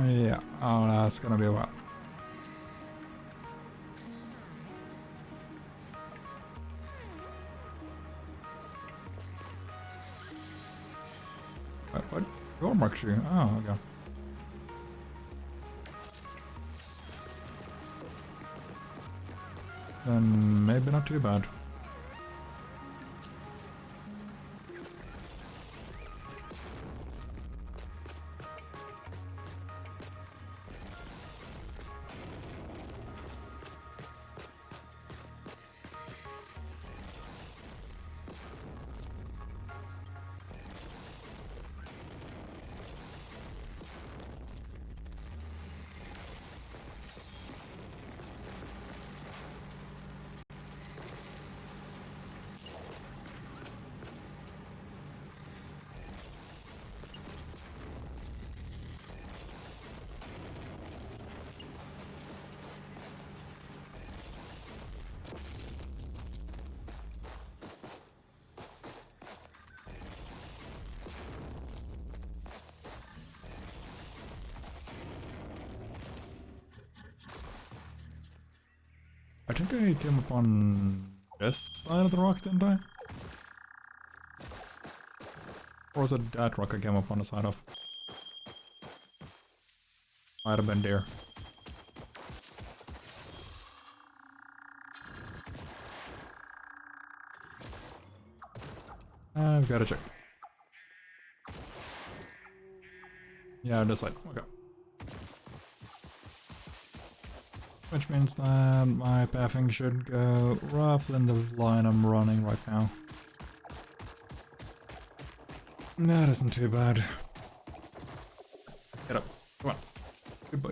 Yeah. Oh, that's gonna be a while. What? Your mark tree? Oh, okay. Then maybe not too bad. I think I came upon this side of the rock, didn't I? Or was it that rock I came up on the side of? Might have been there. I've gotta check. Yeah, this side. Okay. Which means that my pathing should go roughly in the line I'm running right now. That isn't too bad. Get up. Come on. Good boy.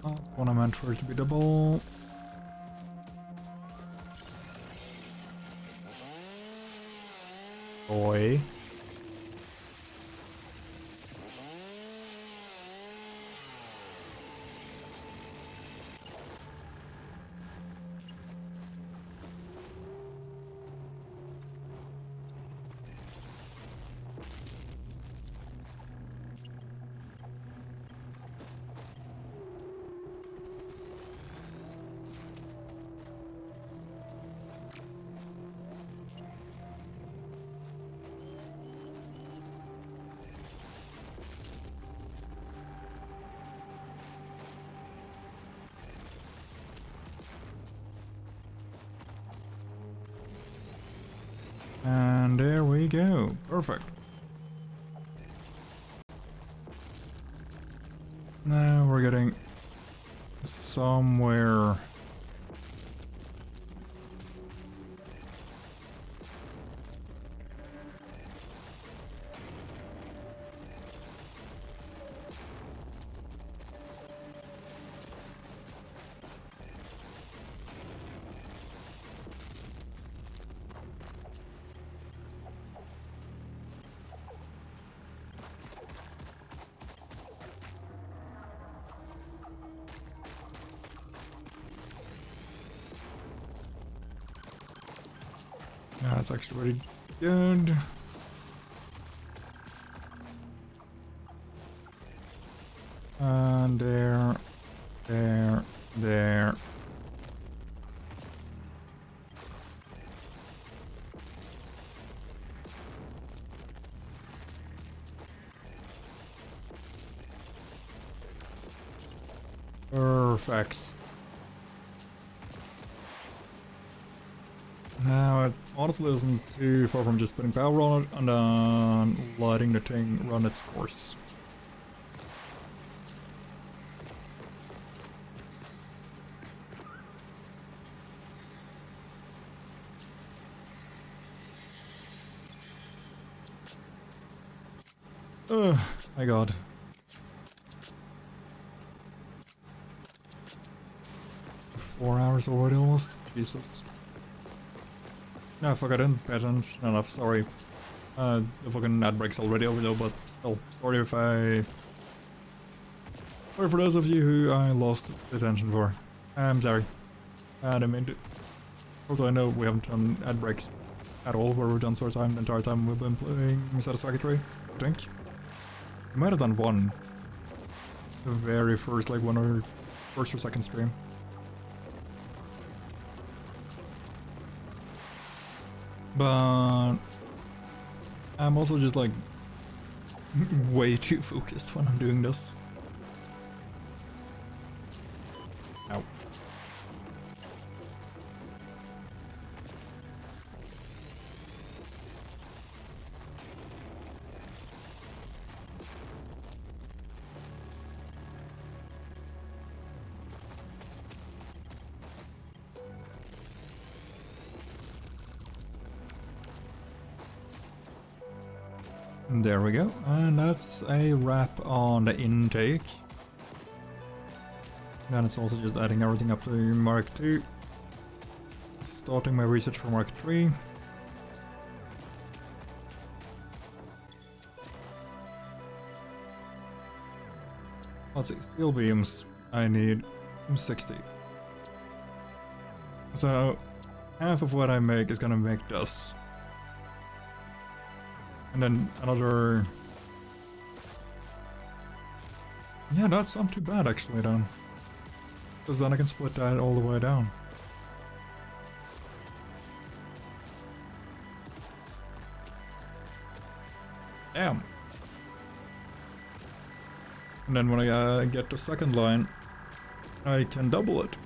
That's one I meant for it to be double. Boy. And there we go. Perfect. Now we're getting somewhere. Yeah, that's actually pretty good. And there. Perfect. Now, it honestly isn't too far from just putting power on it and then letting the thing run its course. My god. Four hours already almost? Jesus. No, fuck, I didn't pay attention enough, sorry. The fucking ad break's already over though, but still, sorry if I... Sorry for those of you who I lost attention for. I'm sorry. I didn't mean to. Also, I know we haven't done ad breaks at all, where we've done sort time the entire time we've been playing Satisfactory, I think. We might have done one. The very first, like, first or second stream. But I'm also just like way too focused when I'm doing this. Ow. There we go, and that's a wrap on the intake. Then it's also just adding everything up to Mark 2. Starting my research for Mark 3. Let's see, steel beams, I need 60. So, half of what I make is gonna make this. And then another... Yeah, that's not too bad actually then. Because then I can split that all the way down. Damn. And then when I get the second line, I can double it.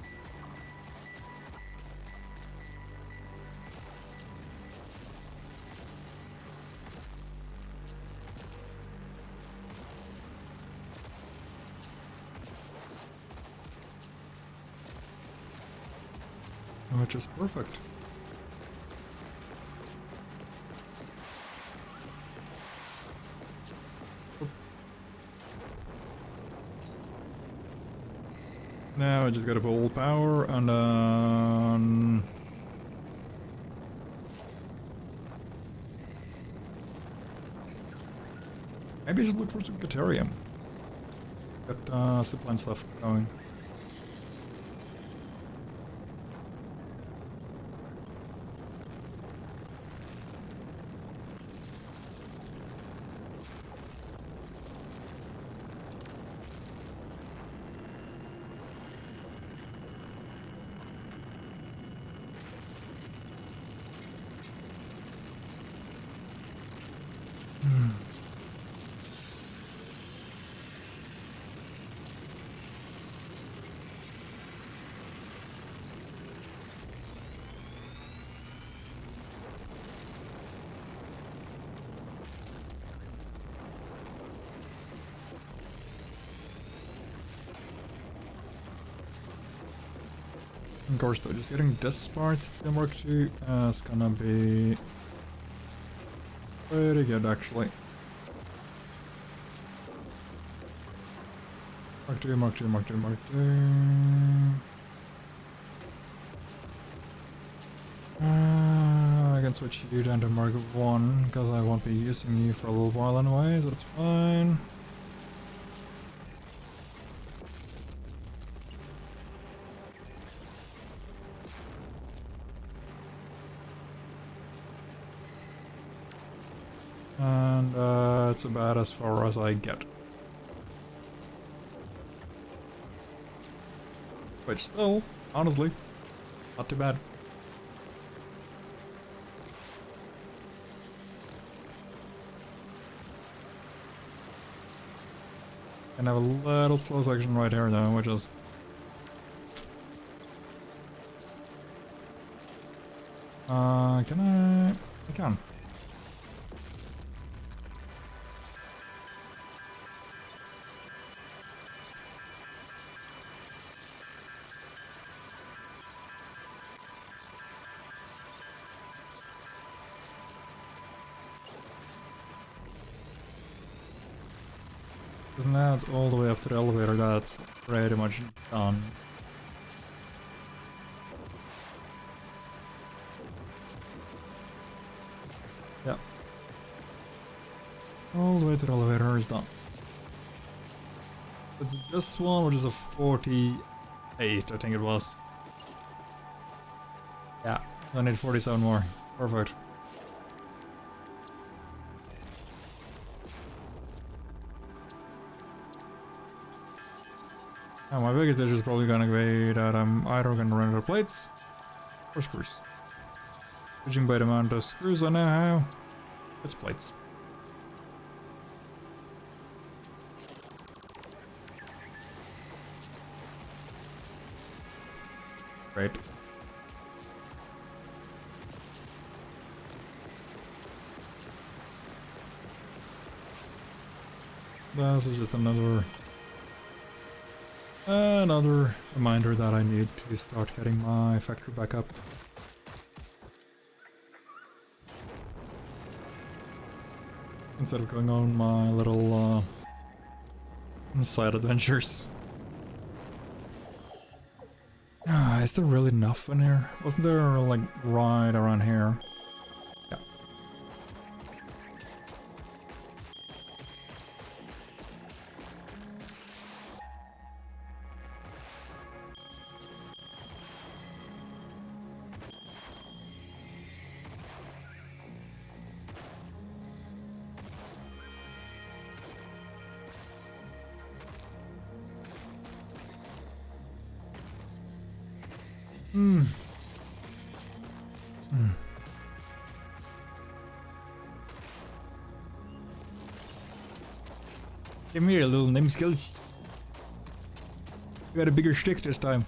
Which is perfect. Now I just gotta pull power and then... Maybe I should look for some Caterium. Get zipline stuff going. Of course though, just getting this part to Mark II is gonna be pretty good actually. Mark II, Mark II, Mark II, Mark II. I can switch you down to Mark 1 because I won't be using you for a little while anyway, so that's fine. And it's about as far as I get. Which still, honestly, not too bad. And have a little slow section right here though, which is... can I? I can. Because now it's all the way up to the elevator, that's pretty much done. Yeah. All the way to the elevator is done. It's this one, which is a 48, I think it was. Yeah, I need 47 more. Perfect. Now my biggest issue is probably gonna be that I'm either gonna run out of plates or screws. Judging by the amount of screws I now have, it's plates. Great. This is just another reminder that I need to start getting my factory back up. Instead of going on my little side adventures. Is there really enough in here? Wasn't there like right around here? Yeah. Come here, little nimskills. You got a bigger stick this time.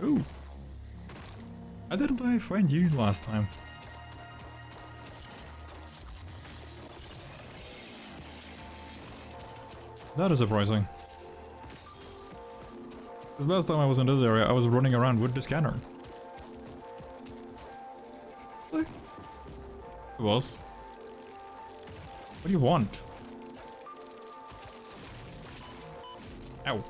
Ooh. How didn't I find you last time? That is surprising. Because last time I was in this area, I was running around with the scanner. Really? It was. What do you want? Ow.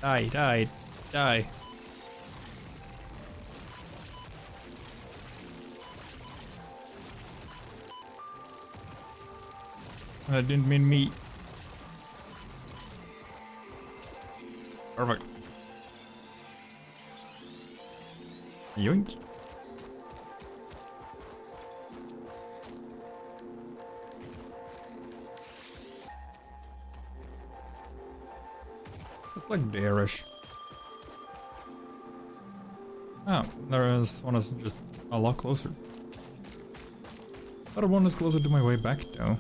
Die, die, die. I didn't mean me. Perfect. Yoink. It's like bearish. Oh, there is one that's just a lot closer. Other one is closer to my way back though.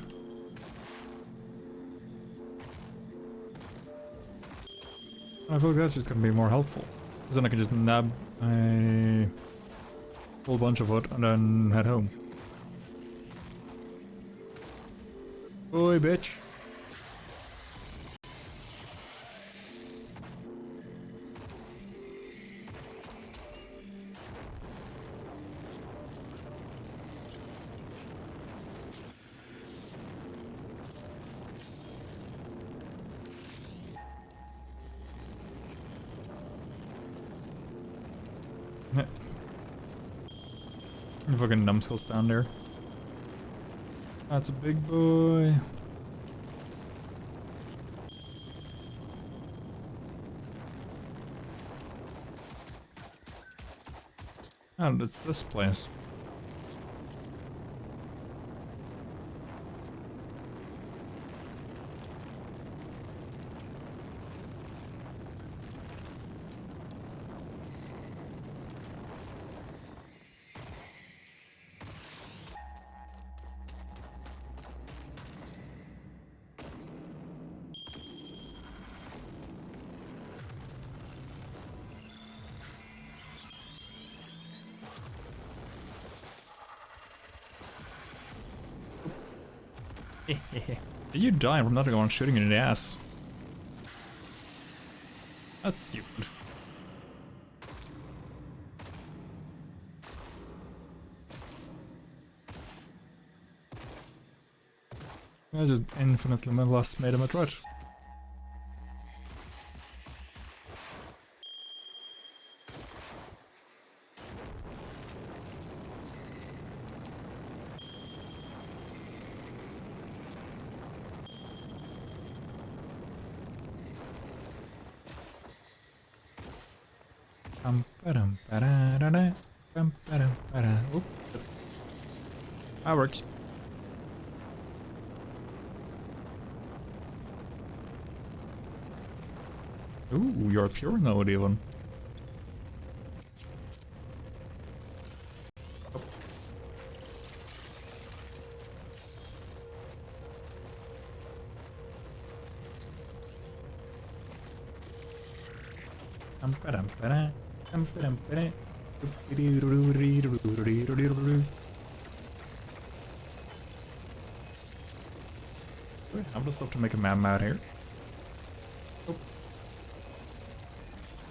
I feel like that's just gonna be more helpful. Because then I can just nab a whole bunch of it and then head home. Boy, bitch. Fucking numbskulls down there. That's a big boy. And it's this place. Did you die from another one shooting you in the ass? That's stupid. I just infinitely less made him a threat. Oop. That works. Ooh, you're pure node even. Do I have the stuff to make a man mad here? Nope.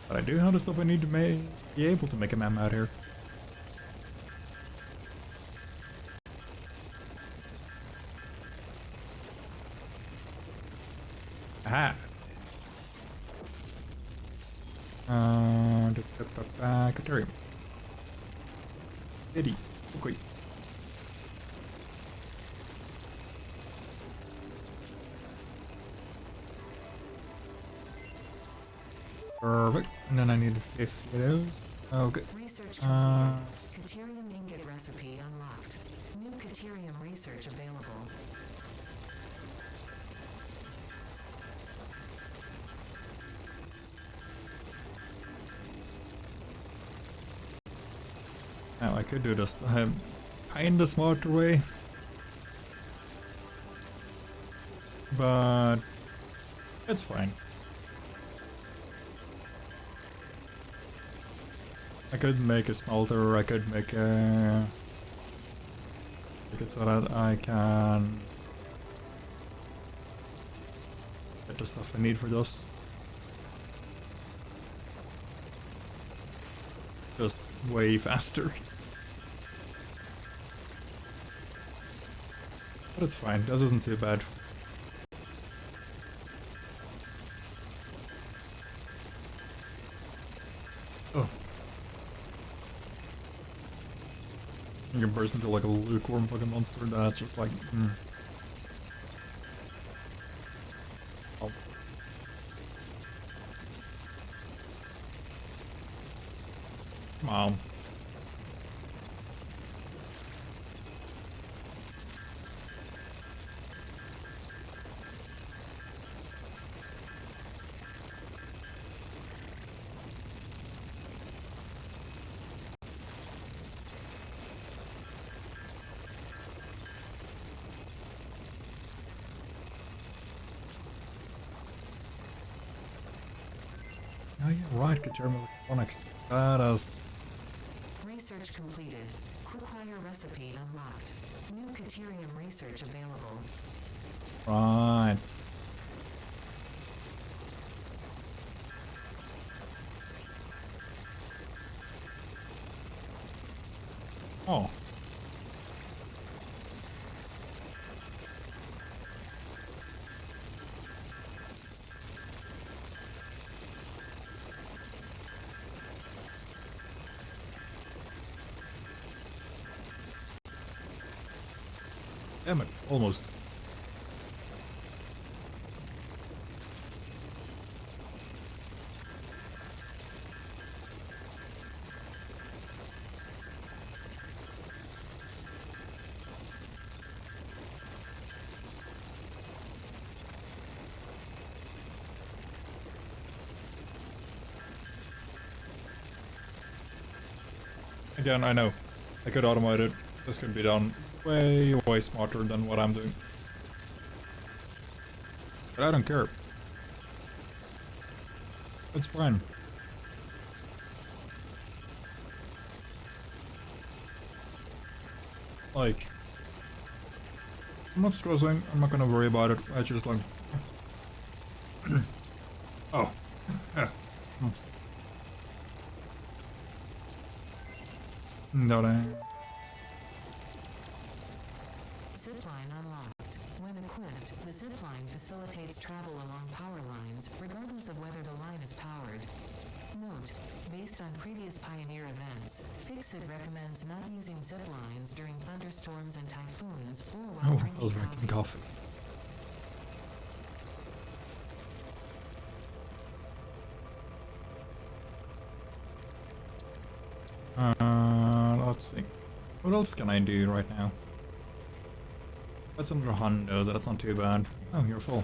But I do have the stuff I need to be able to make a man mad here. Aha! Caterium. Eddie. Okay. Perfect. And then I need 50 of those. Okay. Research complete. Caterium ingot recipe unlocked. New Caterium research available. Now I could do this kinda smarter way. But it's fine. I could make a smelter, I could make a... make it so that I can... get the stuff I need for this. Just way faster. But it's fine, this isn't too bad. Oh. You can burst into like a lukewarm fucking monster that's just like... Oh. Come on. Oh yeah, right, Caterma Electronics. Badass. Research completed. Quickfire recipe unlocked. New Caterium research available. Right. Oh. Damn it, almost. Again, I know. I could automate it. This could be done way, way smarter than what I'm doing. But I don't care. It's fine. Like, I'm not stressing, I'm not gonna worry about it, I just like... oh. Yeah. No, no. Zipline unlocked. When equipped, the zipline facilitates travel along power lines, regardless of whether the line is powered. Note, based on previous Pioneer events, Fixit recommends not using ziplines during thunderstorms and typhoons or while Oh, I drinking was drinking coffee. Let's see. What else can I do right now? That's another hundo, so that's not too bad. Oh, you're full.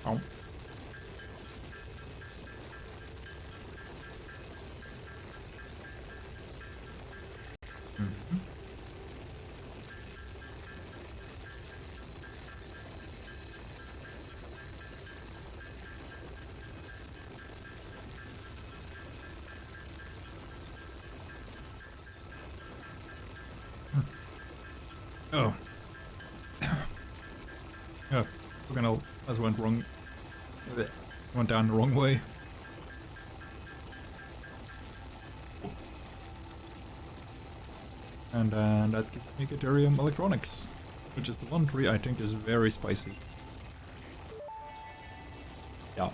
Oh. Mm-hmm. Oh. Yeah, fucking hell, that went wrong. Went down the wrong way. And that gives me Caterium Electronics, which is the one tree I think is very spicy. Yeah.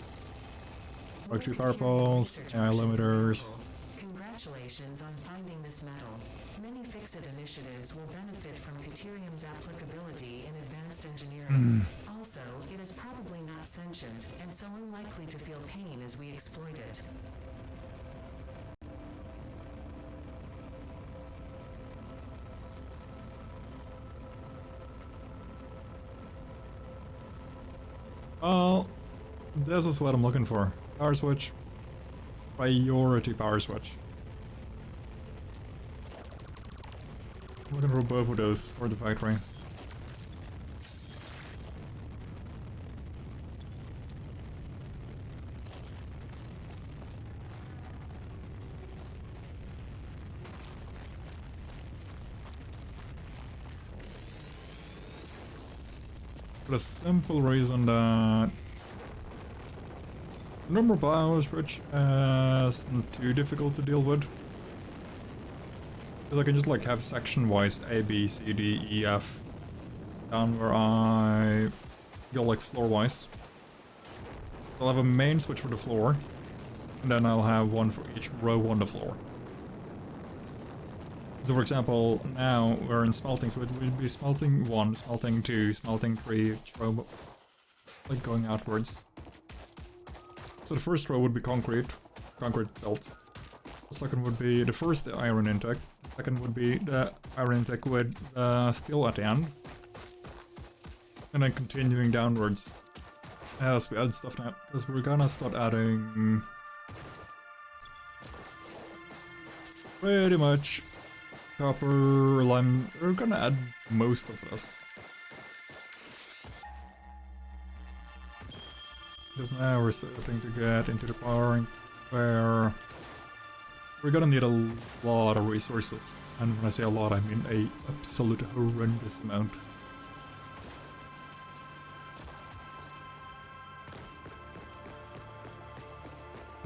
Electric power poles, AI limiters. Congratulations on finding this metal. Many Fixit initiatives will benefit from Caterium's applicability in advanced engineering. Also, it is probably not sentient, and so unlikely to feel pain as we exploit it. Well, this is what I'm looking for. Power switch. Priority power switch. we're gonna roll both of those for the factory. For the simple reason that the number of hours which isn't too difficult to deal with. Because I can just like have section wise A, B, C, D, E, F down where I go like floor wise. I'll have a main switch for the floor, and then I'll have one for each row on the floor. So for example, now we're in smelting, so it would be smelting 1, smelting 2, smelting 3, each row, like going outwards. So the first row would be concrete belt. The second would be the first iron intake. The second would be the iron intake with steel at the end. And then continuing downwards as we add stuff now, because we're gonna start adding pretty much copper, lime. We're gonna add most of this. Because now we're starting to get into the point where we're gonna need a lot of resources. And when I say a lot, I mean a absolute horrendous amount.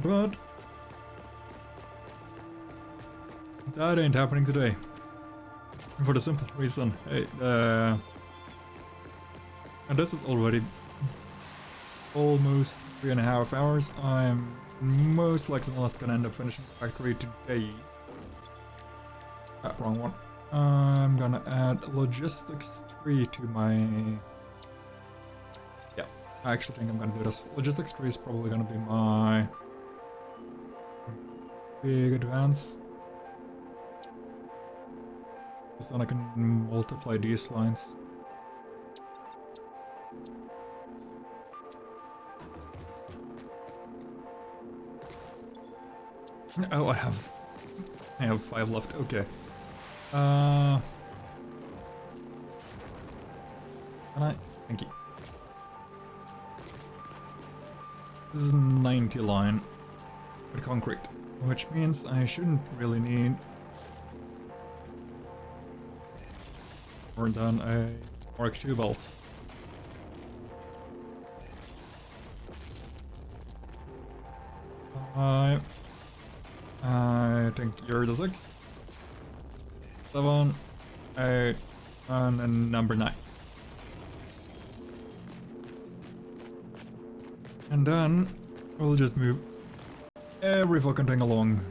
But that ain't happening today. For the simple reason, hey, and this is already almost 3.5 hours. I'm most likely not gonna end up finishing the factory today. Wrong one. I'm gonna add logistics 3 to my... Yeah, I actually think I'm gonna do this. Logistics 3 is probably gonna be my big advance. Because then I can multiply these lines. Oh, I have 5 left. Okay. Can I? Thank you. This is 90 line with concrete, which means I shouldn't really need more than a Mark II belt. I think you're the 6th, 7, 8, and then number 9. And then we'll just move every fucking thing along.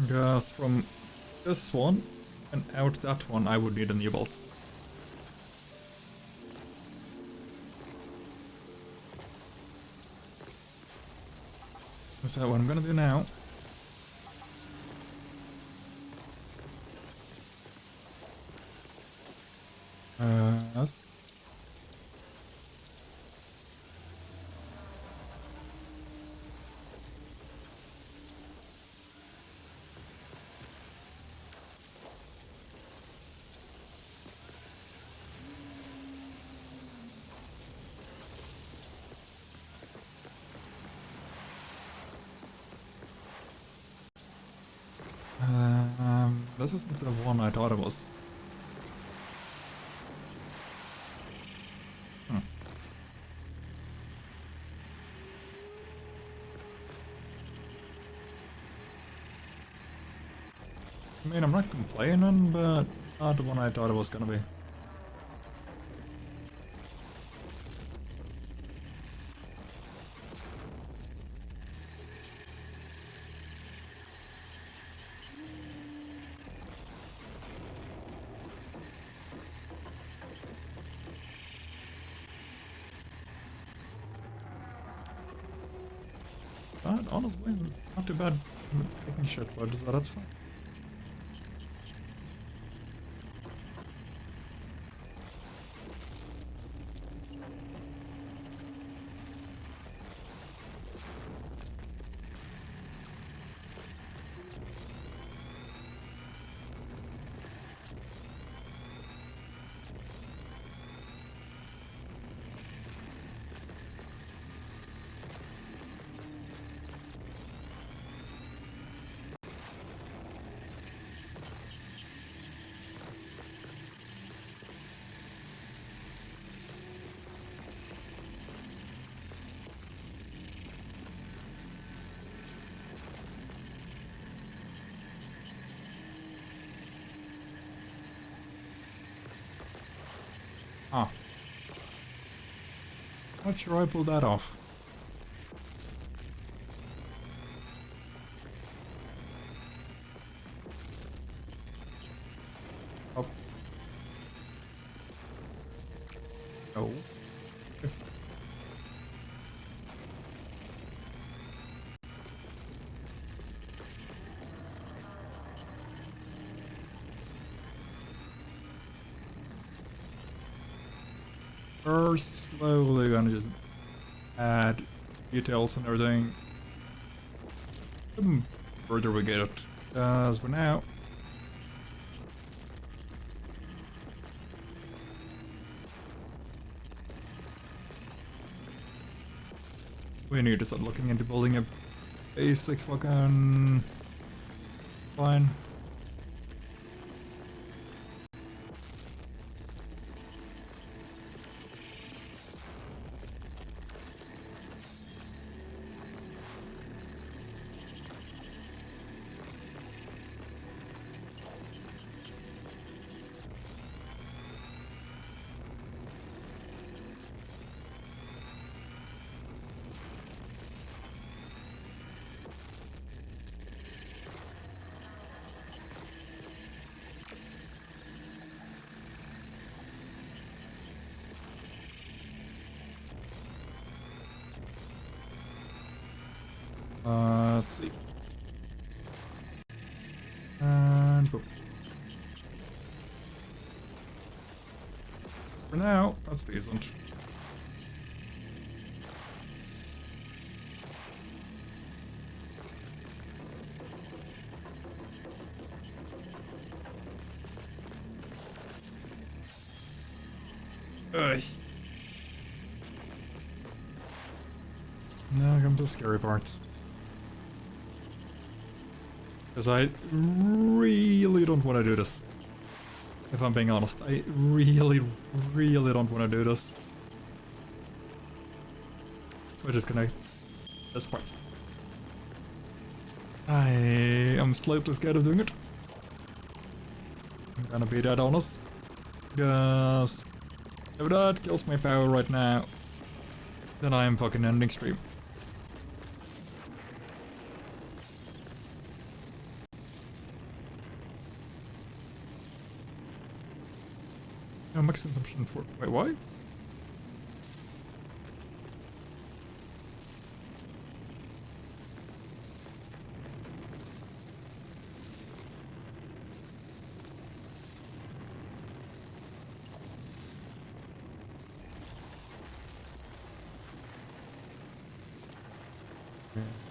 Because from this one and out that one I would need a new bolt. So what I'm gonna do now yes. This isn't the one I thought it was. I mean, I'm not complaining, but not the one I thought it was gonna be. honestly, not too bad taking shit, but that's fine. Ah. Not sure I pulled that off. Oh. Oh. We're slowly gonna just add details and everything. The further we get it. As for now, we need to start looking into building a basic fucking line. Let's see. And boom. For now, that's decent. Ugh. Now comes the scary part. Because I really don't want to do this. If I'm being honest, I really, really don't want to do this. We're just gonna... this part. I am slightly scared of doing it. I'm gonna be that honest. Because if that kills my power right now, then I am fucking ending stream. No, max consumption for... wait, why?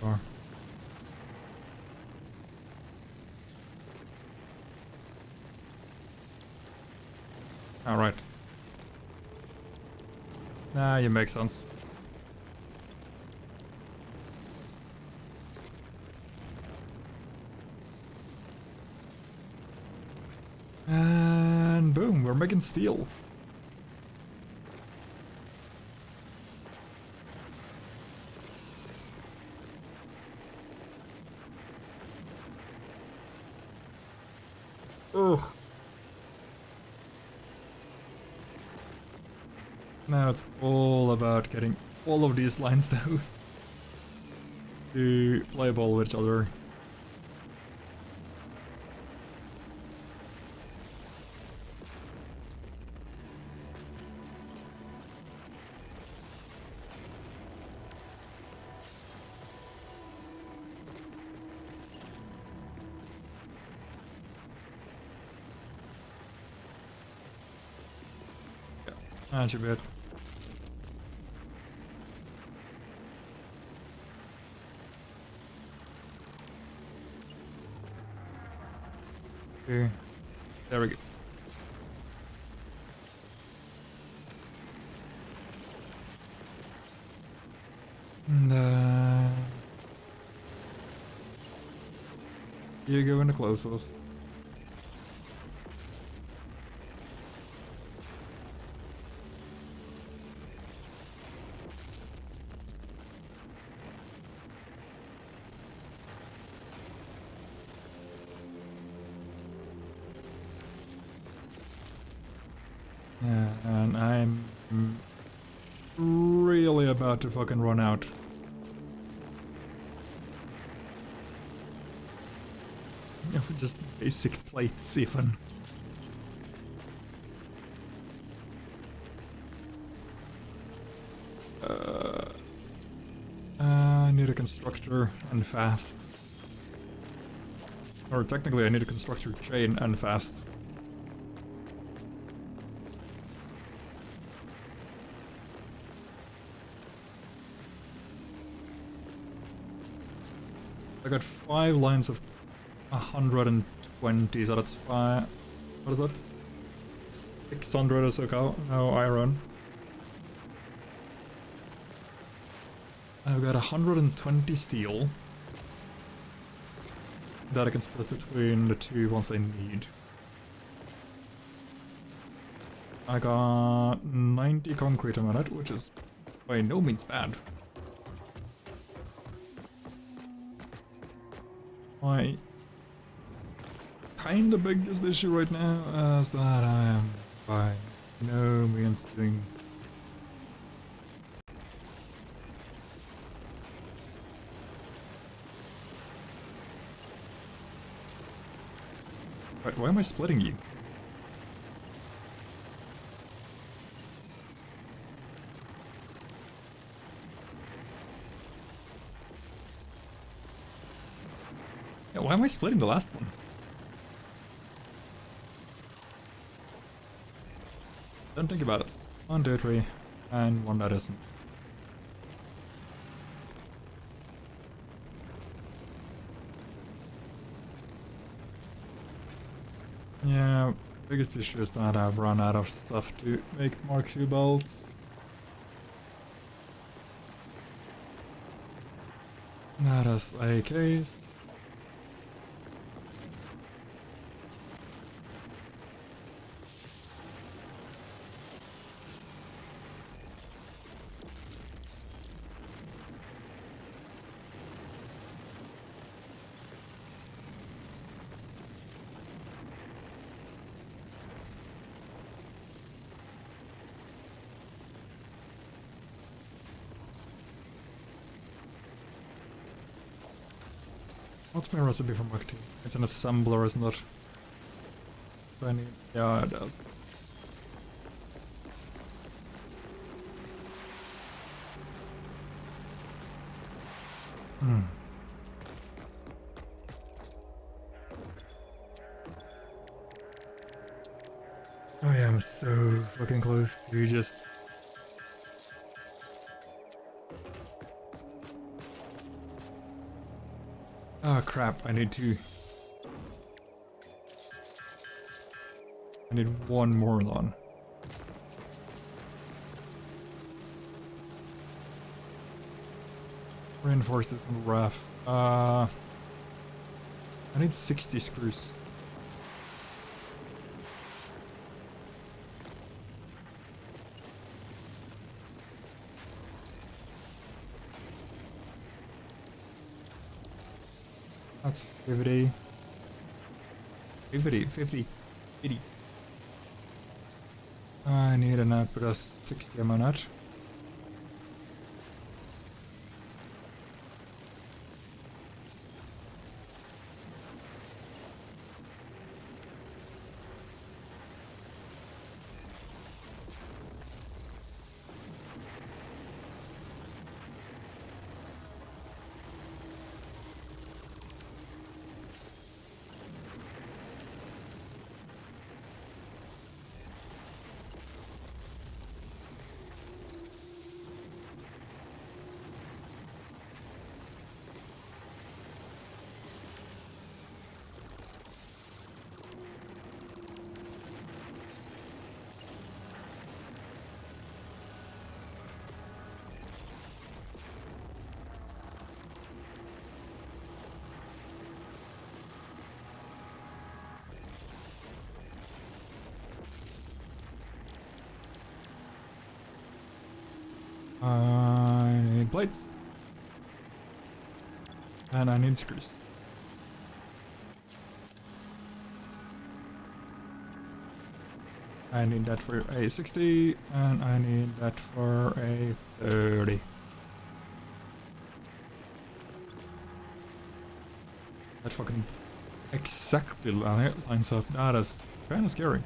Or... alright. Nah, you make sense. And boom, we're making steel. Ugh. Now it's all about getting all of these lines down to play ball with each other. That's a bit. Okay. There we go. And you go in the closest. Yeah, and I'm really about to fucking run out. Of just basic plates even. I need a constructor and fast. Or technically I need a constructor chain and fast. I got 5 lines of 120, so that's 5... What is that? 600 or so no iron. I've got 120 steel that I can split between the two ones I need. I got 90 concrete a minute, which is by no means bad. My kinda biggest issue right now is that I am by no means doing... Wait, why am I splitting you? Yeah, why am I splitting the last one? Don't think about it. 1, 2, 3, and one that isn't. Yeah, biggest issue is that I've run out of stuff to make Mark II belts. That is a case. What's my recipe for Mark II? It's an assembler, isn't it? Do I need... Yeah, it does. Oh yeah, I'm so fucking close to just... Oh crap, I need one more lawn. Reinforce this and rough. I need 60 screws. That's 50. 50. 80. I need an output of 60 a minute. plates. And I need screws. I need that for a 60, and I need that for a 30. That fucking exactly lines up. That is kind of scary.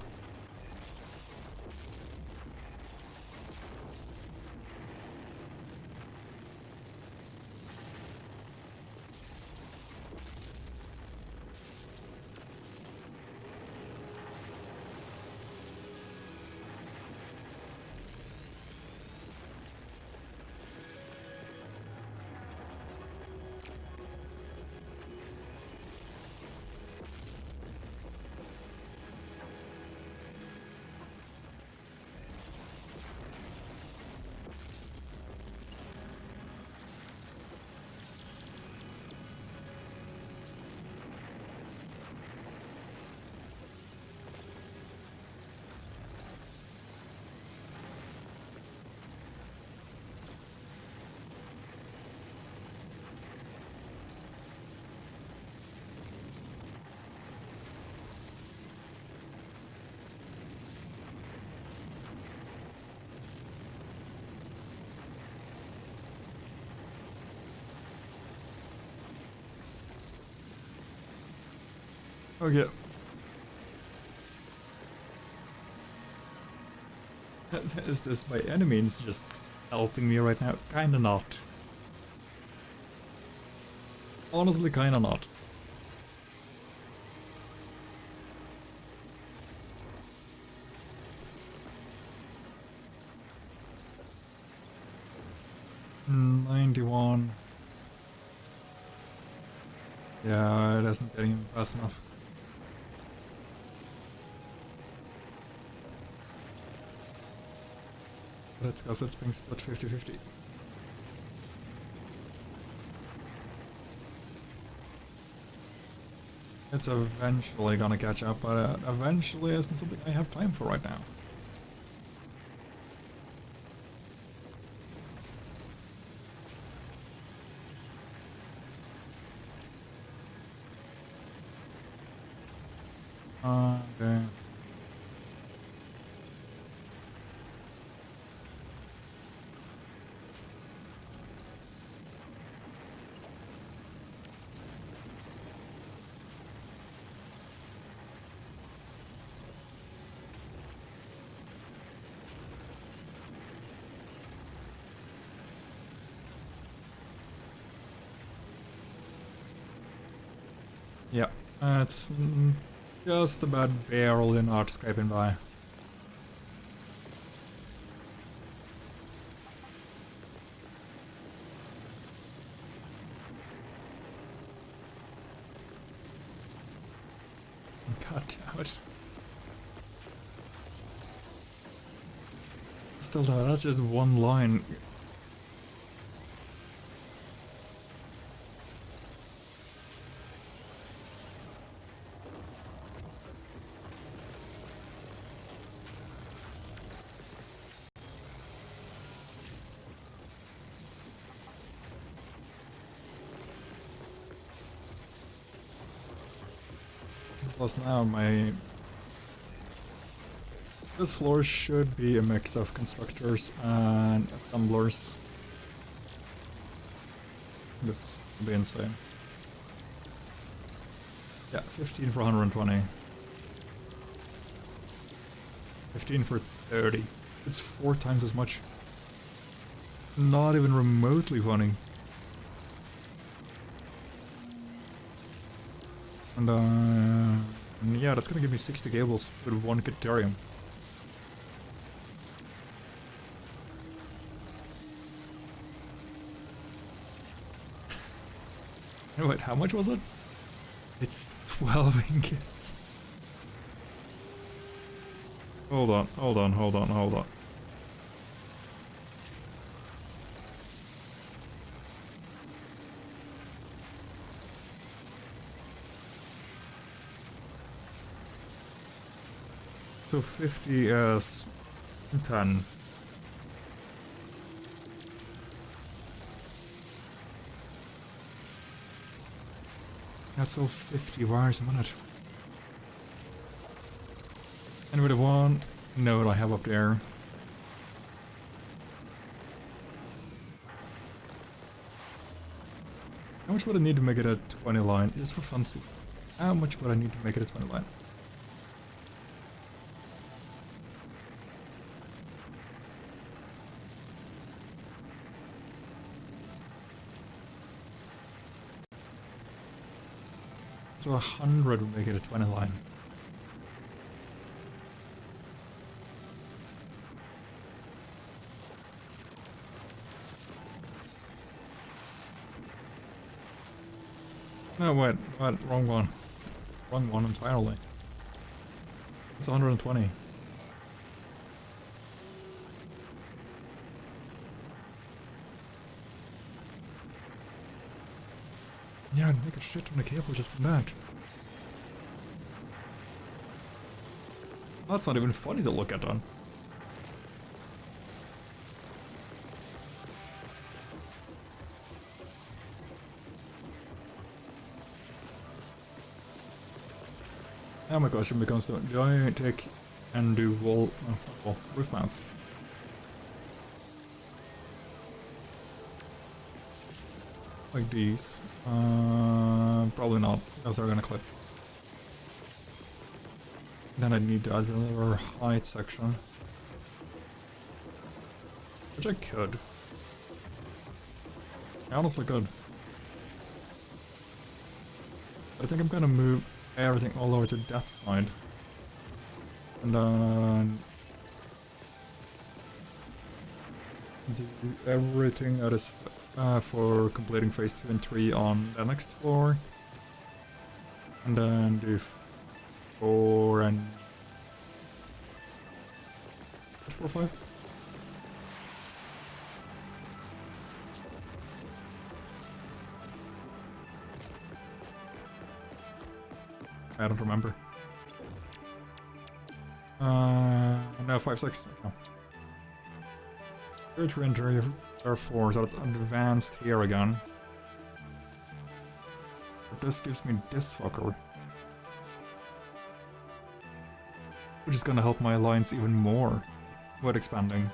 Okay. Is this by any means just helping me right now? Kinda not. Honestly, kinda not. Mm, 91. Yeah, it isn't getting fast enough. That's because it's being split 50-50. It's eventually gonna catch up, but eventually isn't something I have time for right now. Okay. Yeah, it's just about barely not scraping by. God damn it. Still though, that's just one line. Plus now this floor should be a mix of constructors and assemblers. This would be insane. Yeah, 15 for 120. 15 for 30. It's 4 times as much. Not even remotely funny. And yeah, that's gonna give me 60 cables with 1 Deuterium. Wait, how much was it? It's 12 ingots. Hold on. So 50 is 10. That's still 50 wires a minute. And with the one node I have up there. How much would I need to make it a 20 line? Just for funsies. How much would I need to make it a 20 line? So 100 would make it a 20 line. No, wait, wrong one. Wrong one entirely. It's 120. Yeah, I'd make a shit ton of cable just from that. That's not even funny to look at, on. Now my question becomes, do I take and do roof mounts? Like these? Probably not, because they're gonna clip. Then I'd need to add another height section. Which I could. I honestly could. But I think I'm gonna move everything all over to that side. And then do everything that is for completing phase 2 and 3 on the next floor. And then do 4 and 4, 5. I don't remember. No, 5, 6. No. 3 and 3 are 4, so it's advanced here again. But this gives me this fucker. Which is gonna help my alliance even more with expanding.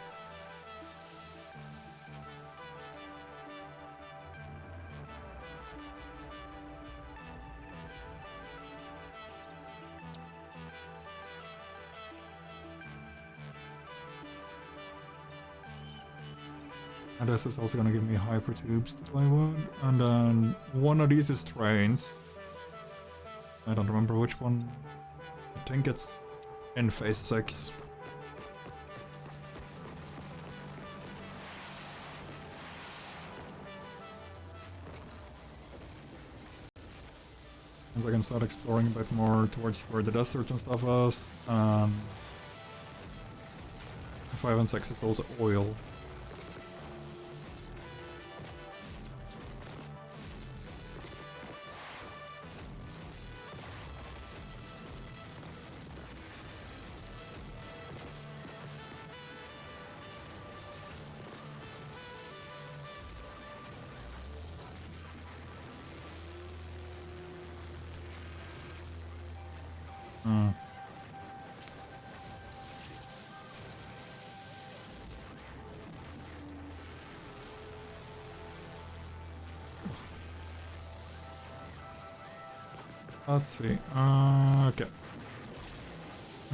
And this is also gonna give me hyper tubes to play with. And then one of these is trains. I don't remember which one. I think it's in phase 6. As I can start exploring a bit more towards where the desert and stuff is. 5 and 6 is also oil. Let's see. Okay.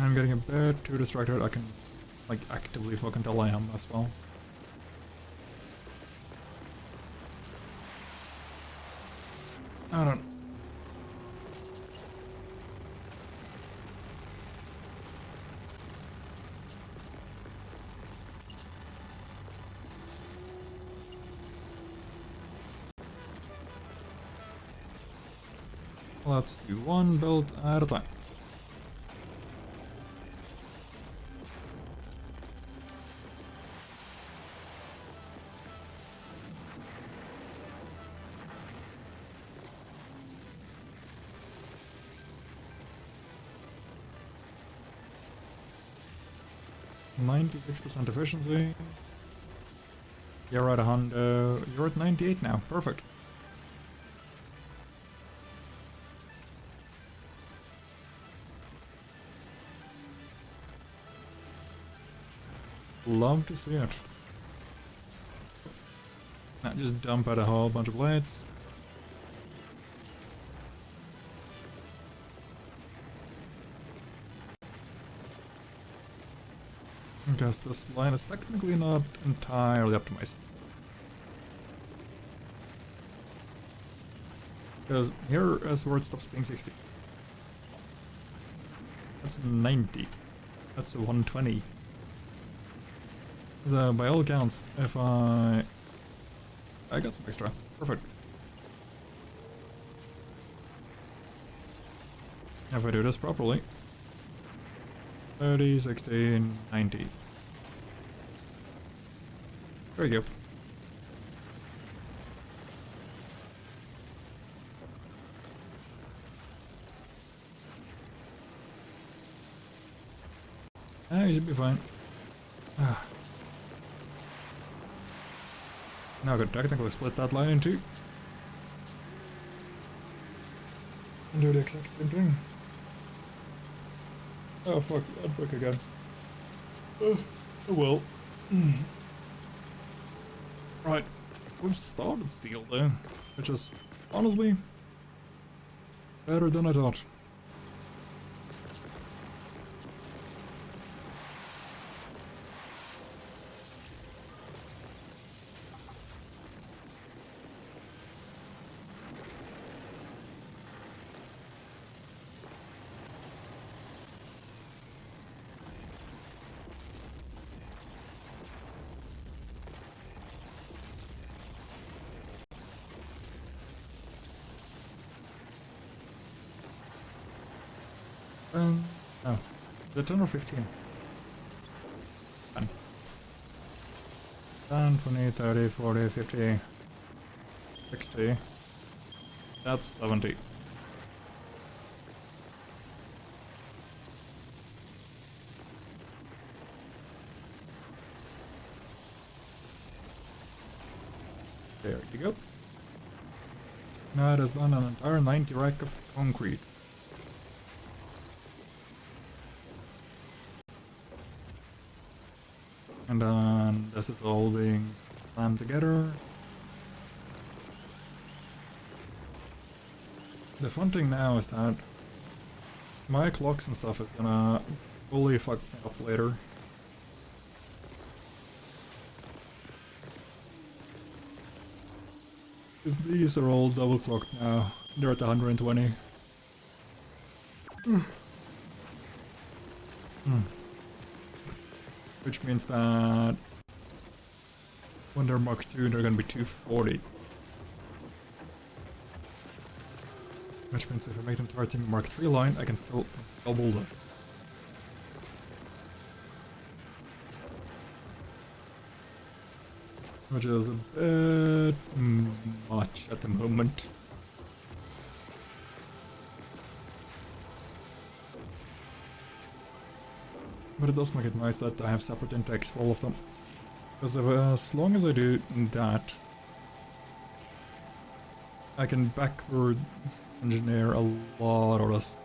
I'm getting a bit too distracted. I can, like, actively fucking tell I am as well. I don't. Let's do one build at a time. %, efficiency. You're at 100. You're at 98 now. Perfect. love to see it. Not just dump out a whole bunch of blades. Because this line is technically not entirely optimized. Because here is where it stops being 60. That's 90. That's a 120. So by all accounts, if I got some extra. Perfect. If I do this properly. 30, 60, 90. There you go. You should be fine. Now I could technically split that line in two. And do the exact same thing. Oh fuck, that book again. Oh well. Right, we've started steel though, which is honestly better than I thought. Oh, is it 10 or 15? 10. 10, 20, 30, 40, 50, 60. That's 70. There you go. Now it has done an entire 90 rack of concrete. And then this is all being slammed together. The fun thing now is that my clocks and stuff is gonna fully fuck me up later. Because these are all double clocked now. They're at 120. Which means that when they're Mark II, they're gonna be 240. Which means if I make them targeting Mark III line, I can still double that. Which is a bit much at the moment. But it does make it nice that I have separate intakes for all of them. Because as long as I do that, I can backwards engineer a lot of this.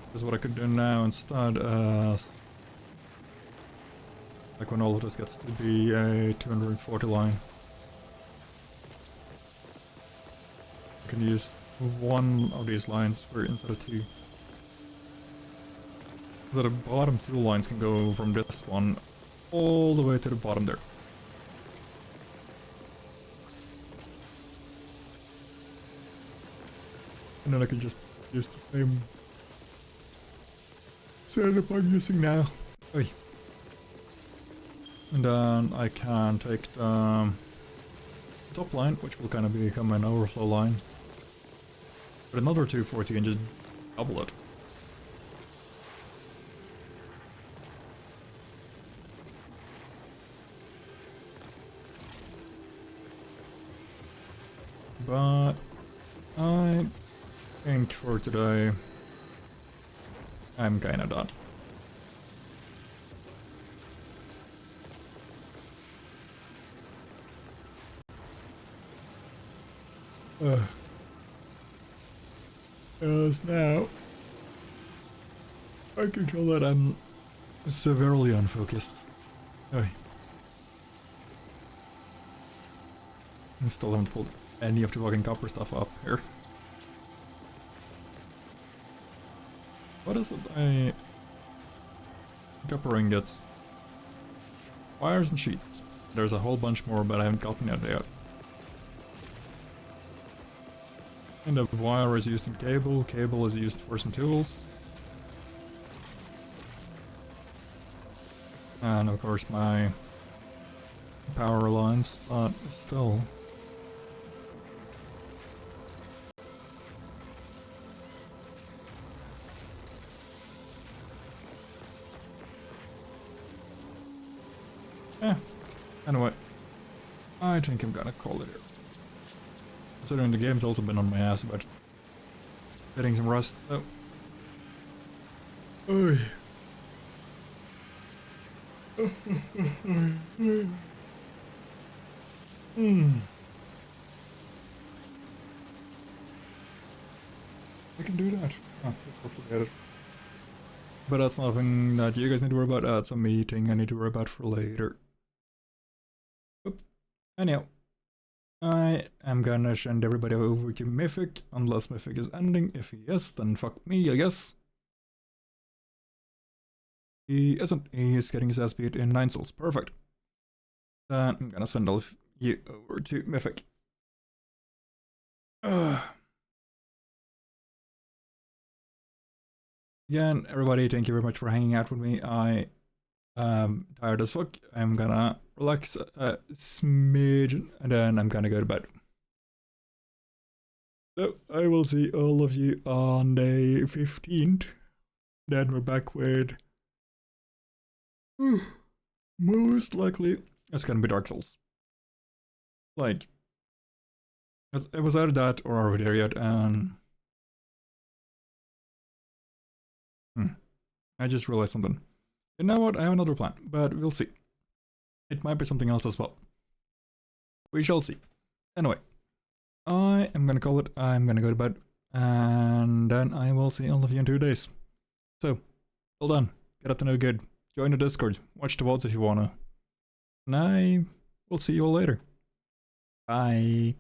Because what I could do now instead is, like when all of this gets to be a 240 line, I can use one of these lines for instead of two. So the bottom two lines can go from this one all the way to the bottom there. And then I can just use the same setup I'm using now. Oy. And then I can take the top line, which will kind of become an overflow line, with another 240 and just double it. But I think for today I'm kinda done. Because now I can tell that I'm severely unfocused. Oh, I still haven't pulled any of the fucking copper stuff up here. What is it? Copper ingots. Wires and sheets. There's a whole bunch more, but I haven't gotten it yet. And the wire is used in cable. Cable is used for some tools. And of course my power lines, but still. Anyway, I think I'm gonna call it here. Considering the game's also been on my ass about getting some rest, so... Oy. I can do that. Oh, forget it. But that's nothing that you guys need to worry about. That's a meeting I need to worry about for later. Oop. Anyhow, I am gonna send everybody over to Mythic, unless Mythic is ending. If he is, then fuck me, I guess. He isn't. He's getting his ass beat in 9 souls. Perfect. Then I'm gonna send all of you over to Mythic. Again, everybody, thank you very much for hanging out with me. I am tired as fuck. I'm gonna relax a smidge, and then I'm gonna go to bed. So, I will see all of you on day 15th. Then we're back with... most likely, it's gonna be Dark Souls. Like, it was either that or are we there yet, and... I just realized something. You know what? I have another plan, but we'll see. It might be something else as well. We shall see. Anyway, I am gonna call it. I'm gonna go to bed, and then I will see all of you in 2 days. So, well done. Get up to no good. Join the Discord. Watch the VODs if you wanna. And I will see you all later. Bye.